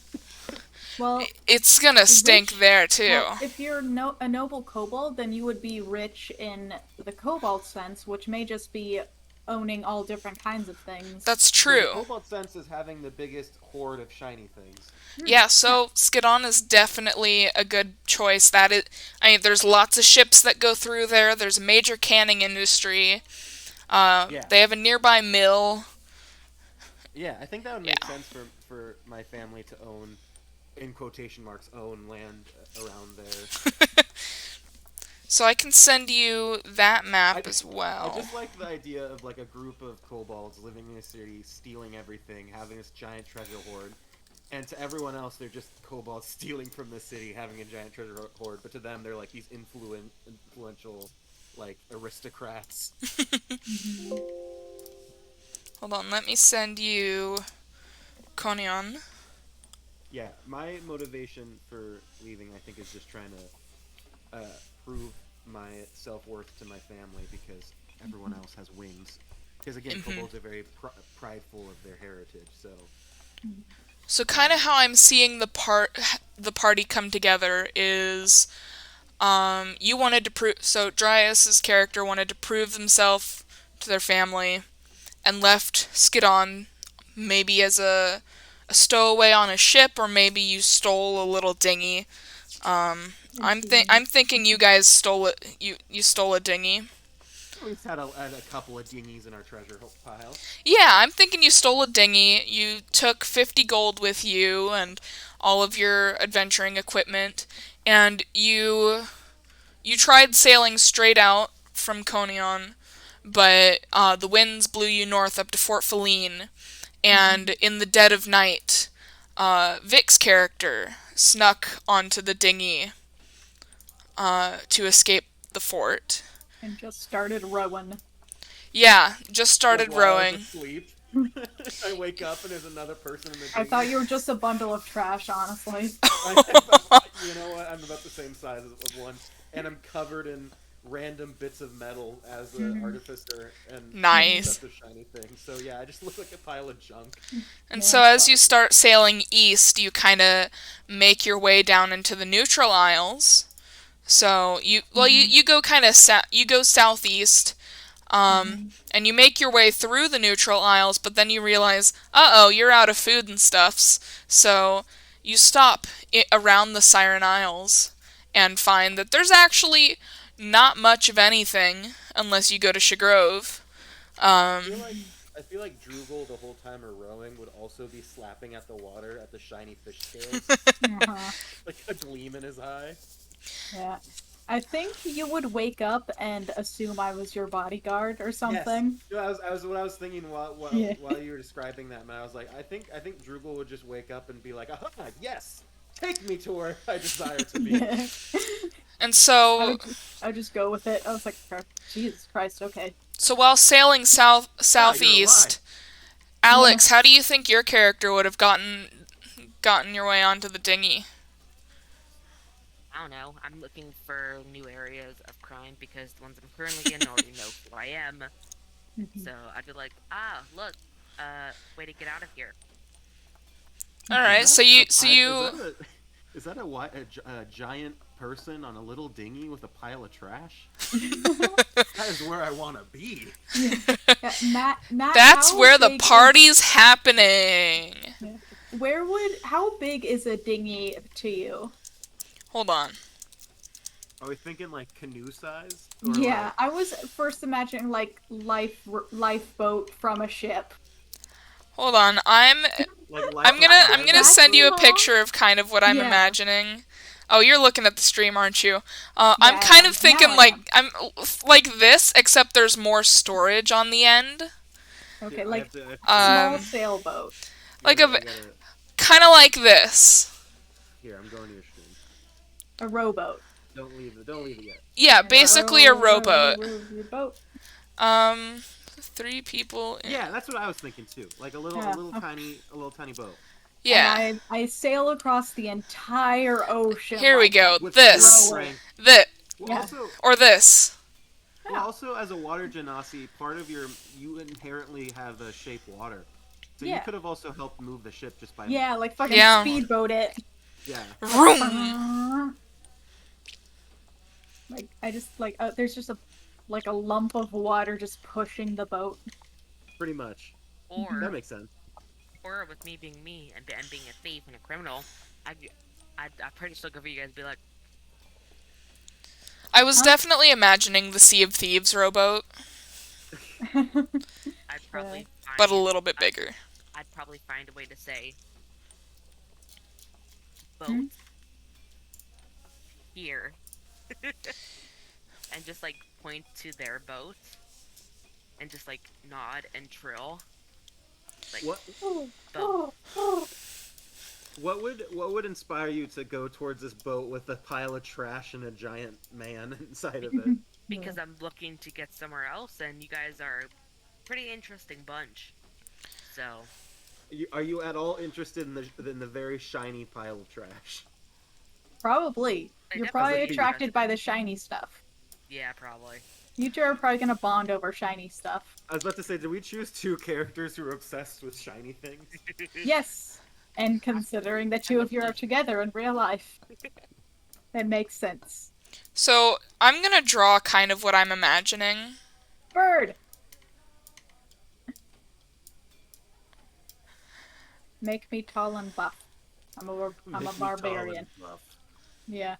Well, It's gonna stink rich. there too. Well, if you're a noble kobold, then you would be rich in the kobold sense, which may just be owning all different kinds of things. That's Yeah, the true. kobold sense is having the biggest horde of shiny things. Yeah, Yeah. so Skidon is definitely a good choice. I mean, there's lots of ships that go through there. There's a major canning industry. Yeah. They have a nearby mill. Yeah, I think that would Yeah. make sense for my family to own, in quotation marks, own land around there. So I can send you that I map just, as I well. just like the idea of like a group of kobolds living in a city, stealing everything, having this giant treasure hoard, and to everyone else, they're just kobolds stealing from the city, having a giant treasure hoard. But to them, they're like these influential, like aristocrats. Hmm. Hold on, let me send you Konion. Yeah, my motivation for leaving, I think, is just trying to prove my self worth to my family because everyone else has wings. Because again, Hmm. kobolds are very prideful of their heritage. So, So kind of um, how I'm seeing the party come together is you wanted to prove so Dryas's character wanted to prove himself to their family and left Skidon maybe as a stowaway on a ship, or maybe you stole a little dinghy. I'm thinking you guys stole it. You stole a dinghy. at least had a couple of dinghies in our treasure pile. Yeah, I'm thinking you stole a dinghy. You took 50 gold with you and all of your adventuring equipment, and you tried sailing straight out from Conion, but the winds blew you north up to Fort Feline, and in the dead of night, Vic's character snuck onto the dinghy to escape the fort. And just started rowing. Yeah, just Like started while I was rowing. asleep, I wake up and there's another person in the I thought dinghy. you were just a bundle of trash, honestly. You know what? I'm about the same size of one, and I'm covered in random bits of metal as an Mhm. artificer and Nice. deceptive shiny things. So yeah, I just look like a pile of junk. And Yeah. so as you start sailing east, you kind of make your way down into the Neutral Isles. So Mhm. you go kind of you go southeast, Mhm. and you make your way through the Neutral Isles, but then you realize, uh-oh, you're out of food and stuffs. So you stop around the Siren Isles and find that there's actually not much of anything unless you go to Shagrove. I Um, feel like I feel like Droogle the whole time we're rowing would also be slapping at the water at the shiny fish scales, Uh-huh. like a gleam in his eye. Yeah. I think you would wake up and assume I was your bodyguard or Yes. something. No, I was what I was thinking Yeah. while you were describing that, man. I was like, I think Drupal would just wake up and be like, aha, yes, take me to where I desire to be. Yeah. and I so would I would just go with it. I was like, Jesus Christ, okay. so while sailing Ah, you're alive. southeast, Yeah. Alex, how do you think your character would have gotten your way onto the dinghy? I don't know. I'm looking for new areas of crime because the ones I'm currently in already know who I am. Mhm. So I'd be like, ah, look, way to get out of here. All Is right, that a is that you a is that a giant person on a little dinghy with a pile of trash? That is where I want to be. Yeah. Yeah. Matt, that's how where the big is party's happening. yeah. Where would how big is a dinghy to you? Hold on. Are we thinking like canoe size or Yeah, like I was first imagining like lifeboat from a ship. Hold on. life of I'm Pi gonna That send you a small? picture of kind of what I'm Yeah. imagining. Oh, you're looking at the stream, aren't you? Yeah, I'm I kind of am. Now thinking I am. I'm like this, except there's more storage on the end. Here, Okay, like I have to show you. small Um, sailboat. like I gotta kind of like this. here. I'm going to your stream. A rowboat. Don't leave it yet. Yeah, Yeah, basically a rowboat. row, boat. Um, 3 people. Yeah, that's what I was thinking too. Like Yeah. a little tiny boat And Yeah. I sail across the entire ocean Here we like go. that, with This, rowing. strength. this, Well, Yeah. also or this. well, Yeah. also as a water genasi, part of your you inherently have the shape water, so you Yeah. could have also helped move the ship just by Yeah, like fucking touching the Yeah. water. speedboat it. Yeah, Like, Vroom. like I just like there's just a lump of water just pushing the boat. pretty much. That Or, makes sense. or with me being me and being a thief and a criminal, I'd, I'd pretty still go for you guys. Be like, I was Huh? definitely imagining the Sea of Thieves rowboat, I'd Uh, probably but a find, little bit I'd, bigger. I'd probably find a way to say hmm? boat here, and just like point to their boat, and just like nod and trill, like What Oh, boat. oh, oh. what would inspire you to go towards this boat with a pile of trash and a giant man inside of it? Yeah. Because I'm looking to get somewhere else, and you guys are a pretty interesting bunch. So Are you at all interested in the very shiny pile of trash? Probably. I You're As probably a definitely thief. attracted by interested. the shiny stuff. Yeah, probably. You two are probably gonna bond over shiny stuff. I was about to say, did we choose two characters who are obsessed with shiny things? Yes. And I, considering the I two love of you are this. together in real life, it makes sense. So I'm gonna draw kind of what I'm imagining. Bird! Make me tall and buff. I'm a Make me tall barbarian. and buff. Yeah.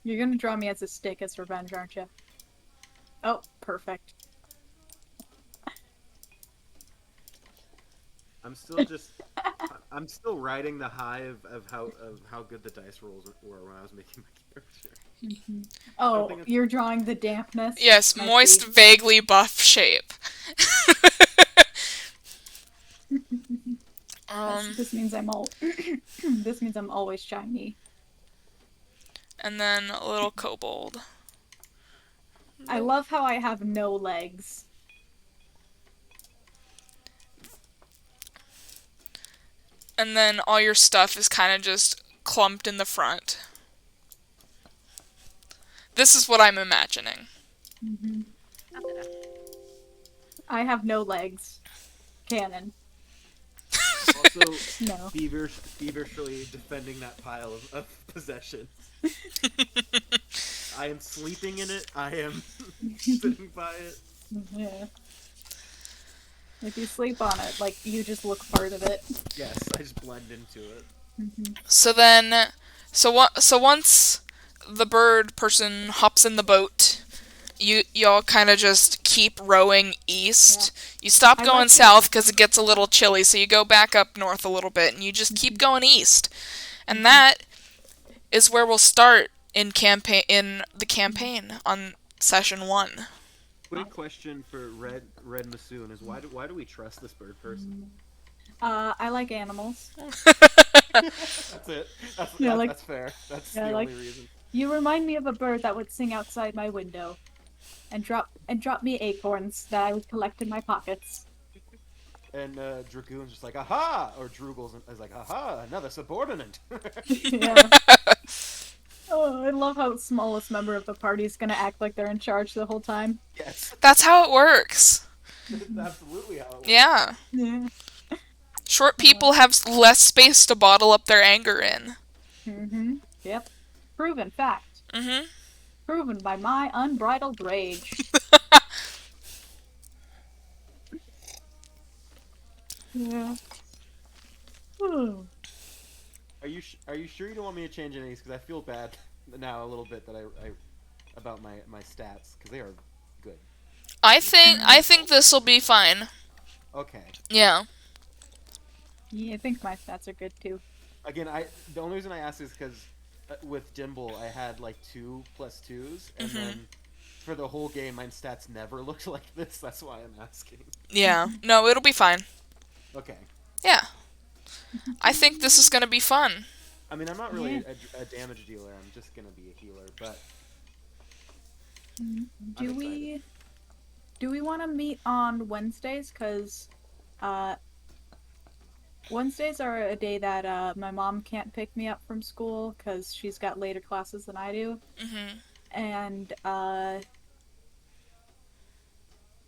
You're gonna draw me as a stick as revenge, aren't you? Oh, perfect. I'm still just I'm still riding the high of how good the dice rolls were when I was making my character. Mhm. I don't Oh, think it's you're drawing the dampness? Yes, I moist, see. vaguely buff shape. um, This means I'm all. This means I'm always shiny. and then a little kobold. I love how I have no legs. And then all your stuff is kind of just clumped in the front. This is what I'm imagining. Hmm. Not bad. I have no legs. Cannon. also No. feverishly defending that pile of possessions. I am sleeping in it. I am sitting by it. Yeah. If you sleep on it, like you just look part of it. Yes, I just blend into it. Hmm. So once the bird person hops in the boat, y'all kind of just keep rowing east. You stop I going like south because it gets a little chilly, so you go back up north a little bit, and you just keep Mhm. going east. And that is where we'll start in the campaign on session 1. Quick question for Red Masoon is why do we trust this bird person? I like animals. That's it. That's Yeah, that, like that's fair. That's yeah, the like only reason. you remind me of a bird that would sing outside my window and drop me acorns that I would collect in my pockets. And Dragoon's just like, aha! Or Droogel's is like, aha! Another subordinate. Yeah. Oh, I love how the smallest member of the party is gonna act like they're in charge the whole time. Yes, That's how it works. that's absolutely how it works. Yeah. Yeah. Short Uh, people have less space to bottle up their anger in. mm-hmm. Yep. Proven fact. Mm-hmm. Proven by my unbridled rage. Yeah. Ooh. Are you sure you don't want me to change any? Because I feel bad now a little bit that I about my stats because they are good. I think this will be fine. Okay. Yeah. Yeah, I think my stats are good too. Again, the only reason I ask is because with Dimble I had like 2+2s, and Mhm. then for the whole game my stats never looked like this. That's why I'm asking. Yeah. No, it'll be fine. Okay. Yeah. I think this is gonna be fun. I mean, I'm not Yeah. really a damage dealer. I'm just gonna be a healer, but I'm Do excited. we want to meet on Wednesdays? Cause uh, Wednesdays are a day that my mom can't pick me up from school because she's got later classes than I do, Mhm. and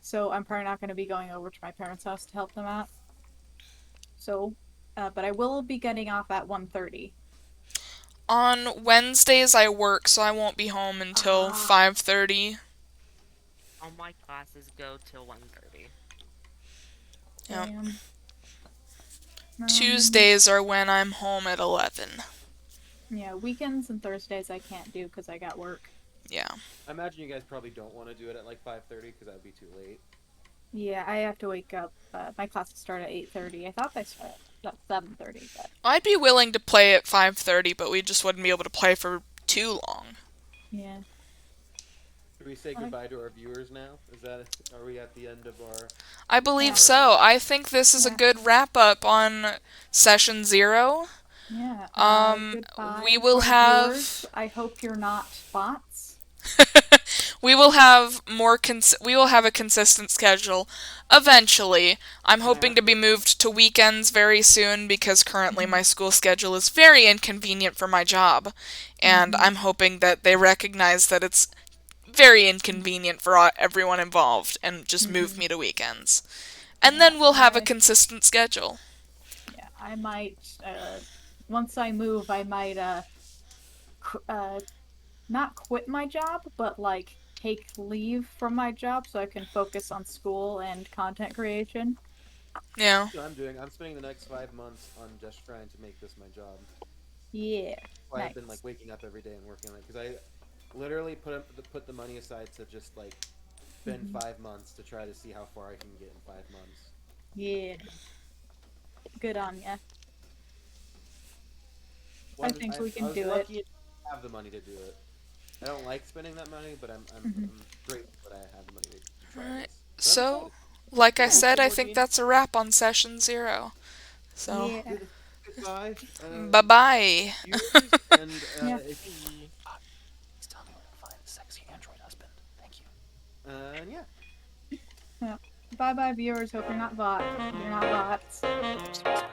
so I'm probably not going to be going over to my parents' house to help them out. So, but I will be getting off at 1:30. On Wednesdays I work, so I won't be home until Ah, 5:30. All my classes go till 1:30. Yeah. damn. Tuesdays are when I'm home at 11. Yeah, weekends and Thursdays I can't do because I got work. Yeah. I imagine you guys probably don't want to do it at like 5:30 because that would be too late. Yeah, I have to wake up. My classes start at 8:30. I thought they started at 7:30, but I'd be willing to play at 5:30, but we just wouldn't be able to play for too long. yeah. Should we say I- goodbye to our viewers now? Are we at the end of our? I believe Yeah. so. I think this is a Yeah. good wrap up on session 0. Yeah. Um, Goodbye we to will our have viewers. I hope you're not bots. We will have a consistent schedule eventually. I'm Can I hoping ask to be moved to weekends very soon because currently Mm-hmm. my school schedule is very inconvenient for my job, and Mm-hmm. I'm hoping that they recognize that it's very inconvenient for everyone involved and just move Mm-hmm. me to weekends. And Yeah, then we'll have a consistent schedule. I might once I move, I might not quit my job, but like take leave from my job so I can focus on school and content creation. Yeah. what I'm doing? I'm spending the next 5 months on just trying to make this my job. Yeah, Why I've been like nice. waking up every day and working on it because I literally put the money aside to just like spend Hmm. 5 months to try to see how far I can get in 5 months. Yeah, good on ya. I One, think we I can was do it. lucky to have the money to do it. I don't like spending that money, but Hmm. I'm grateful that I have the money to try Alright. this. And I'm So, excited. like I Well, said, hopefully, I think Morgine, that's a wrap on session 0. So, Yeah, goodbye, bye bye. viewers, and yeah. if Bye. Please tell me where to find a sexy android husband. Thank you. and yeah. Yeah. Bye bye, viewers. Hope you're not bots. You're not bots. Seriously,